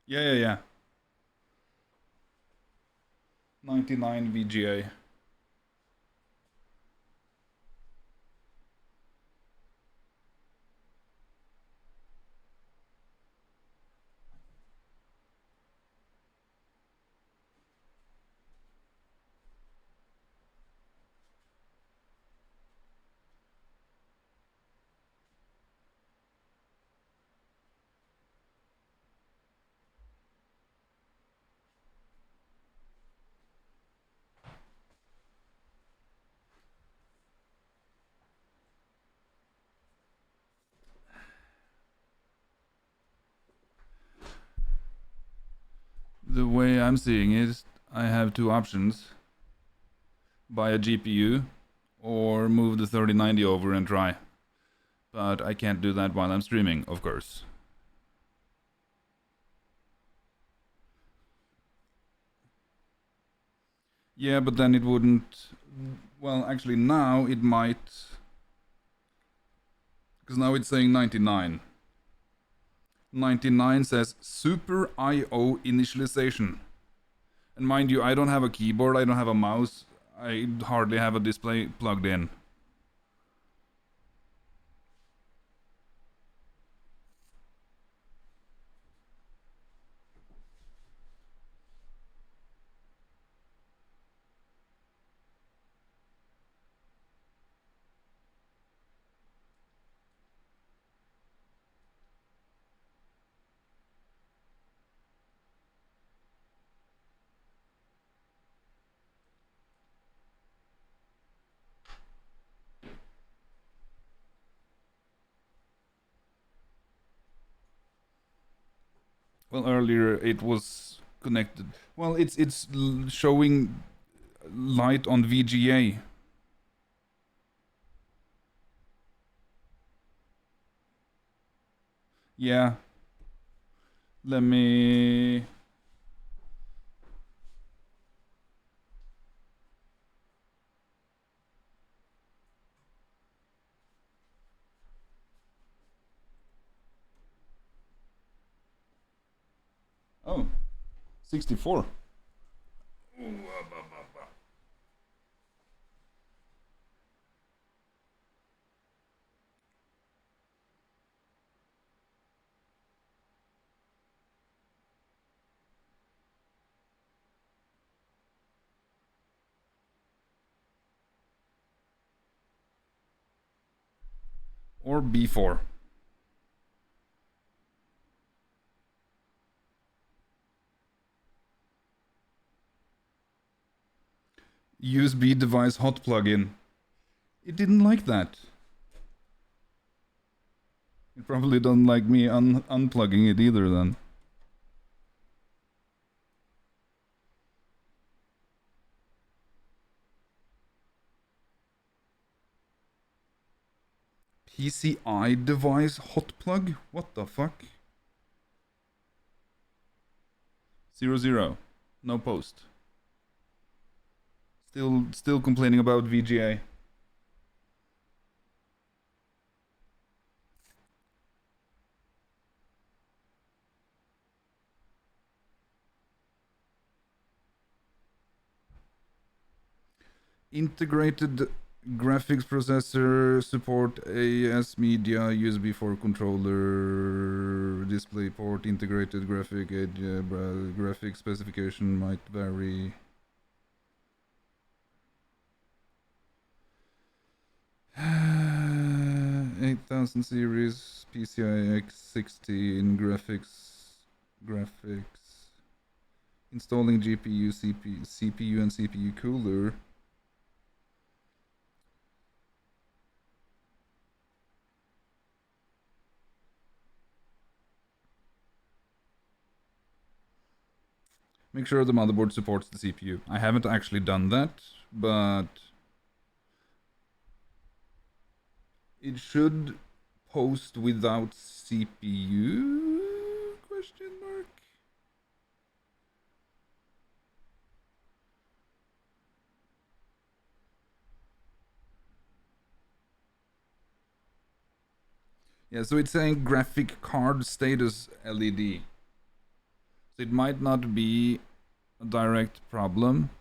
Yeah. 99 VGA. The way I'm seeing it, I have two options. Buy a GPU or move the 3090 over and try. But I can't do that while I'm streaming, of course. Yeah, but then it wouldn't... Well, actually now it might... Because now it's saying 99. 99 says Super I/O initialization. And mind you, I don't have a keyboard, I don't have a mouse, I hardly have a display plugged in. Well, earlier it was connected. Well, it's showing light on VGA. Yeah. Let me... Oh, 64. Or B4. USB device hot plugin. It didn't like that. It probably doesn't like me unplugging it either then. PCI device hot plug? What the fuck? 00. No post. Still complaining about VGA. Integrated graphics processor, support AES media, USB 4 controller, display port, integrated graphic specification might vary. Uh, 8000 series PCI X60 in graphics. Installing GPU, CPU and CPU cooler. Make sure the motherboard supports the CPU. I haven't actually done that, but it should post without CPU? Question mark. Yeah, so it's saying graphic card status LED. So it might not be a direct problem.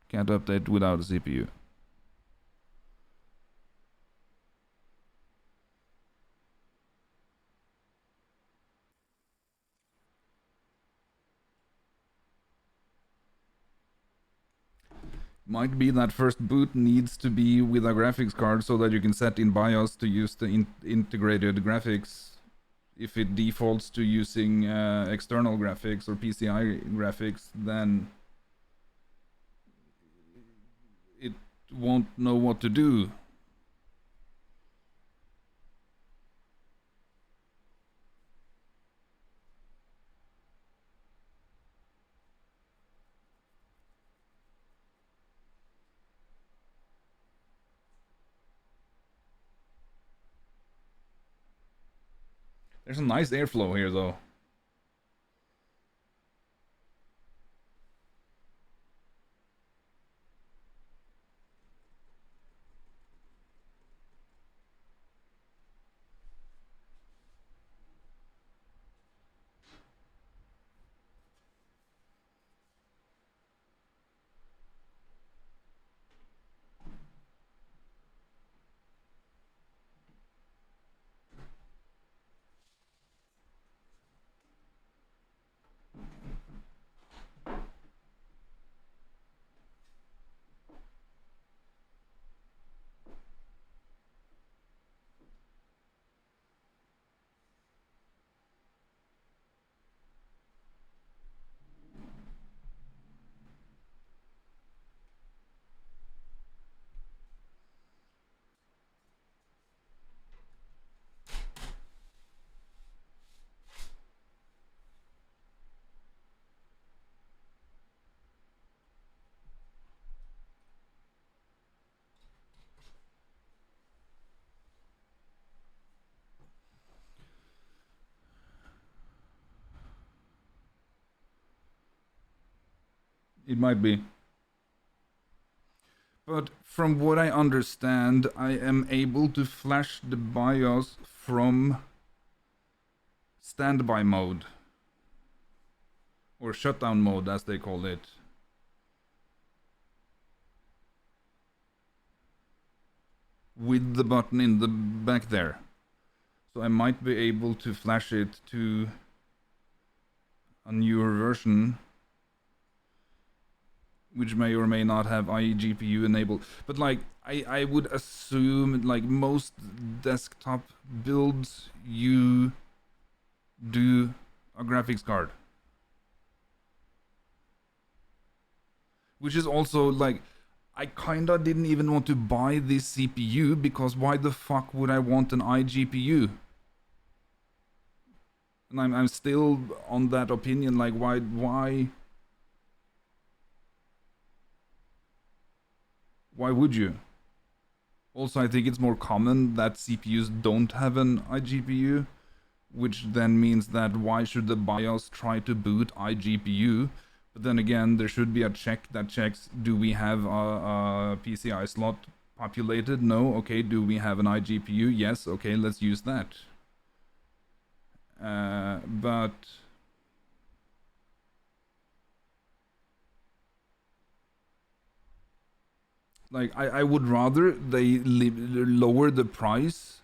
Can't update without a CPU. Might be that first boot needs to be with a graphics card so that you can set in BIOS to use the integrated graphics. If it defaults to using external graphics or PCI graphics, then it won't know what to do. There's a nice airflow here though. It might be. But from what I understand, I am able to flash the BIOS from standby mode. Or shutdown mode, as they call it. With the button in the back there. So I might be able to flash it to a newer version, which may or may not have iGPU enabled. But like, I would assume like most desktop builds, you do a graphics card. Which is also like, I kinda didn't even want to buy this CPU because why the fuck would I want an iGPU? And I'm still on that opinion, like why would you? Also, I think it's more common that CPUs don't have an iGPU, which then means that why should the BIOS try to boot iGPU? But then again, there should be a check that checks, do we have a PCI slot populated? No. Okay, do we have an iGPU? Yes. Okay, let's use that. But like, I would rather they lower the price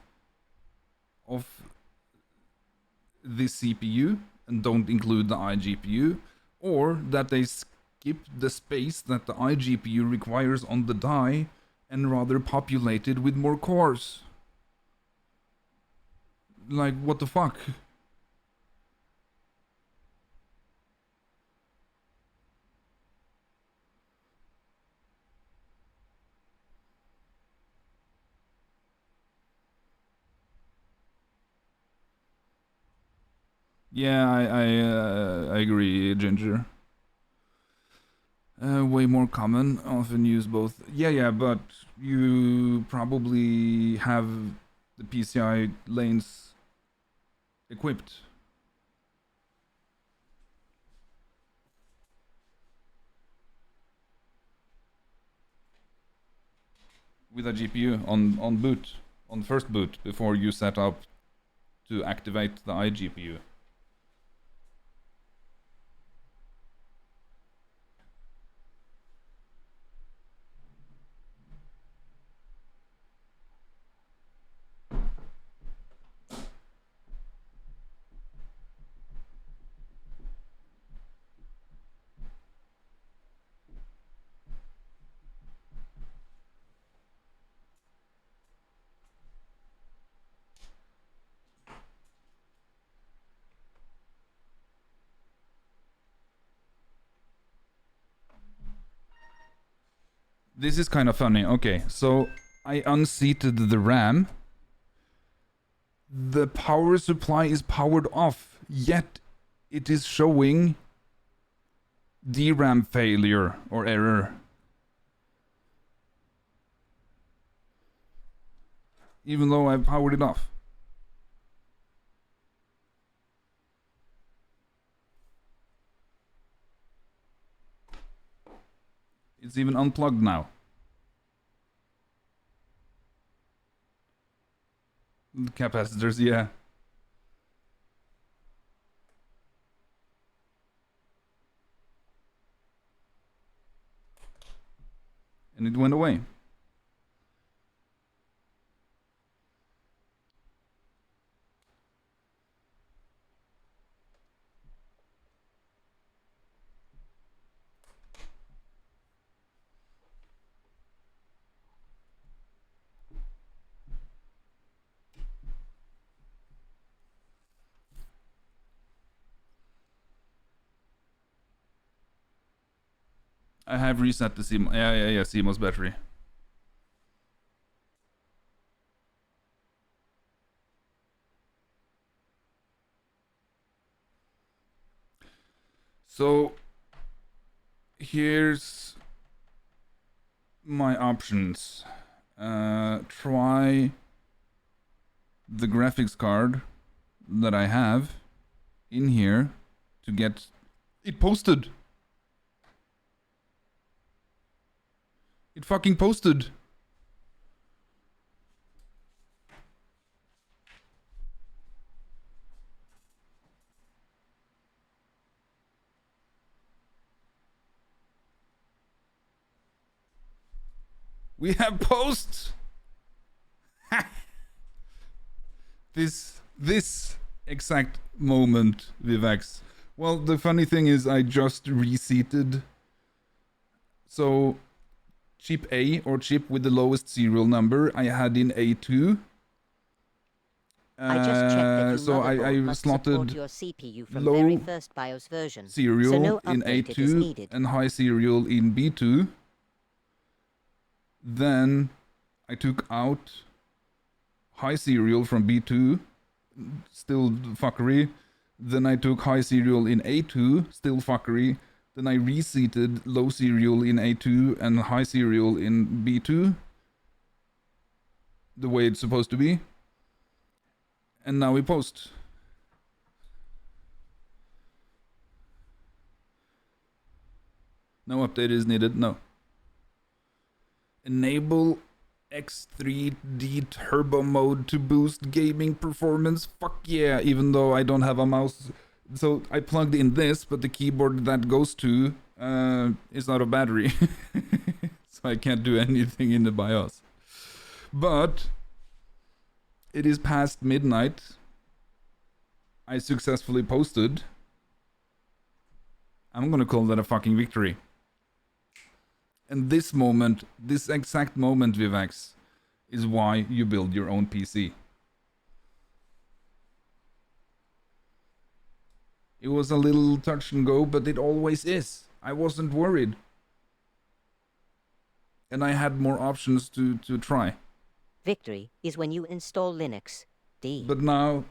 of this CPU and don't include the iGPU, or that they skip the space that the iGPU requires on the die and rather populate it with more cores. Like, what the fuck? Yeah, I agree, Ginger. Way more common, often use both. Yeah, but you probably have the PCI lanes equipped. with a GPU on boot, on first boot, before you set up to activate the iGPU. This is kind of funny. Okay, so I unseated the RAM. The power supply is powered off, yet it is showing DRAM failure or error. Even though I powered it off. It's even unplugged now. The capacitors, yeah. And it went away. I have reset the CMOS. Yeah, CMOS battery. So here's my options. Try the graphics card that I have in here to get it posted. It fucking posted. We have posts. This exact moment, Vivax. Well, the funny thing is I just reseated. So chip A, or chip with the lowest serial number, I had in A2. I just checked that you So I must support slotted your CPU from low very first BIOS version, serial so no in update is A2 needed. and high serial in B2. Then I took out high serial from B2, still fuckery. Then I took high serial in A2, still fuckery. Then I reseated low serial in A2 and high serial in B2, the way it's supposed to be. And now we post. No update is needed, no. Enable X3D turbo mode to boost gaming performance. Fuck yeah, even though I don't have a mouse. So I plugged in this, but the keyboard that goes to is out of battery. So I can't do anything in the BIOS. But it is past midnight. I successfully posted. I'm gonna call that a fucking victory. And this moment, this exact moment, Vivax, is why you build your own PC. It was a little touch and go, but it always is. I wasn't worried. And I had more options to try. Victory is when you install Linux. D. But now,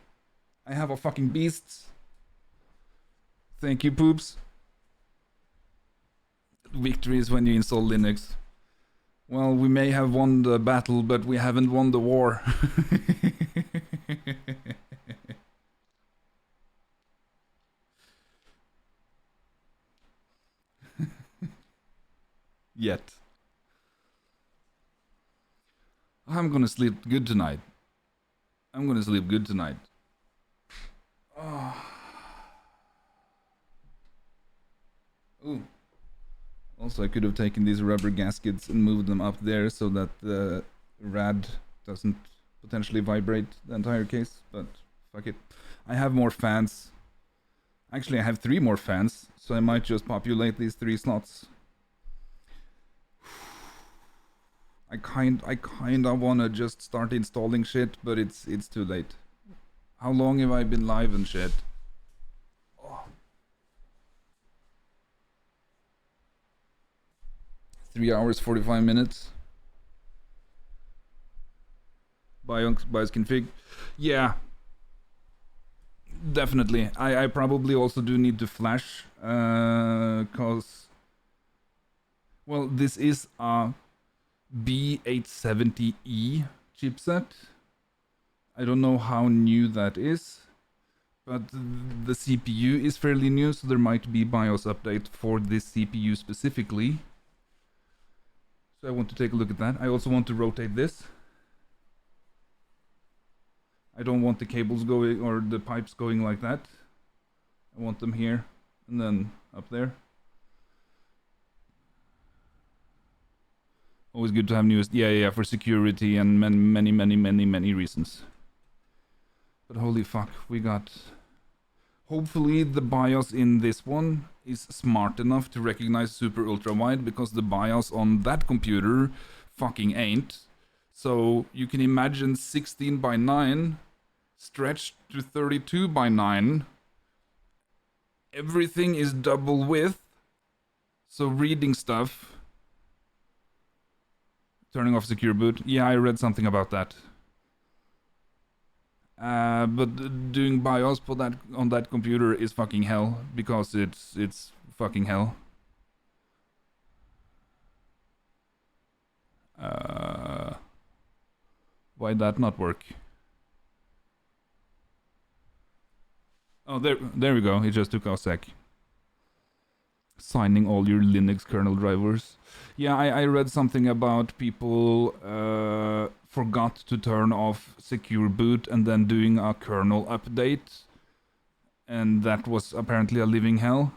I have a fucking beast. Thank you, Poops. Victory is when you install Linux. Well, we may have won the battle, but we haven't won the war. Yet. I'm gonna sleep good tonight. I'm gonna sleep good tonight. Oh. Ooh. Also, I could have taken these rubber gaskets and moved them up there so that the rad doesn't potentially vibrate the entire case, but fuck it. I have more fans. Actually, I have 3 more fans, so I might just populate these 3 slots. I kinda wanna just start installing shit, but it's too late. How long have I been live and shit? 3 hours 45 minutes. BIOS config. Yeah. Definitely. I probably also do need to flash, cause well, this is a B870E chipset. I don't know how new that is, but the CPU is fairly new, so there might be BIOS update for this CPU specifically. So I want to take a look at that. I also want to rotate this. I don't want the cables going or the pipes going like that. I want them here and then up there. Always good to have news. Yeah, for security and many reasons. But holy fuck, we got... Hopefully the BIOS in this one is smart enough to recognize super ultra wide, because the BIOS on that computer fucking ain't. So you can imagine 16 by 9 stretched to 32 by 9. Everything is double width. So reading stuff. Turning off secure boot. Yeah, I read something about that. But doing BIOS for that on that computer is fucking hell, because it's fucking hell. Why'd that not work? Oh, there we go. It just took a sec. Signing all your Linux kernel drivers. Yeah, I read something about people forgot to turn off secure boot and then doing a kernel update, and that was apparently a living hell.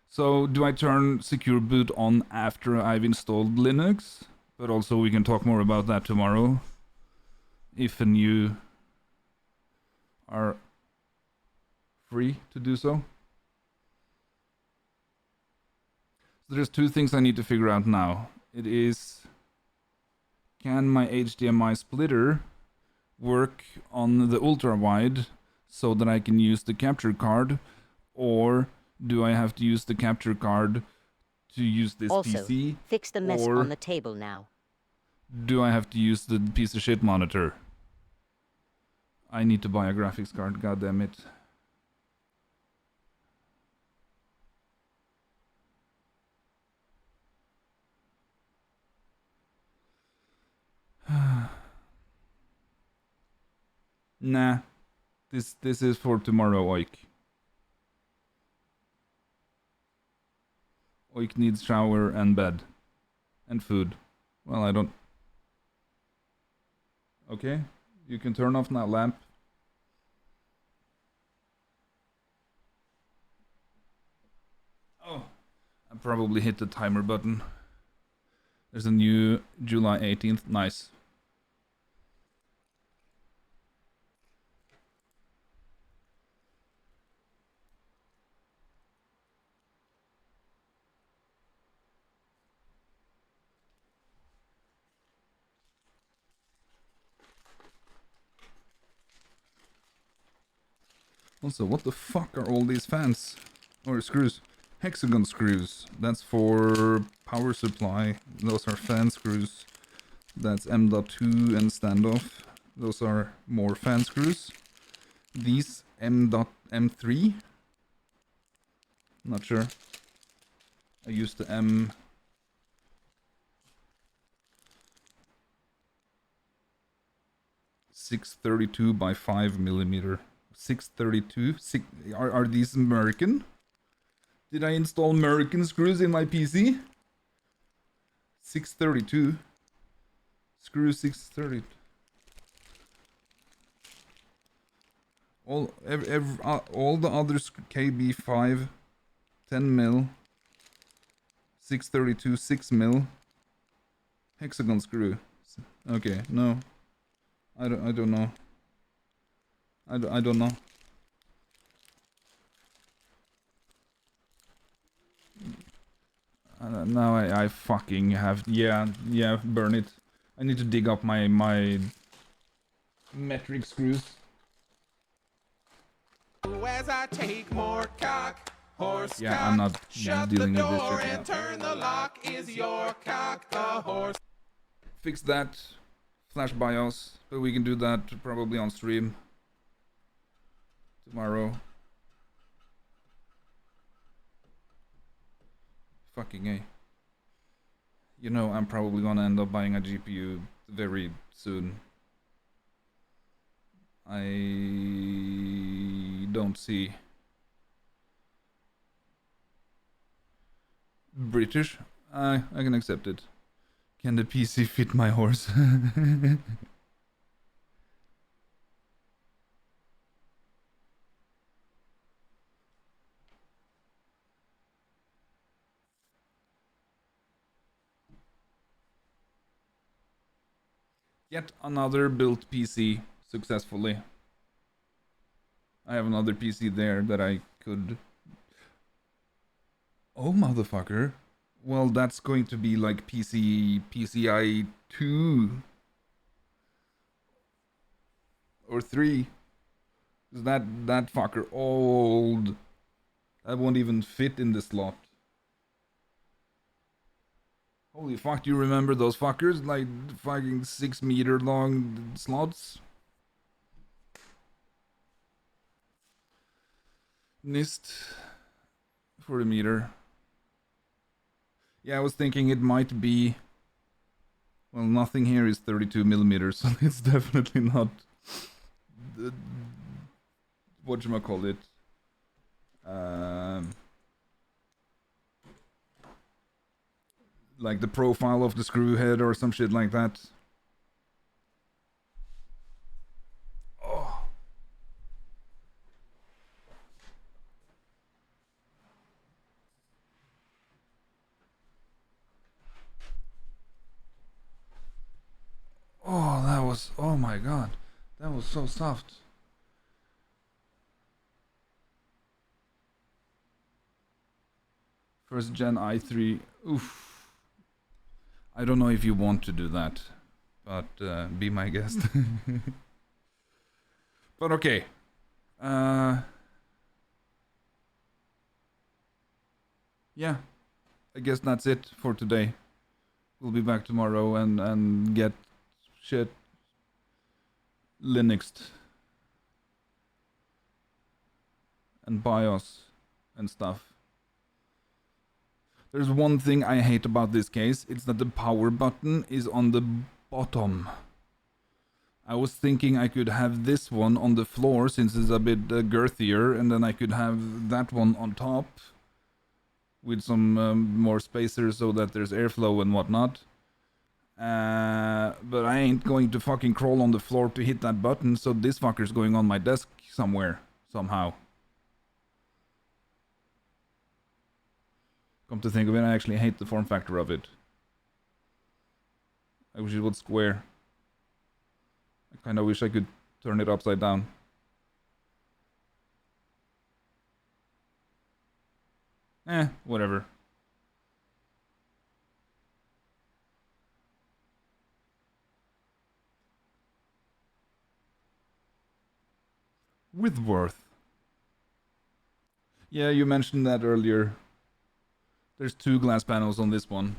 So do I turn secure boot on after I've installed Linux? But also we can talk more about that tomorrow, if and you are free to do so. So there's 2 things I need to figure out now. It is, can my HDMI splitter work on the ultra wide so that I can use the capture card, or do I have to use the capture card to use this Also, PC? fix the mess or on the table now. do I have to use the piece of shit monitor? I need to buy a graphics card, god damn it. Nah. This is for tomorrow, Oik. Oik needs shower and bed. And food. Well, I don't... Okay. You can turn off that lamp. Oh. I probably hit the timer button. There's a new July 18th. Nice. Also, what the fuck are all these fans? Or screws? Hexagon screws. That's for power supply. Those are fan screws. That's M.2 and standoff. Those are more fan screws. These M.M3. Not sure. I used the M... 632 by 5mm. 632? Are these American? Did I install American screws in my PC? 632. Screw 630. All the other KB5, 10 mil, 632, 6 mil, hexagon screw. Okay, no, I don't know. I don't know. Now I fucking have, yeah, burn it. I need to dig up my metric screws. As I take more cock, horse Yeah, cock. I'm not Shut dealing the with this door shit and now. turn the lock. Is your cock a horse? Fix that. Flash BIOS, but we can do that probably on stream tomorrow. Fucking A. You know, I'm probably gonna end up buying a GPU very soon. I don't see. British? I can accept it. Can the PC fit my horse? Yet another built PC successfully. I have another PC there that I could... Oh, motherfucker. Well, that's going to be like PCI 2 or 3. Is that fucker old? That won't even fit in the slot. Holy fuck, do you remember those fuckers? Like fucking 6 meter long slots? NIST 40 meter. Yeah, I was thinking it might be... Well, nothing here is 32 millimeters, so it's definitely not... Whatchamacallit? Like the profile of the screw head or some shit like that. Oh. Oh, that was... Oh my god. That was so soft. First gen i3. Oof. I don't know if you want to do that. But be my guest. But okay. Yeah. I guess that's it for today. We'll be back tomorrow and get shit Linuxed. And BIOS and stuff. There's one thing I hate about this case. It's that the power button is on the bottom. I was thinking I could have this one on the floor since it's a bit girthier, and then I could have that one on top with some more spacers so that there's airflow and whatnot. But I ain't going to fucking crawl on the floor to hit that button, so this fucker's going on my desk somewhere, somehow. Come to think of it, I actually hate the form factor of it. I wish it was square. I kinda wish I could turn it upside down. Whatever. Whitworth. Yeah, you mentioned that earlier. There's 2 glass panels on this one.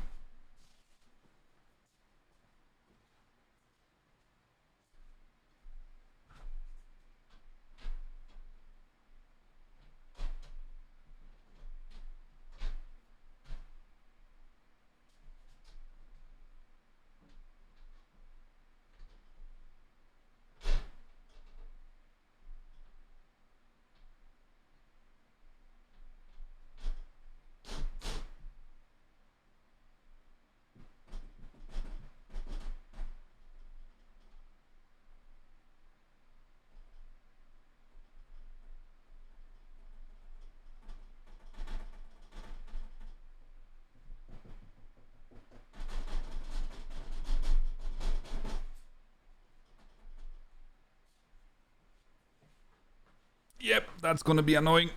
Yep, that's gonna be annoying.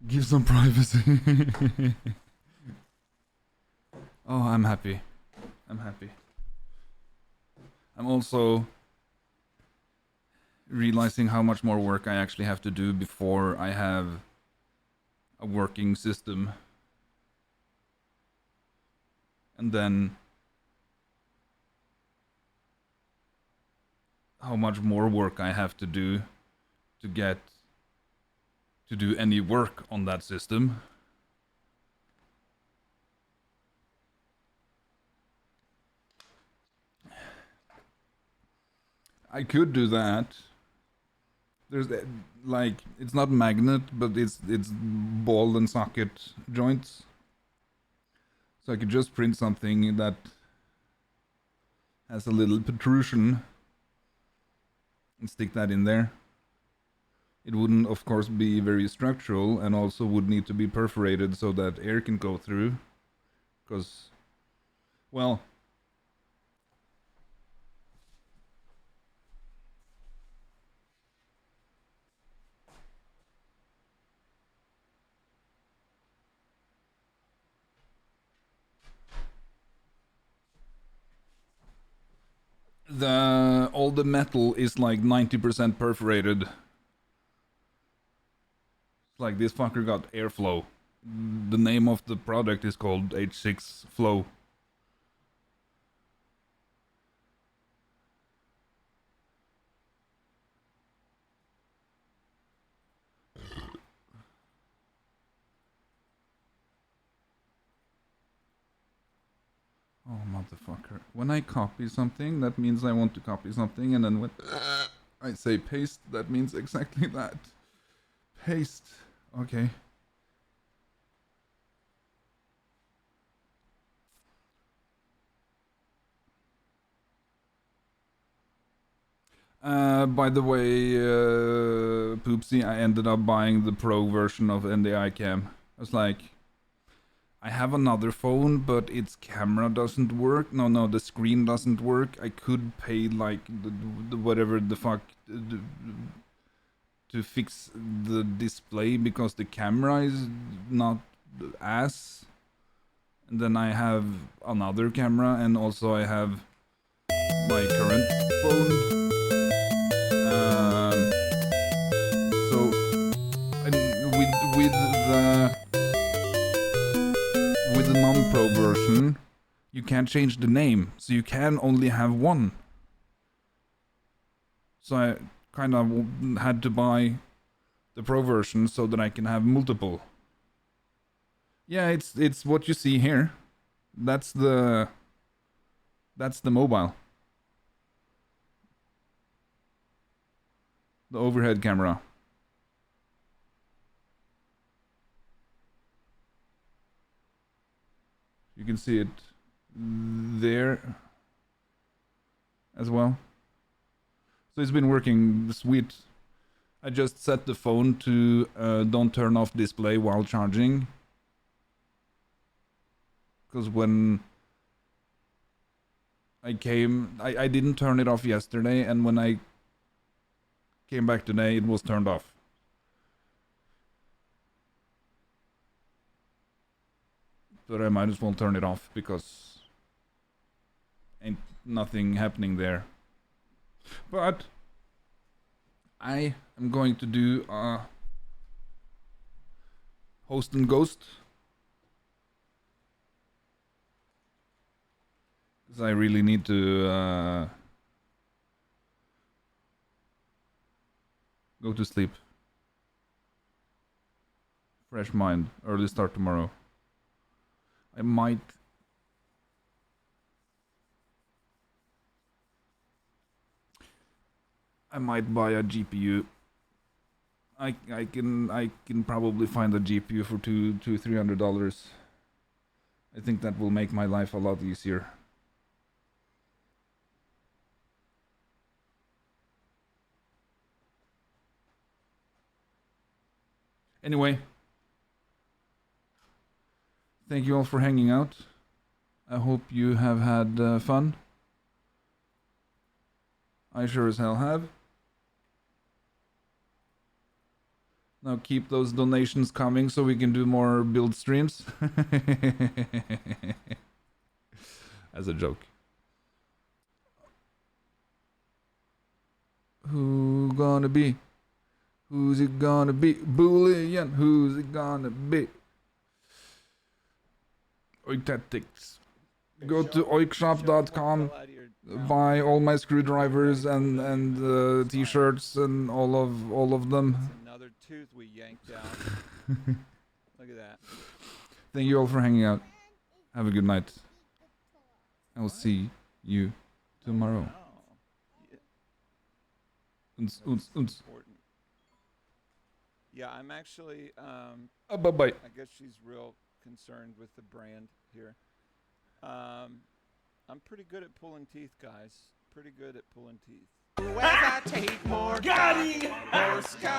Give some privacy. Oh, I'm happy. I'm happy. I'm also realizing how much more work I actually have to do before I have a working system. And then how much more work I have to do to get to do any work on that system. I could do that. There's like it's not magnet, but it's ball and socket joints. So I could just print something that has a little protrusion and stick that in there. It wouldn't, of course, be very structural, and also would need to be perforated so that air can go through. Because, well, all the metal is like 90% perforated. It's like this fucker got airflow. The name of the product is called H6 Flow. Oh, motherfucker. When I copy something, that means I want to copy something, and then when I say paste, that means exactly that. Paste. Okay. By the way, Poopsie, I ended up buying the pro version of NDI Cam. I was like, I have another phone, but its camera doesn't work. No, the screen doesn't work. I could pay like the whatever the fuck to fix the display because the camera is not ass. And then I have another camera, and also I have my current phone. So with the non-pro version, you can't change the name, so you can only have one. So I kind of had to buy the pro version so that I can have multiple. Yeah, it's what you see here. That's the mobile. The overhead camera. You can see it there as well. So it's been working sweet. I just set the phone to don't turn off display while charging. Because when I came, I didn't turn it off yesterday, and when I came back today, it was turned off. But I might as well turn it off because ain't nothing happening there. But I am going to do a host and ghost. Because I really need to go to sleep. Fresh mind. Early start tomorrow. I might buy a GPU. I can probably find a GPU for $300. I think that will make my life a lot easier. Anyway, thank you all for hanging out. I hope you have had fun. I sure as hell have. Now keep those donations coming so we can do more build streams. As a joke. Who gonna be? Who's it gonna be? Boolean, who's it gonna be? Oik Tactics. Go to oikshop.com, buy all my screwdrivers and t-shirts and all of them. Another tooth we yanked out. Look at that. Thank you all for hanging out. Have a good night. I will see you tomorrow. Uns. Important. Yeah, I'm actually. Bye-bye. I guess she's real concerned with the brand here. I'm pretty good at pulling teeth, guys. Pretty good at pulling teeth. Got him! Horse cock.